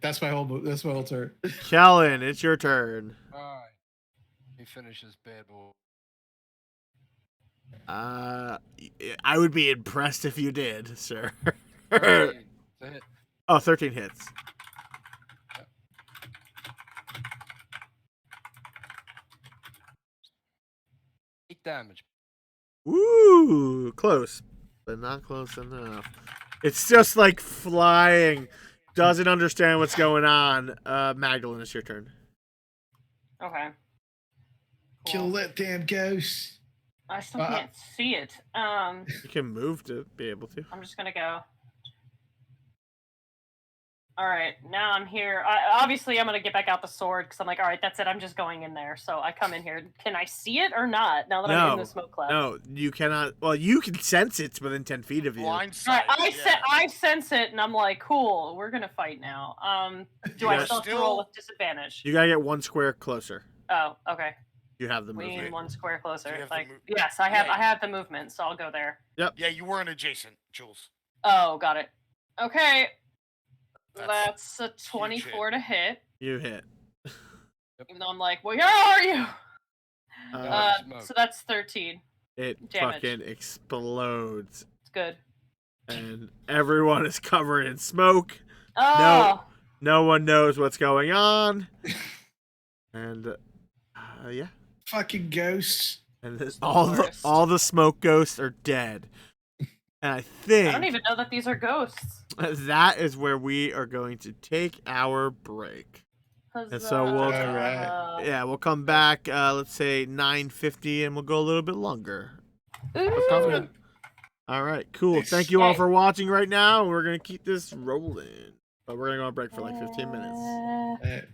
That's my whole move. That's my whole turn. Kellen, it's your turn. All right. He finishes bad boy. I would be impressed if you did, sir. 13. It's a hit. Oh, 13 hits. 8 damage. Woo! Close, but not close enough. It's just like flying. Doesn't understand what's going on. Magdalene, it's your turn. Okay. Kill Cool. that damn ghost. I still can't see it. You can move to be able to. I'm just gonna go. All right, now I'm here. Obviously, I'm gonna get back out the sword because I'm like, all right, that's it. I'm just going in there. So I come in here. Can I see it or not? Now that I'm in the smoke cloud. No, you cannot. Well, you can sense it's within 10 feet of you. All Blindside. right, I sense it, and I'm like, cool. We're gonna fight now. Do I Yeah. still have to roll with disadvantage? You gotta get 1 square closer. Oh, okay. You have the We movement. need 1 square closer. have the Like, move- yes, I have. Yeah, I have the movement, so I'll go there. Yeah, you weren't adjacent, Jules. Oh, got it. Okay, That's that's a 24 to hit. You hit. Even though I'm like, well, where are you? smoke. So that's 13. It damage. fucking explodes, It's good. and everyone is covered in smoke. Oh, No one knows what's going on, and yeah, Fucking ghosts. and the all worst. the smoke ghosts are dead. And I think I don't even know that these are ghosts. that is where we are going to take our break. And so we'll- Alright. Yeah, we'll come back. Let's say 9:50, and we'll go a little bit longer. Ooh. All right, cool. Nice. Thank you all Yay. for watching right now. We're gonna keep this rolling, but we're gonna go on break for like 15 minutes.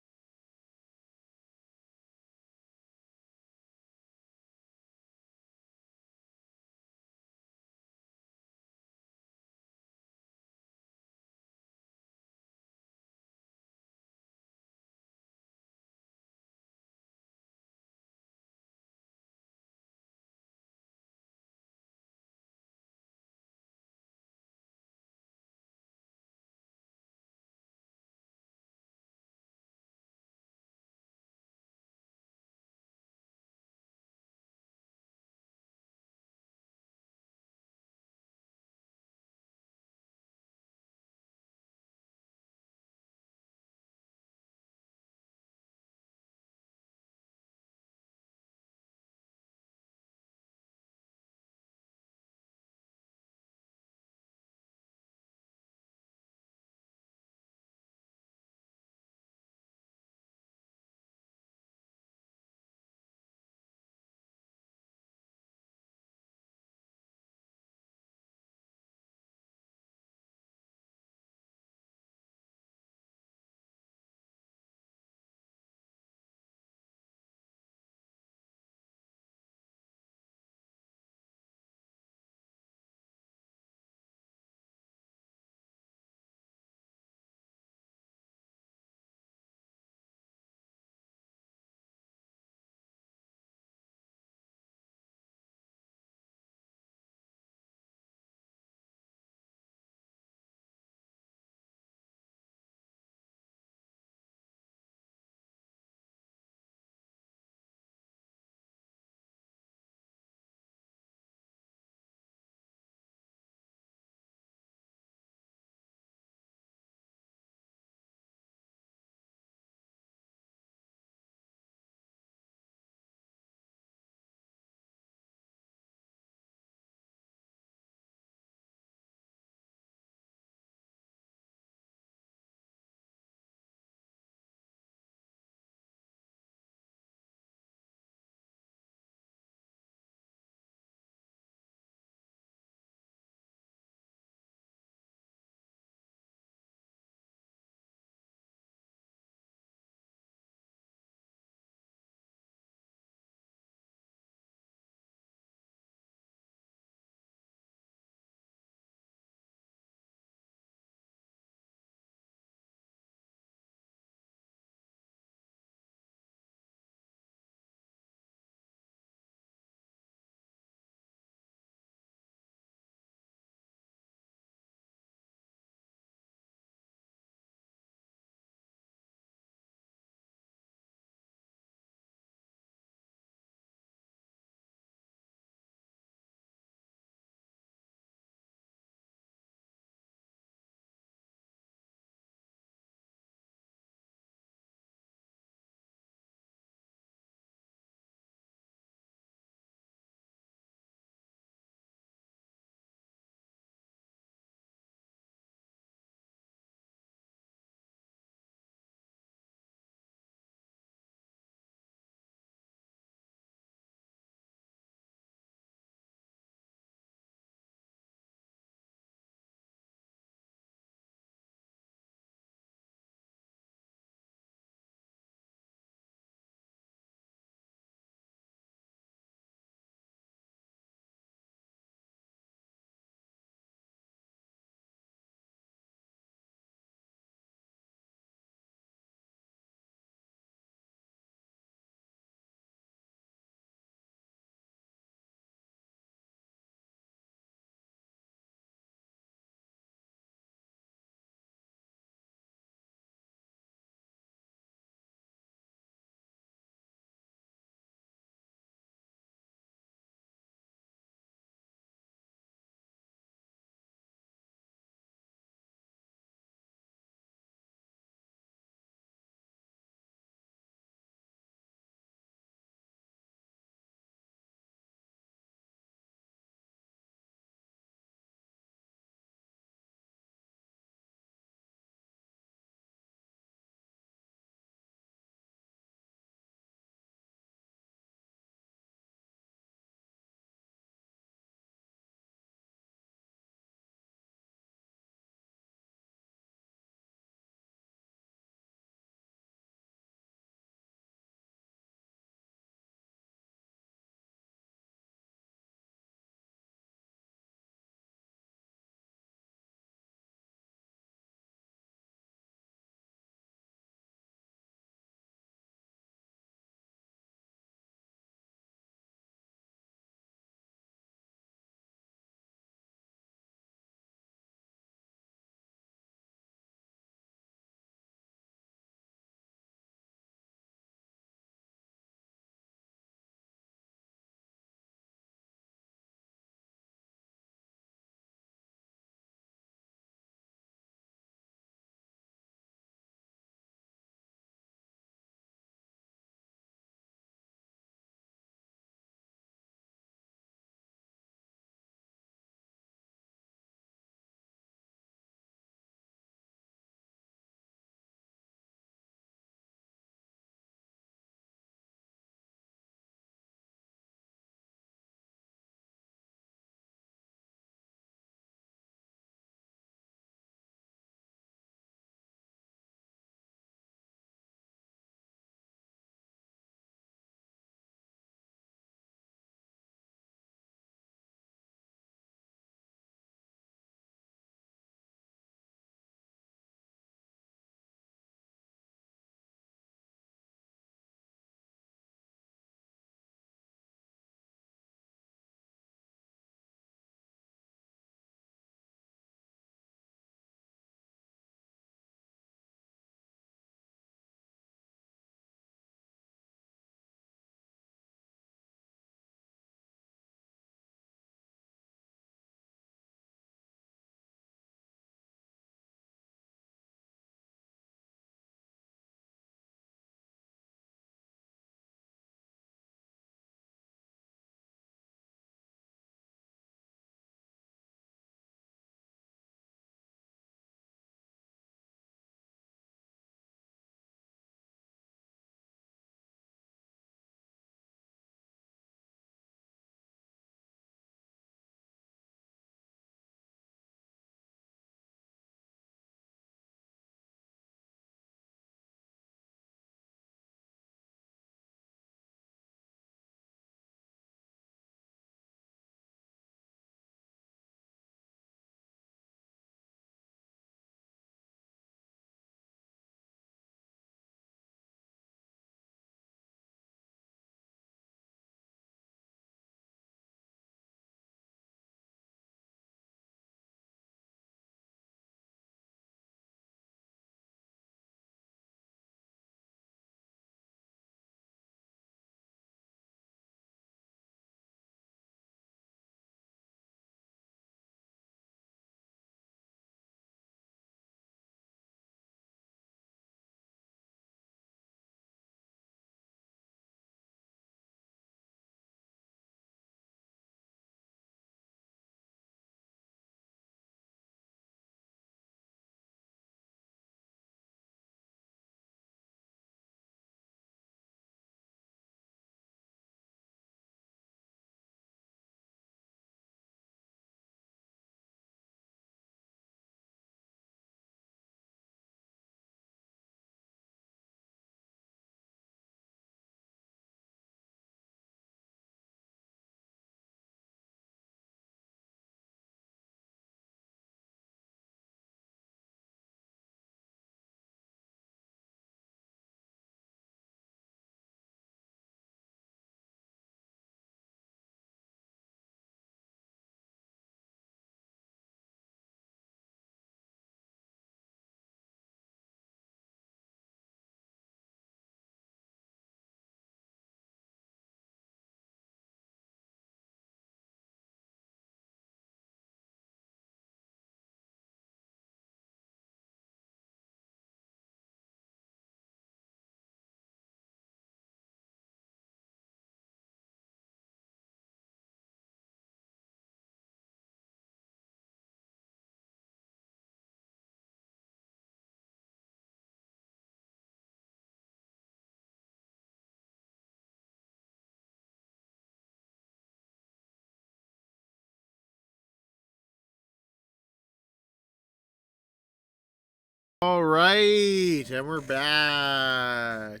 All right, and we're back.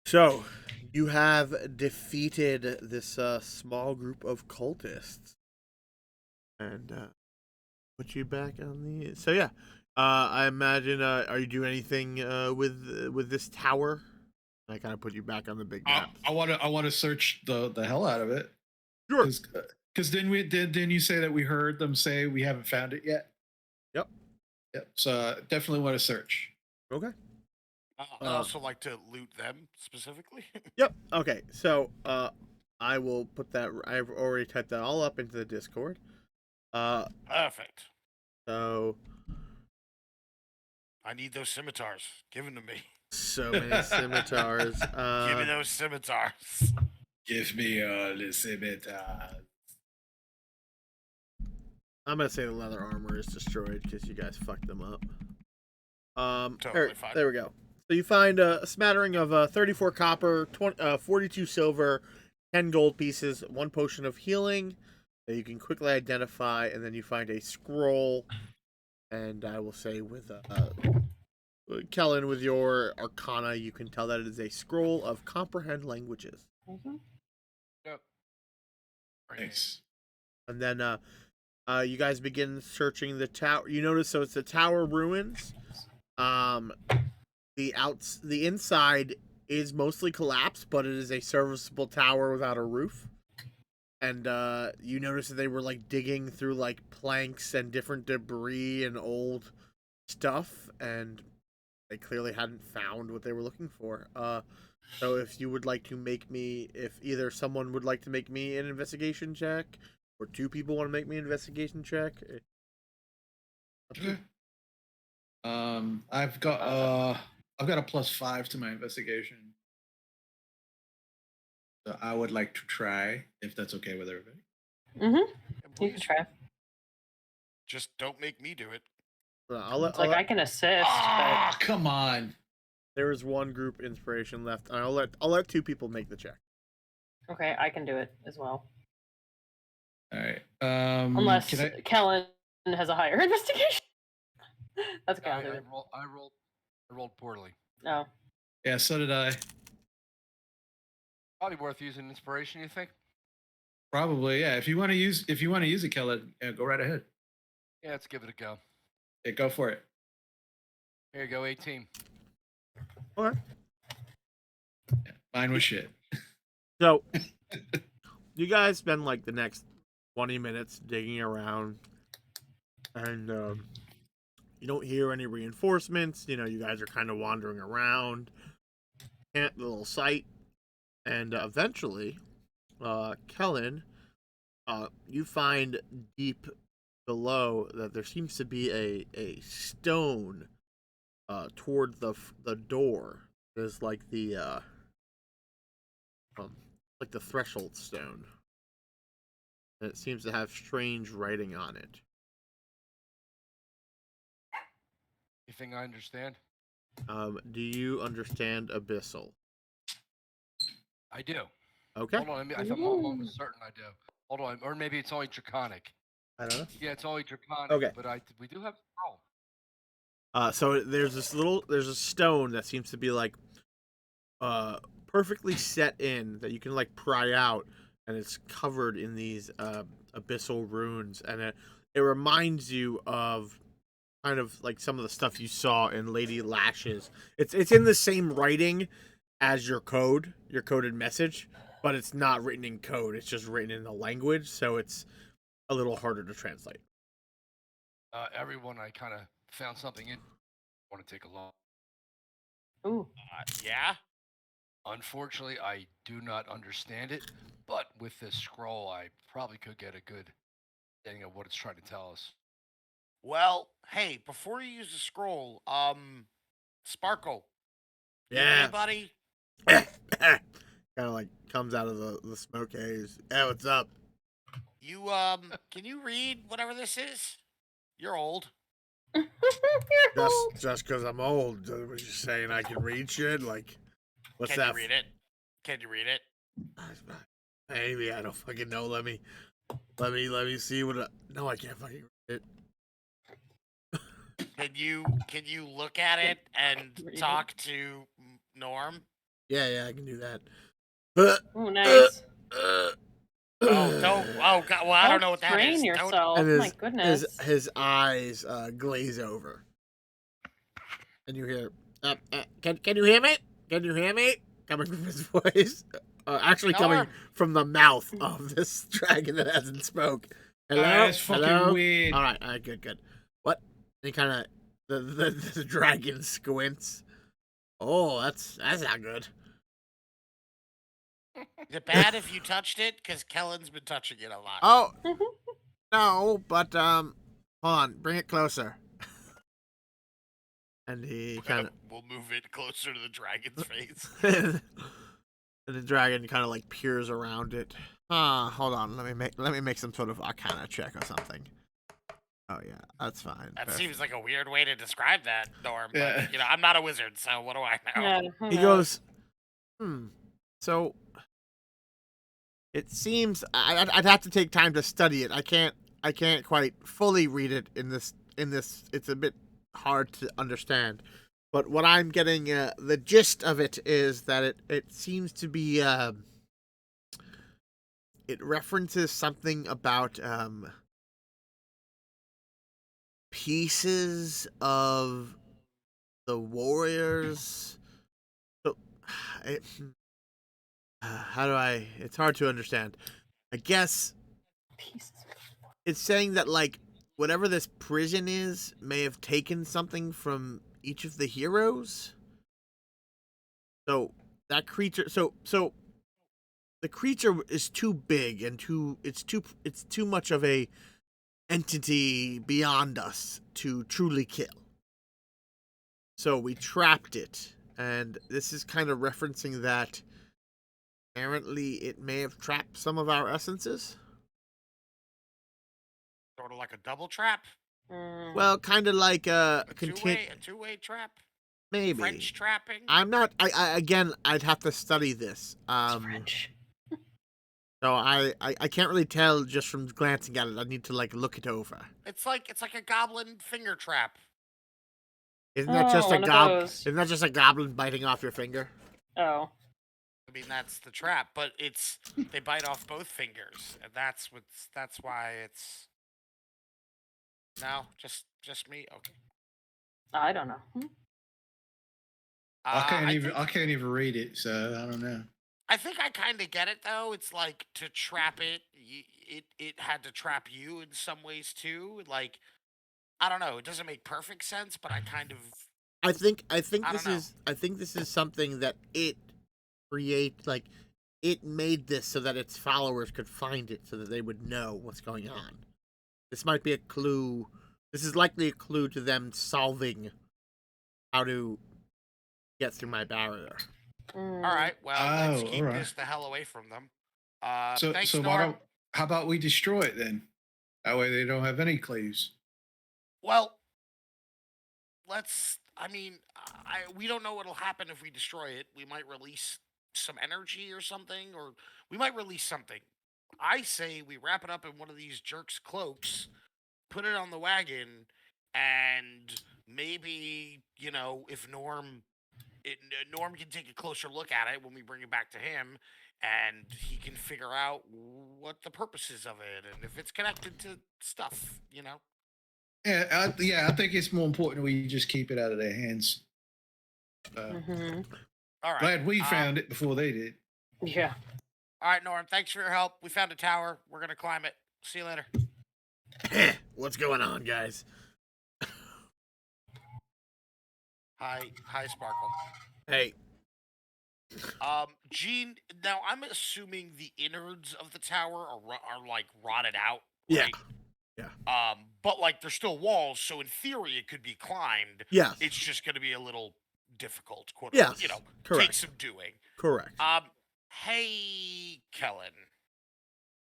So, you have defeated this small group of cultists, and put you back on the. So yeah, I imagine. Are you doing anything with this tower? I kind of put you back on the big map. I want to search the hell out of it. Sure. Because didn't you say that we heard them say we haven't found it yet? Yep. Yep. So definitely want to search. Okay. I also like to loot them specifically. Yep. Okay. So I will put that. I've already typed that all up into the Discord. Perfect. So I need those scimitars. Give them to me. so many scimitars. Give me those scimitars. Give me all the scimitars. I'm gonna say the leather armor is destroyed because you guys fucked them up. Totally fine. There we go. So you find a smattering of 34 copper, 42 silver, 10 gold pieces, 1 potion of healing that you can quickly identify, and then you find a scroll. And I will say with Kellen, with your Arcana, you can tell that it is a scroll of comprehend languages. Mm-hmm. Yep. Nice. And then you guys begin searching the tower. You notice, so it's the tower ruins. The inside is mostly collapsed, but it is a serviceable tower without a roof. And you notice that they were like digging through like planks and different debris and old stuff, and they clearly hadn't found what they were looking for. So if you would like to make me, if either someone would like to make me an investigation check, or 2 people want to make me an investigation check. Okay. I've got a +5 to my investigation. So I would like to try, if that's okay with everybody. Mm-hmm. And You can please, try. just don't make me do it. It's like I can assist, Ah, come on. There is 1 group inspiration left. And I'll let 2 people make the check. but okay, I can do it as well. All right. Unless Kellen has a higher investigation. That's okay. I, I'll do I, it. roll, I rolled poorly. No. Yeah, so did I. Probably worth using inspiration, you think? Probably, yeah. If you want to use it, Kellen, go right ahead. Yeah, let's give it a go. Yeah, go for it. Here you go, 18. Okay. Yeah, mine was shit. So, you guys spend like the next 20 minutes digging around, and you don't hear any reinforcements. You know, you guys are kind of wandering around, the little site, and eventually, Kellen, you find deep below that there seems to be a stone toward the door. There's like the threshold stone. And it seems to have strange writing on it. Anything I understand? Do you understand Abyssal? I do. Okay. Hold on, I'm almost certain I do. Hold on, or maybe it's only Draconic. I don't know. Yeah, it's only Draconic. Okay. But we do have scroll. So there's a stone that seems to be like perfectly set in that you can like pry out, and it's covered in these abyssal runes, and it reminds you of kind of like some of the stuff you saw in Lady Lashes. It's in the same writing as your coded message, but it's not written in code. It's just written in the language, so it's a little harder to translate. Everyone, I kind of found something in. Want to take a look? Ooh. Yeah. Unfortunately, I do not understand it, but with this scroll, I probably could get a good understanding of what it's trying to tell us. Well, hey, before you use the scroll, Sparkle. Yeah. Anybody? Kind of like comes out of the smoke haze. Hey, what's up? You can you read whatever this is? You're old. Just because I'm old, was you saying I can read shit? Like, what's Can that? you read it? Can you read it? Maybe, I don't fucking know. Let me see what. No, I can't fucking read it. Can you look at it and Read it. talk to Norm? Yeah, I can do that. Ooh, nice. Oh, don't. Oh God. Well, I don't know what that Train is. Don't. yourself. And My goodness. his eyes glaze over, and you hear, can you hear me? Can you hear me? Coming from his voice, actually coming Norm. from the mouth of this dragon that hasn't spoke. Hello, That's fucking hello. weird. All right, good. What? And he kind of the dragon squints. Oh, that's not good. Is it bad if you touched it? Because Kellen's been touching it a lot. Oh no, but hold on, bring it closer. And he kind of We'll move it closer to the dragon's face. and the dragon kind of like peers around it. Hold on, let me make some sort of Arcana check or something. Oh yeah, that's fine. That Perfect. seems like a weird way to describe that, Norm. Yeah. But, I'm not a wizard, so what do I know? Yeah, who He knows? goes, So it seems I'd have to take time to study it. I can't quite fully read it in this. It's a bit hard to understand. But what I'm getting, the gist of it is that it seems to be, it references something about pieces of the warriors. So, how do I? It's hard to understand. I guess Pieces. it's saying that like whatever this prison is may have taken something from each of the heroes. So that creature, so the creature is too big and it's too much of a entity beyond us to truly kill. So we trapped it, and this is kind of referencing that apparently it may have trapped some of our essences. Sort of like a double trap, Well, kind of like a two-way trap, maybe. French trapping. I'm not. I again, I'd have to study this. French. So I can't really tell just from glancing at it. I need to like look it over. It's like a goblin finger trap. Isn't that just a one of goblin? those. Isn't that just a goblin biting off your finger? Oh. I mean, that's the trap, but they bite off both fingers, and that's why it's. No, just me. Okay. I don't know. I can't I even read it, so I don't know. I think I kind of get it though. It's like to trap it. It had to trap you in some ways too. Like I don't know. It doesn't make perfect sense, but I kind of. I think I don't know. this is something that it it made this so that its followers could find it so that they would know what's going on. This might be a clue. This is likely a clue to them solving how to get through my barrier. All right. Well, let's Oh, keep alright. this the hell away from them. So Thanks, so Norm. how about we destroy it then? That way they don't have any clues. Well, let's. I mean, we don't know what'll happen if we destroy it. We might release some energy or something, or we might release something. I say we wrap it up in one of these jerks' cloaks, put it on the wagon, and maybe if Norm can take a closer look at it when we bring it back to him, and he can figure out what the purpose is of it and if it's connected to stuff. Yeah, I think it's more important we just keep it out of their hands. Mm-hmm. All right. Glad we found it before they did. Yeah. All right, Norm. Thanks for your help. We found a tower. We're gonna climb it. See you later. What's going on, guys? Hi, Sparkle. Hey, Gene. Now I'm assuming the innards of the tower are like rotted out. yeah, Right? But like there's still walls, so in theory it could be climbed. yes, It's just gonna be a little difficult. Quote yes, unquote, correct, take some doing. correct. Hey, Kellen.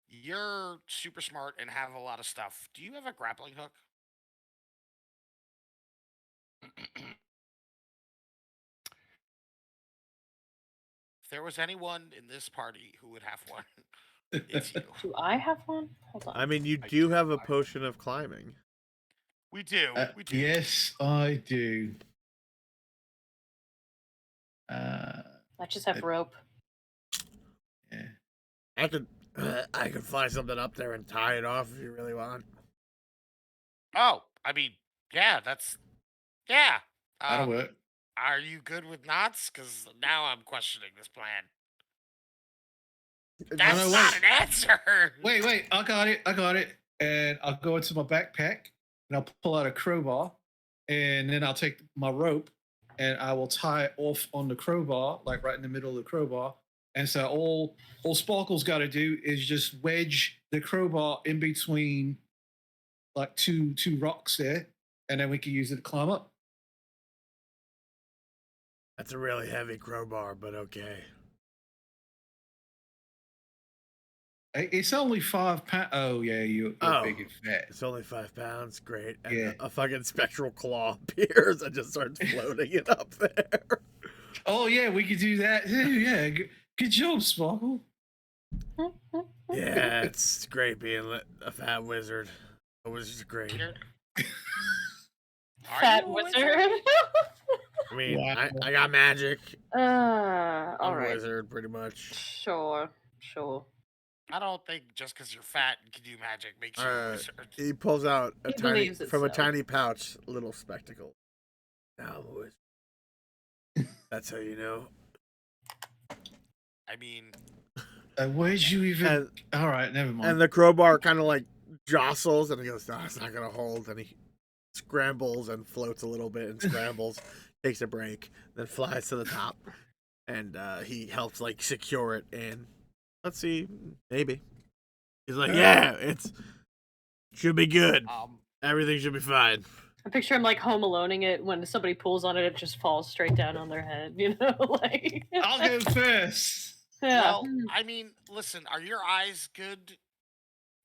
You're super smart and have a lot of stuff. Do you have a grappling hook? If there was anyone in this party who would have one, it's you. Do I have one? Hold on. I mean, you I do do. have a I- potion of climbing. We do. We do. Yes, I do. I just have rope. Yeah. I could fly something up there and tie it off if you really want. Oh, I mean, yeah, yeah. That'll work. Are you good with knots? Because now I'm questioning this plan. That's no, not wait. an answer. Wait. I got it. And I'll go into my backpack and I'll pull out a crowbar, and then I'll take my rope and I will tie it off on the crowbar, like right in the middle of the crowbar. And so all Sparkle's got to do is just wedge the crowbar in between like two rocks there, and then we can use it to climb up. That's a really heavy crowbar, but okay. It's only 5 pounds. Oh yeah, you're big and fat. It's only 5 pounds. Great. And Yeah. a fucking spectral claw appears and just starts floating it up there. Oh yeah, we could do that too. Yeah, good job, Sparkle. Yeah, it's great being a fat wizard. A wizard's great. Fat wizard. I mean, Wow. I got magic. All I'm a right. wizard, pretty much. Sure. I don't think just because you're fat and can do magic makes you a wizard. He pulls out He believes it from a so. tiny pouch, a little spectacle. Now I'm a wizard. That's how you know. I mean, Where'd you even? All right, never mind. And the crowbar kind of like jostles, and he goes, "No, it's not gonna hold." And he scrambles and floats a little bit, and scrambles, takes a break, then flies to the top, and he helps like secure it. And let's see, maybe he's like, "Yeah, it should be good. Everything should be fine." I picture him like home aloneing it. When somebody pulls on it, it just falls straight down on their head. You know, like. I'll go first. Yeah. well, I mean, listen, are your eyes good?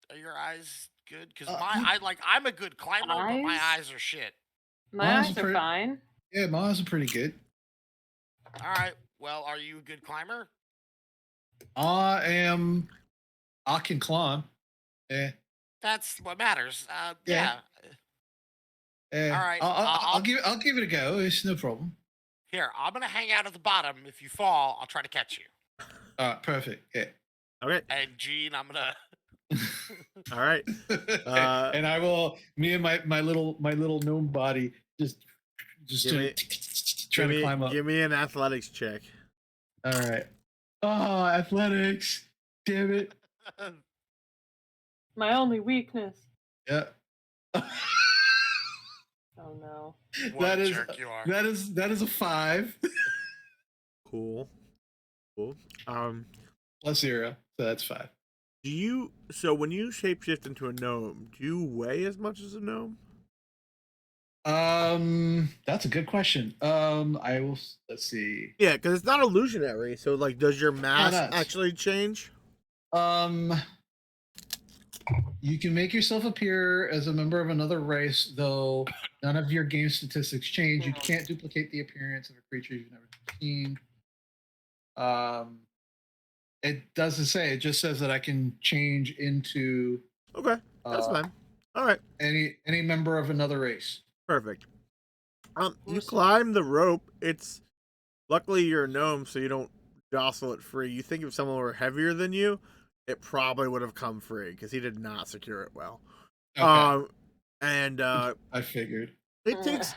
Are your eyes good? Because I'm a good climber, but my eyes are shit. My eyes are fine. Yeah, my eyes are pretty good. All right. Well, are you a good climber? I can climb. Yeah. That's what matters. Yeah. All right. I'll give it a go. It's no problem. Here, I'm gonna hang out at the bottom. If you fall, I'll try to catch you. All right, perfect. Yeah. Okay. And Gene, I'm gonna. All right. And I will. Me and my little gnome body just trying to climb up. Give me an athletics check. All right. Oh, athletics! Damn it. My only weakness. Yeah. Oh no. What a jerk you are. That is a 5. Cool. Plus 0, so that's 5. So when you shapeshift into a gnome, do you weigh as much as a gnome? That's a good question. Let's see. Yeah, because it's not illusionary. So like, does your mass No, actually change? You can make yourself appear as a member of another race, though none of your game statistics change. You can't duplicate the appearance of a creature you've never seen. It doesn't say. It just says that I can change into. Okay, that's fine. All right. Any member of another race. Perfect. You climb the rope. Luckily you're a gnome, so you don't jostle it free. You think if someone were heavier than you, it probably would have come free because he did not secure it well. Okay. I figured it takes.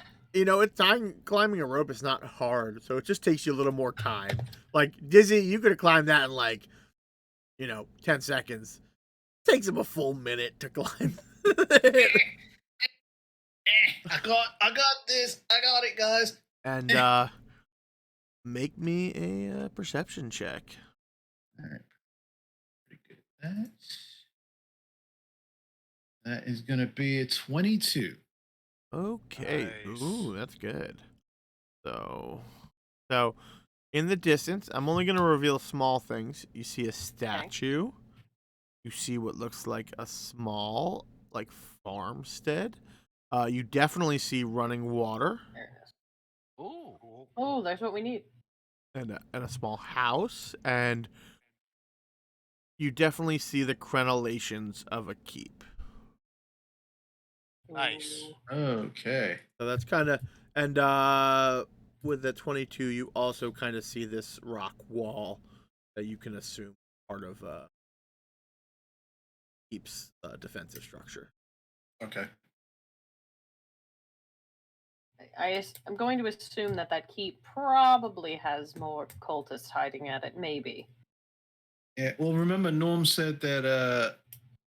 Climbing a rope is not hard, so it just takes you a little more time. Like Dizzy, you could have climbed that in 10 seconds. It takes him a full minute to climb. I got this. I got it, guys. And make me a perception check. All right. Pretty good at that. That is going to be a 22. Okay. Nice. Ooh, that's good. So in the distance, I'm only going to reveal small things. You see a statue. Okay. You see what looks like a small, farmstead. You definitely see running water. There it is. Ooh. Oh, there's what we need. And a small house. And you definitely see the crenellations of a keep. Nice. Ooh. Okay. So that's kind of, and with the 22, you also kind of see this rock wall that you can assume part of Keep's defensive structure. Okay. I'm going to assume that keep probably has more cultists hiding at it. Maybe. Yeah. Well, remember Norm said that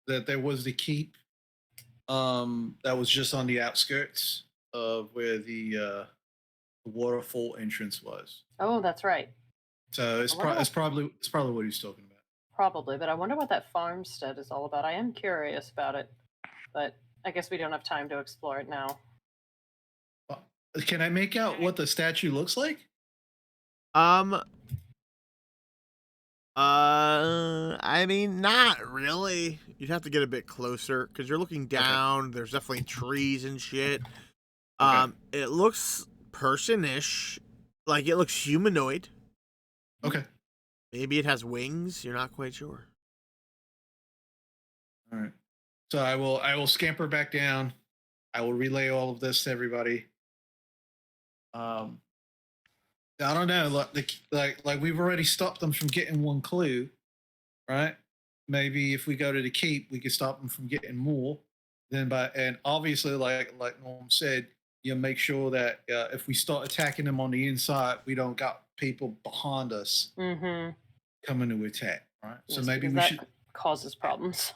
that there was the keep that was just on the outskirts of where the waterfall entrance was. Oh, that's right. So I wonder it's probably what he's talking about. Probably, but I wonder what that farmstead is all about. I am curious about it, but I guess we don't have time to explore it now. Can I make out what the statue looks like? I mean, not really. You'd have to get a bit closer because you're looking down. There's definitely trees and shit. Okay. It looks person-ish, like it looks humanoid. Okay. Maybe it has wings. You're not quite sure. All right. So I will scamper back down. I will relay all of this to everybody. I don't know. Like we've already stopped them from getting one clue, right? Maybe if we go to the keep, we could stop them from getting more. And obviously, like Norm said, you know, make sure that if we start attacking them on the inside, we don't got people behind us coming to attack, right? So Yes, maybe because we that should. causes problems.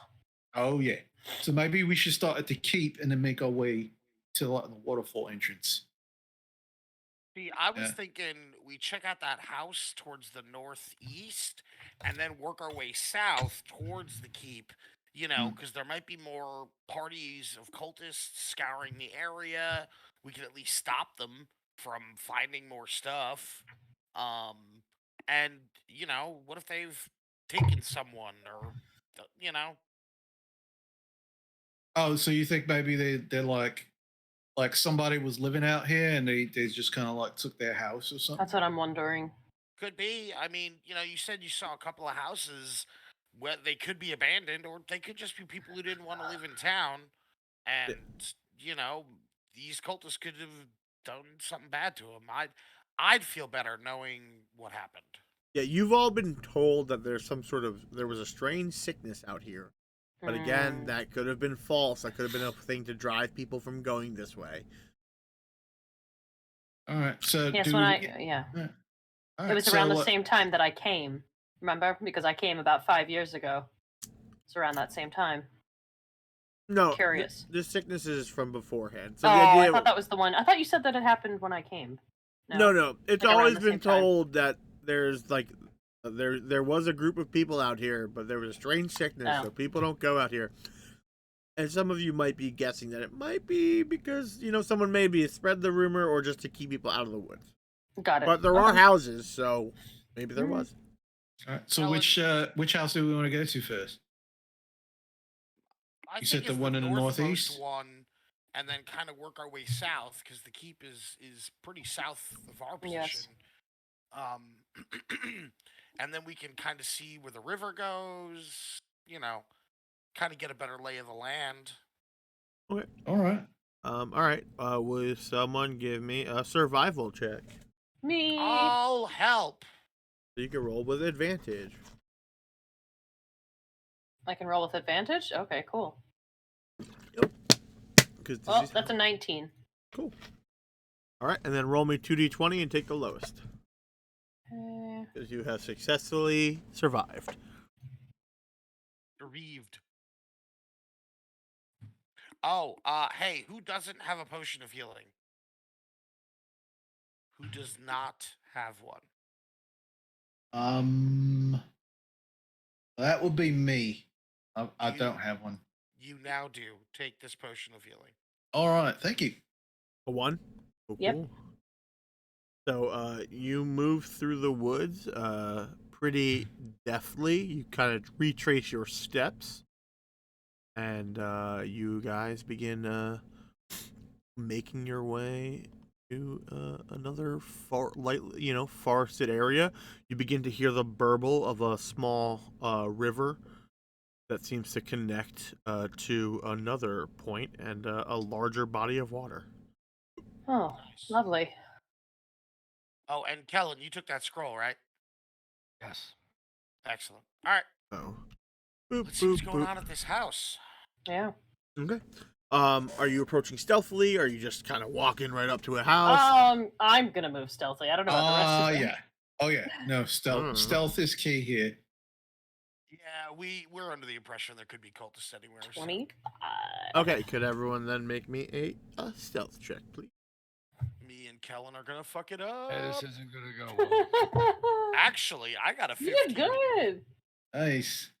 Oh yeah. So maybe we should start at the keep and then make our way to like the waterfall entrance. See, I was Yeah. thinking we check out that house towards the northeast and then work our way south towards the keep, you know, because there might be more parties of cultists scouring the area. We can at least stop them from finding more stuff. Um, and, you know, what if they've taken someone or, you know, Oh, so you think maybe they're like somebody was living out here and they just kind of like took their house or something? That's what I'm wondering. could be. I mean, you know, you said you saw a couple of houses where they could be abandoned, or they could just be people who didn't want to live in town. And you know, these cultists could have done something bad to them. I'd feel better knowing what happened. Yeah, you've all been told that there was a strange sickness out here. But again, that could have been false. That could have been a thing to drive people from going this way. All right. So Yes, do when we, yeah. all It right, was so around the same time that I came. Remember? Because I came about 5 years ago. It's around that same time. No, Curious. this sickness is from beforehand. So Oh, the idea, I thought that was the one. I thought you said that it happened when I came. no, it's Like around always the been same time. told that there's like there was a group of people out here, but there was a strange sickness, Oh. so people don't go out here. And some of you might be guessing that it might be because, you know, someone maybe spread the rumor or just to keep people out of the woods. Got it. But there are houses, so maybe there was. all right, so Ellen- which house do we want to go to first? I You think said the it's one in the northmost northeast? one, and then kind of work our way south because the keep is pretty south of our Yes. position. And then we can kind of see where the river goes. You know, kind of get a better lay of the land. Okay. All right. All right. Will someone give me a survival check? Me. I'll help. So you can roll with advantage. I can roll with advantage? Okay, cool. Well, that's a 19. Cool. All right, and then roll me 2d20 and take the lowest. Because you have successfully survived. Bereaved. Oh, hey, who doesn't have a potion of healing? Who does not have one? That would be me. I don't have one. You now do. Take this potion of healing. All right, thank you. A 1? Oh, Yep. Cool. So you move through the woods pretty deftly. You kind of retrace your steps. And you guys begin making your way to another forested area. You begin to hear the burble of a small river that seems to connect to another point and a larger body of water. Oh, lovely. Oh, and Kellen, you took that scroll, right? Yes. Excellent. All right. Oh. Boop, Let's see what's boop, going boop. on at this house. Yeah. Okay. Are you approaching stealthily? Or are you just kind of walking right up to a house? I'm gonna move stealthily. I don't know about the rest of them. Yeah. Oh yeah. No, Mm. stealth is key here. Yeah, we're under the impression there could be cultists anywhere. So. 25. Okay, could everyone then make me a stealth check, please? Me and Kellen are gonna fuck it up. Hey, this isn't gonna go well. Actually, I got a 15. You did good. Nice.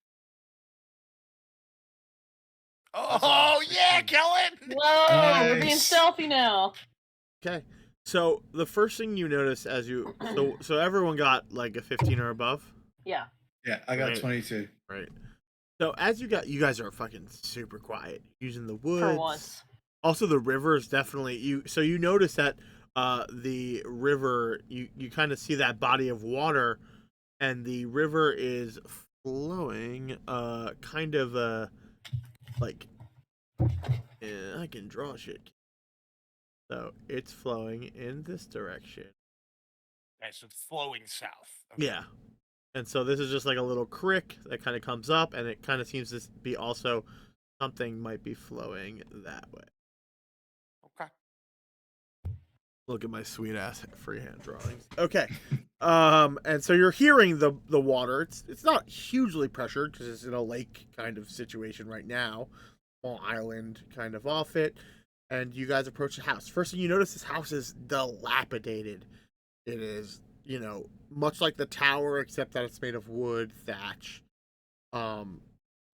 Oh yeah, 16. Kellen. Whoa, we're being Nice. stealthy now. Okay. So the first thing you notice as you so everyone got like a 15 or above, Yeah. Yeah, I got Right. 22. right? So as you guys are fucking super quiet using the woods. For once. Also, the river is definitely you. So you notice that the river, you kind of see that body of water, and the river is flowing. Kind of like I can draw shit. So it's flowing in this direction. Okay, so it's flowing south. Okay. Yeah. And so this is just like a little creek that kind of comes up, and it kind of seems to be also something might be flowing that way. Okay. Look at my sweet ass freehand drawings. Okay. And so you're hearing the water. It's not hugely pressured because it's in a lake kind of situation right now. Small island kind of off it. And you guys approach the house. First thing you notice, this house is dilapidated. It is, much like the tower, except that it's made of wood, thatch.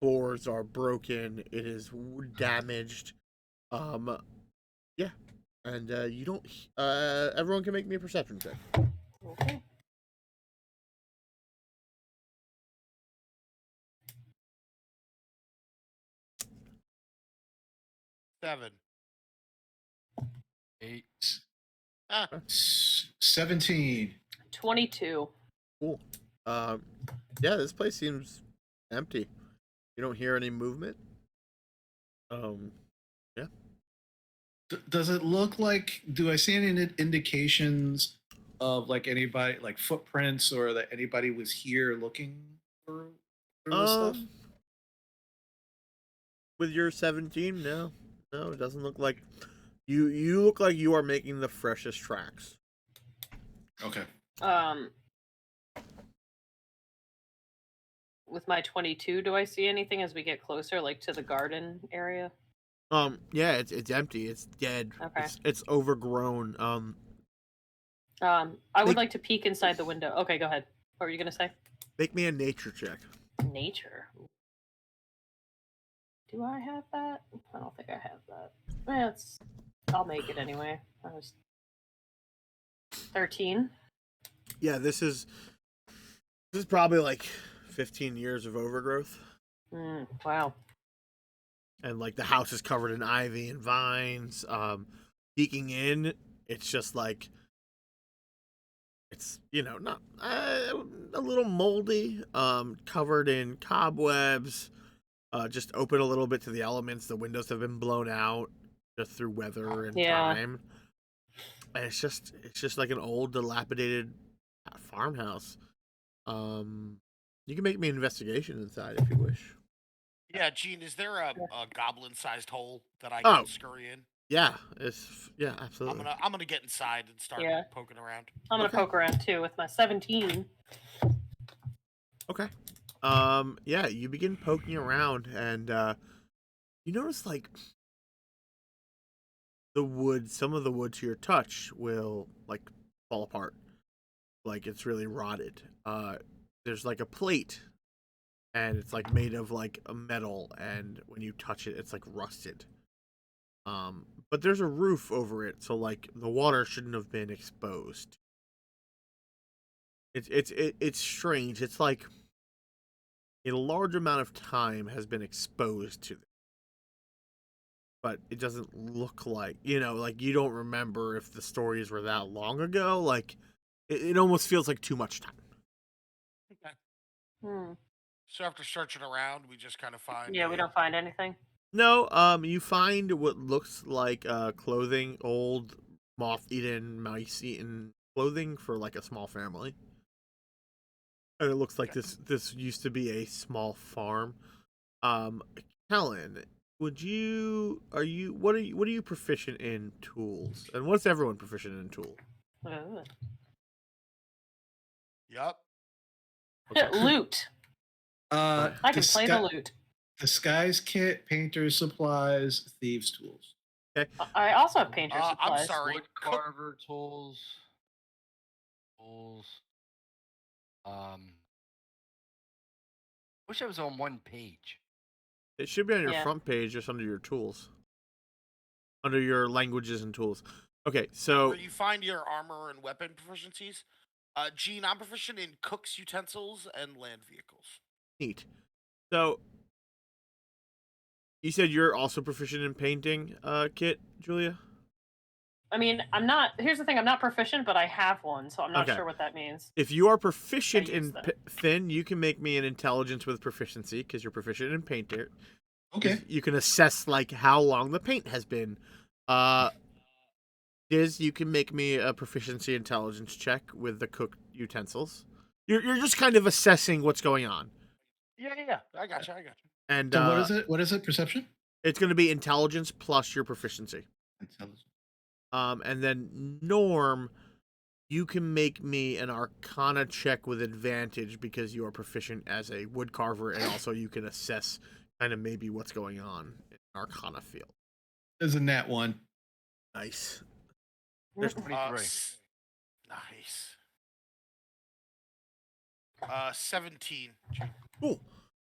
Floors are broken. It is damaged. Yeah. And you don't. Everyone can make me a perception check. Okay. Seven. 8. 17. 22. Cool. Yeah, this place seems empty. You don't hear any movement. Yeah. Does it look like? Do I see any indications of like anybody, like footprints, or that anybody was here looking for this stuff? With your 17, no, it doesn't look like you look like you are making the freshest tracks. Okay. With my 22, do I see anything as we get closer, like to the garden area? Yeah, it's empty. It's dead. Okay. It's overgrown. I would Make- like to peek inside the window. Okay, go ahead. What were you gonna say? Make me a nature check. Nature. Do I have that? I don't think I have that. I'll make it anyway. I was 13. Yeah, this is probably like 15 years of overgrowth. Wow. And like the house is covered in ivy and vines. Peeking in, it's just like it's not a little moldy, covered in cobwebs. Just open a little bit to the elements. The windows have been blown out just through weather and time. And it's just like an old dilapidated farmhouse. You can make me an investigation inside if you wish. Yeah, Gene, is there a goblin-sized hole that I can scurry in? Yeah, absolutely. I'm gonna get inside and start poking around. I'm gonna poke around too with my 17. Okay. Yeah, you begin poking around, and you notice like some of the wood to your touch will like fall apart, like it's really rotted. There's like a plate, and it's like made of like a metal, and when you touch it, it's like rusted. But there's a roof over it, so like the water shouldn't have been exposed. It's strange. It's like a large amount of time has been exposed to this. But it doesn't look like, like you don't remember if the stories were that long ago. Like, it almost feels like too much time. Okay. So after searching around, we just kind of find. Yeah, we don't find anything. No, you find what looks like clothing, old moth-eaten, mice-eaten clothing for like a small family. And it looks like Okay. this used to be a small farm. Um, Helen, what are you proficient in tools? And what's everyone proficient in tool? Ooh. Yup. Loot. I can play the loot. Disguise kit, painter's supplies, thieves' tools. Okay. I also have painter's I'm supplies. sorry. Wood carver tools. Wish I was on one page. It should be on your Yeah. front page, just under your tools. Under your languages and tools. Okay, so Where you find your armor and weapon proficiencies. Gene, I'm proficient in cook's utensils and land vehicles. neat. So you said you're also proficient in painting, Kit, Julia? I mean, I'm not. Here's the thing: I'm not proficient, but I have one, so I'm not Okay. sure what that means. If you are proficient I use in them. thin, you can make me an intelligence with proficiency because you're proficient in painter. Okay. You can assess like how long the paint has been. Diz, you can make me a proficiency intelligence check with the cooked utensils. You're just kind of assessing what's going on. Yeah. I got you. And So what is it? What is it? Perception? it's going to be intelligence plus your proficiency. Intelligence. And then Norm, you can make me an Arcana check with advantage because you are proficient as a wood carver, and also you can assess kind of maybe what's going on in Arcana field. There's a nat 1. Nice. There's Mm. 23. Nice. 17. Cool.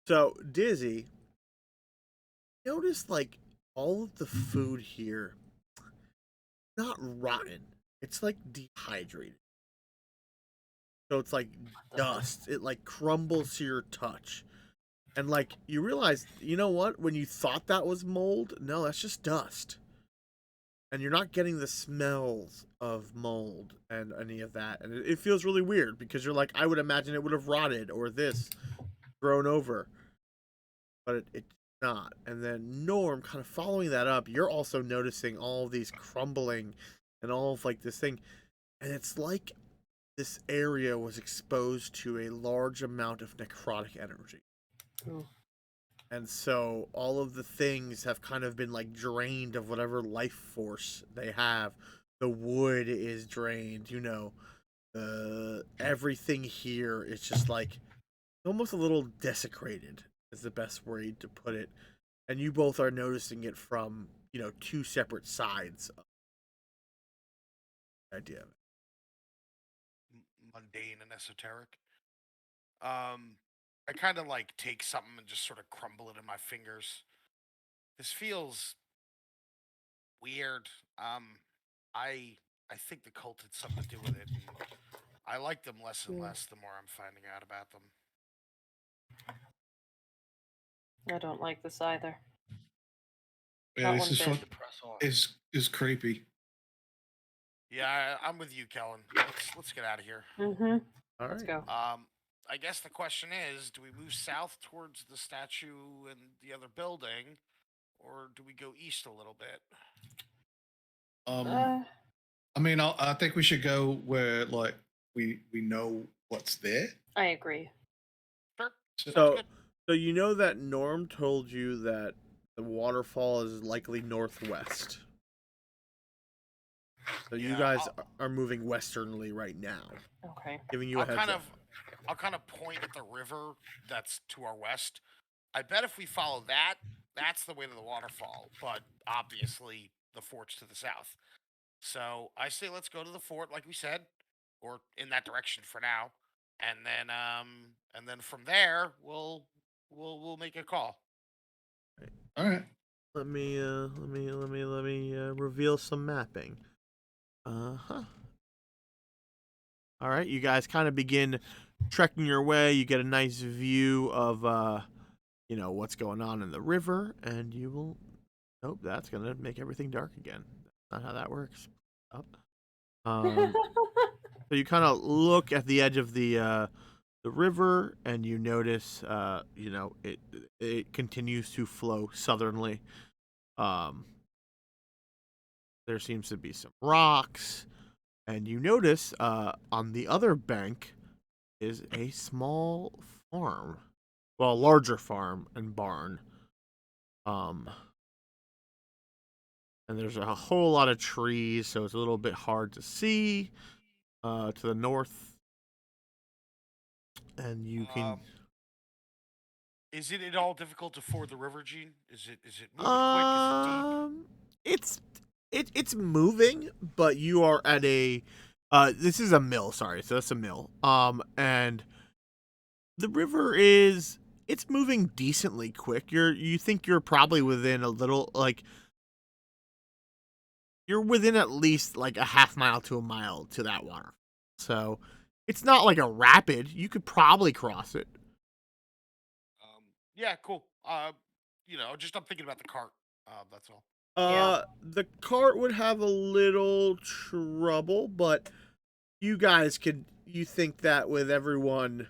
So, Dizzy, notice like all of the food here, not rotten. It's like dehydrated. So it's like dust. It like crumbles to your touch. And like you realize, you know what? When you thought that was mold, no, that's just dust. And you're not getting the smells of mold and any of that. And it feels really weird because you're like, I would imagine it would have rotted or this grown over. But it's not. And then Norm, kind of following that up, you're also noticing all of these crumbling and all of like this thing. And it's like this area was exposed to a large amount of necrotic energy. Ooh. And so all of the things have kind of been like drained of whatever life force they have. The wood is drained, you know. Everything here is just like almost a little desecrated is the best way to put it. And you both are noticing it from, you know, two separate sides of the idea of it. Mundane and esoteric. I kind of like take something and just sort of crumble it in my fingers. This feels weird. I think the cult had something to do with it. And I like them less and less the more I'm finding out about them. I don't like this either. Yeah, Not this one is bit. fuck, Press on. is creepy. Yeah, I'm with you, Kellen. Let's get out of here. Mm-hmm. All Let's right. go. I guess the question is, do we move south towards the statue and the other building, or do we go east a little bit? I mean, I think we should go where like we know what's there. I agree. Sure. So you know that Norm told you that the waterfall is likely northwest. So you Yeah, guys are moving westernly right now, Okay. giving you a heads up. I'll kind of point at the river that's to our west. I bet if we follow that, that's the way to the waterfall. But obviously, the fort's to the south. So I say let's go to the fort, like we said, or in that direction for now, and then from there we'll make a call. All right. Let me reveal some mapping. All right, you guys kind of begin trekking your way. You get a nice view of you know, what's going on in the river, and you will. Nope, that's gonna make everything dark again. That's not how that works. Up. So you kind of look at the edge of the the river, and you notice, it continues to flow southerly. There seems to be some rocks, and you notice on the other bank is a small farm, well, a larger farm and barn. And there's a whole lot of trees, so it's a little bit hard to see to the north. And you can. Is it at all difficult to ford the river, Gene? Is it moving quick? Is it deep? It's moving, but you are at a. This is a mill. Sorry, so that's a mill. And the river it's moving decently quick. You think you're probably within a little you're within at least like a half mile to a mile to that water. So it's not like a rapid. You could probably cross it. Yeah, cool. Just I'm thinking about the cart. That's all. The cart would have a little trouble, but you guys you think that with everyone,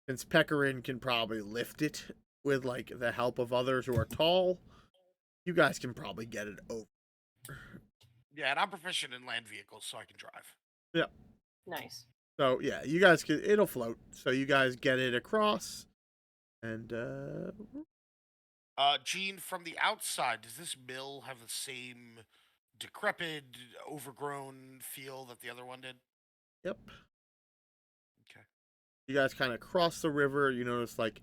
since Pecorin can probably lift it with like the help of others who are tall, you guys can probably get it over. Yeah, and I'm proficient in land vehicles, so I can drive. Yeah. Nice. So yeah, you guys it'll float. So you guys get it across, and Gene, from the outside, does this mill have the same decrepit, overgrown feel that the other one did? yep. Okay. You guys kind of cross the river. You notice like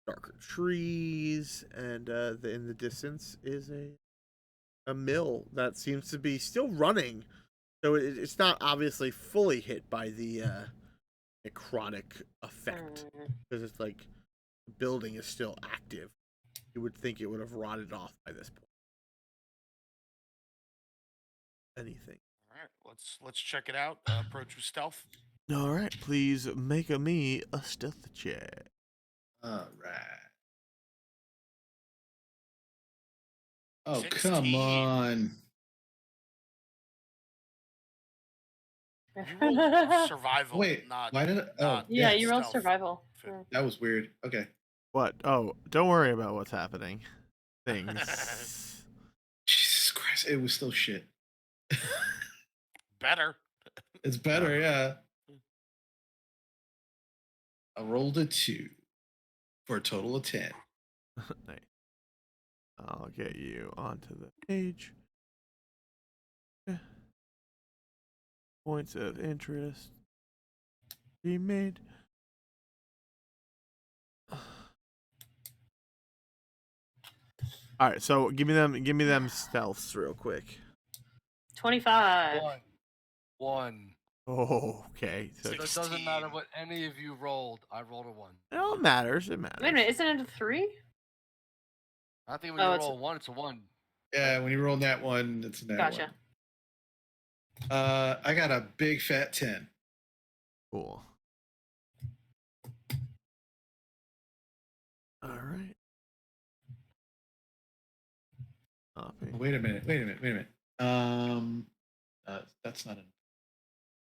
darker trees, and in the distance is a mill that seems to be still running. So it's not obviously fully hit by the necrotic effect, because it's like the building is still active. You would think it would have rotted off by this point. Anything. All right, let's check it out. Approach with stealth. All right, please make me a stealth check. All right. Oh, 16. come on. You rolled survival. Wait, not. why did it? Oh, not Yeah, yeah, you rolled stealth. survival. Fit. Yeah. that was weird. Okay. What? Oh, don't worry about what's happening. Things. Jesus Christ, it was still shit. Better. It's better, yeah. I rolled a 2 for a total of 10. Nice. I'll get you onto the page. Points of interest be made. All right, so give me them stealths real quick. 25. One. Oh, okay. So So it doesn't matter what any of you rolled. I rolled a 1. it matters. It matters. Wait a minute, isn't it a 3? I think when you it's roll a 1, it's a 1. Yeah, when you roll that one, it's a nat Gotcha. one. I got a big fat 10. Cool. All right. Wait a minute. That's not a.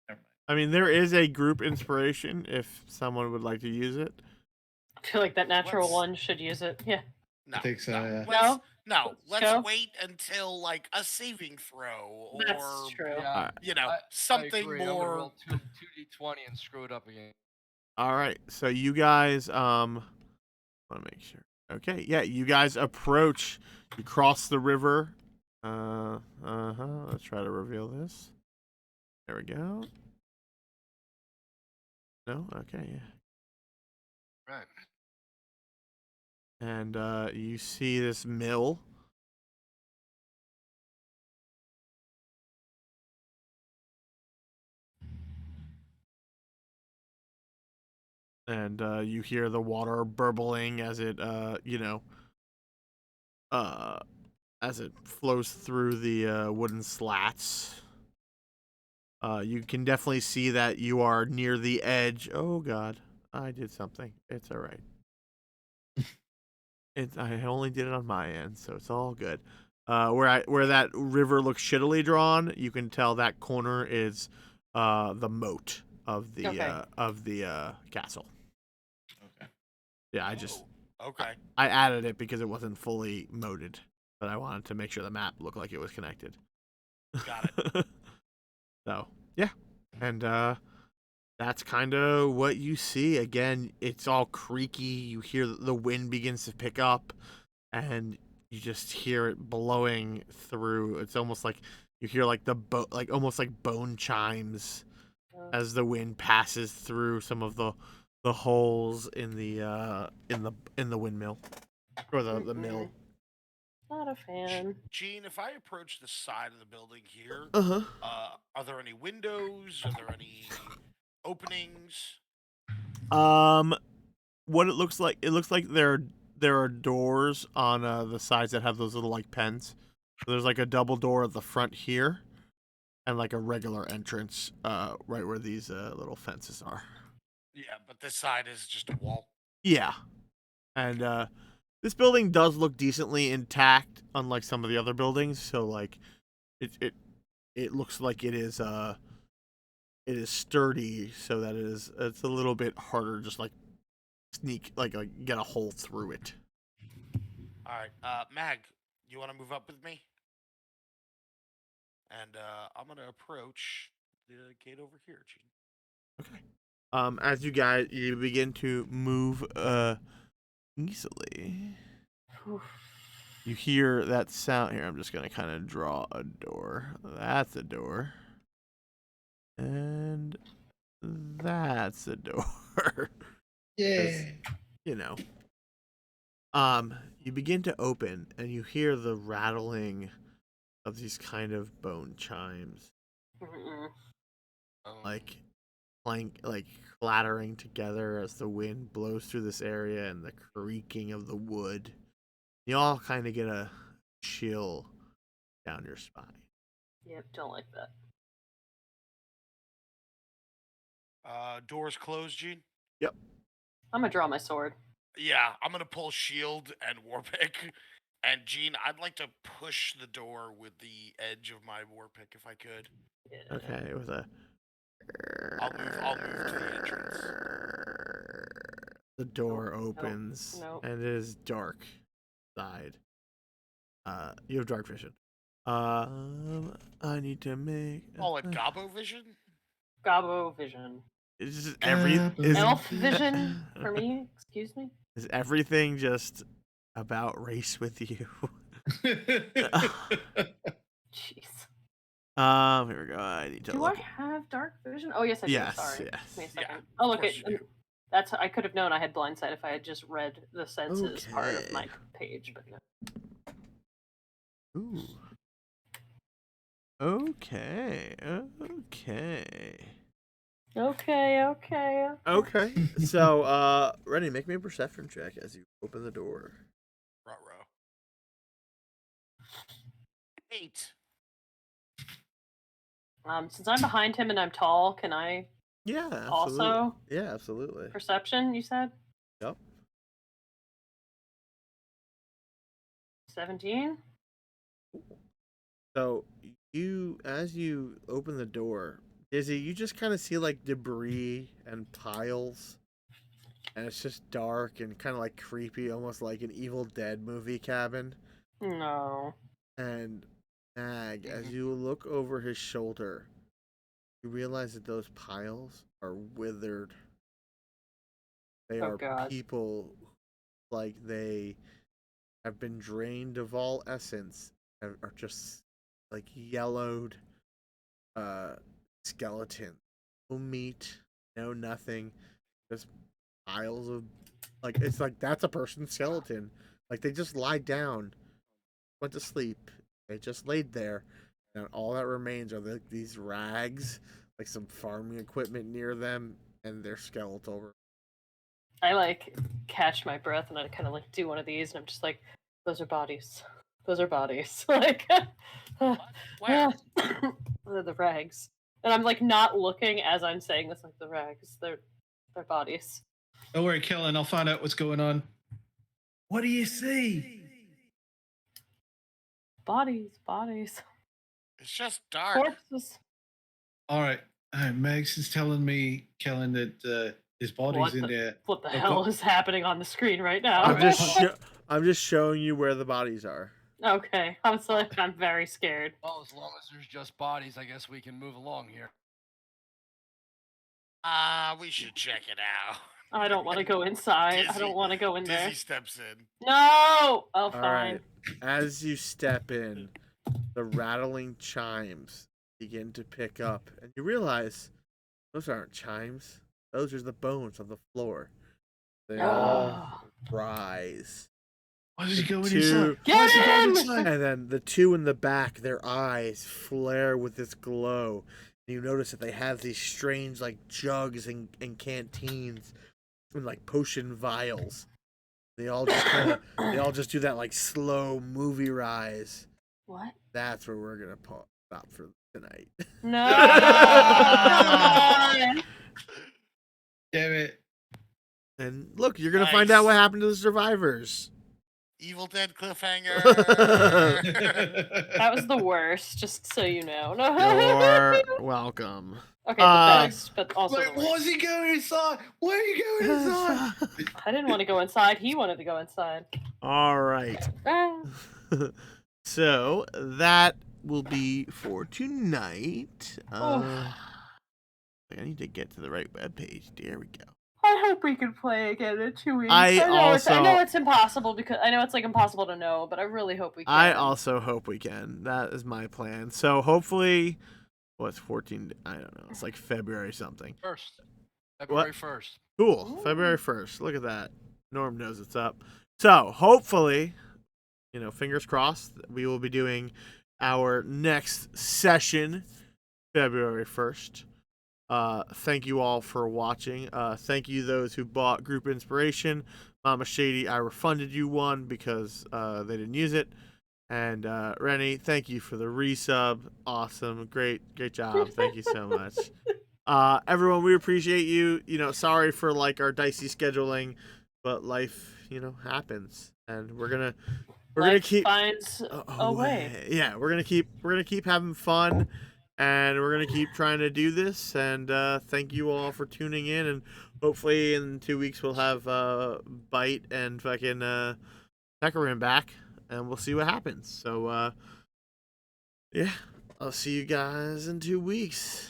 Never mind. I mean, there is a group inspiration if someone would like to use it. I feel like that natural Let's- one should use it. Yeah. No. I think so, No. yeah. Let's, No? no. Let's Go? wait until like a saving throw or That's true. Yeah, something I agree. I'm gonna more. roll 2d20 and screw it up again. All right. So you guys want to make sure. Okay. Yeah, you guys approach. You cross the river. Let's try to reveal this. There we go. No? Okay, yeah. Right. And you see this mill. And you hear the water burbling as it, as it flows through the wooden slats. You can definitely see that you are near the edge. Oh God, I did something. It's all right. I only did it on my end, so it's all good. Where that river looks shittily drawn, you can tell that corner is the moat of the castle. Yeah, I just Okay. I added it because it wasn't fully moded, but I wanted to make sure the map looked like it was connected. Got it. So yeah, and that's kind of what you see. Again, it's all creaky. You hear the wind begins to pick up, and you just hear it blowing through. It's almost like you hear like like almost like bone chimes as the wind passes through some of the holes in the windmill or the mill. Not a fan. Gene, if I approach the side of the building here, Uh-huh. are there any windows? Are there any openings? What it looks like there are doors on the sides that have those little like pens. So there's like a double door at the front here, and like a regular entrance right where these little fences are. Yeah, but this side is just a wall. Yeah, and this building does look decently intact, unlike some of the other buildings. So like, it looks like it is sturdy, so that it's a little bit harder, just like sneak like get a hole through it. All right, Mag, you want to move up with me? And I'm gonna approach the gate over here, Gene. Okay. As you begin to move easily, you hear that sound here. I'm just gonna kind of draw a door. That's a door, and that's a door. Yeah. You know. You begin to open, and you hear the rattling of these kind of bone chimes, like like clattering together as the wind blows through this area, and the creaking of the wood. You all kind of get a chill down your spine. Yep, don't like that. Doors closed, Gene. Yep. I'm gonna draw my sword. Yeah, I'm gonna pull shield and warpick. And Gene, I'd like to push the door with the edge of my warpick if I could. Yeah. Okay, with a. I'll move to the entrance. The door Nope, opens, nope. and it is dark side. You have dark vision. I need to make. Call it Gobbo vision. Gobbo vision. Is just Elf vision for me. Excuse me. Is everything just about race with you? Jeez. Here we go. I need to Do look. I have dark vision? Oh yes, I do. Yes, Sorry. yes. Give me a Yeah, second. Oh look, course you do. that's I could have known I had blindsight if I had just read the senses part of Okay. my page, but no. Ooh. Okay. Okay. Okay. So, Rennie, make me a perception check as you open the door. Ruh-roh. 8. Since I'm behind him and I'm tall, can I Yeah, absolutely. also Yeah, absolutely. perception? You said Yep. 17. So as you open the door, Dizzy, you just kind of see like debris and piles, and it's just dark and kind of like creepy, almost like an Evil Dead movie cabin. No. And Mag, as you look over his shoulder, you realize that those piles are withered. They Oh, are God. people, like they have been drained of all essence, and are just like yellowed skeleton. No meat, no nothing. Just piles of it's like that's a person's skeleton. Like they just lied down, went to sleep. They just laid there, and all that remains are these rags, like some farming equipment near them, and their skeletal. I like catch my breath and I kind of like do one of these, and I'm just like, those are bodies. Those are bodies. Like, Where? they're the rags. And I'm like not looking as I'm saying this, like the rags. They're bodies. Don't worry, Kellen. I'll find out what's going on. What do you see? Bodies. It's just dark. Corpses. All right. Megs is telling me, Kellen, that His body's in there. What the Oh, hell go- is happening on the screen right now? I'm just showing you where the bodies are. Okay, I'm very scared. Well, as long as there's just bodies, I guess we can move along here. We should check it out. I don't want to go inside. I Dizzy- don't want to go in there. Dizzy steps in. No! Oh, All fine. right. As you step in, the rattling chimes begin to pick up, and you realize those aren't chimes. Those are the bones on the floor. They all rise. Why is he going Two- inside? Get Why is he going him! inside? And then the two in the back, their eyes flare with this glow. And you notice that they have these strange, like, jugs and canteens and, like, potion vials. They all just do that, like, slow movie rise. What? That's where we're gonna stop for tonight. No! Damn it. And look, you're gonna find out what happened to the survivors. Evil Dead cliffhanger. That was the worst, just so you know. You're welcome. Okay, the best, but also Like, the why worst. is he going inside? Why are you going inside? I didn't want to go inside. He wanted to go inside. All right. Ah. So that will be for tonight. I need to get to the right webpage. There we go. I hope we can play again in 2 weeks. I know also- it's impossible because I know it's like impossible to know, but I really hope we can. I also hope we can. That is my plan. So hopefully, what's 14? I don't know. It's like February something. February 1st. Cool. Ooh. February 1st. Look at that. Norm knows it's up. So hopefully, fingers crossed, we will be doing our next session February 1st. Thank you all for watching. Thank you those who bought Group Inspiration. Mama Shady, I refunded you one because they didn't use it. And Rennie, thank you for the resub. Awesome. Great job. Thank you so much. Everyone, we appreciate you. Sorry for like our dicey scheduling, but life, happens. And we're gonna keep finds a way. Yeah, we're gonna keep having fun. And we're going to keep trying to do this. And thank you all for tuning in. And hopefully in 2 weeks we'll have Bite and fucking Pecarin back. And we'll see what happens. So, yeah. I'll see you guys in 2 weeks.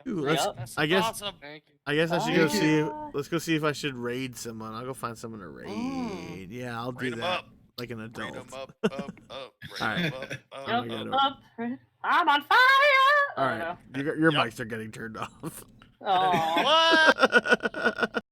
Ooh, Yep. That's I guess- awesome. Thank you. I guess I should go Thank see. you. Let's go see if I should raid someone. I'll go find someone to raid. Yeah, I'll Raid do 'em that up. like an Raid adult. 'em up. Raid Alright. 'em up. Oh my God. Up. I'm on fire. All I don't right, know. your Yep. mics are getting turned off. Oh. What?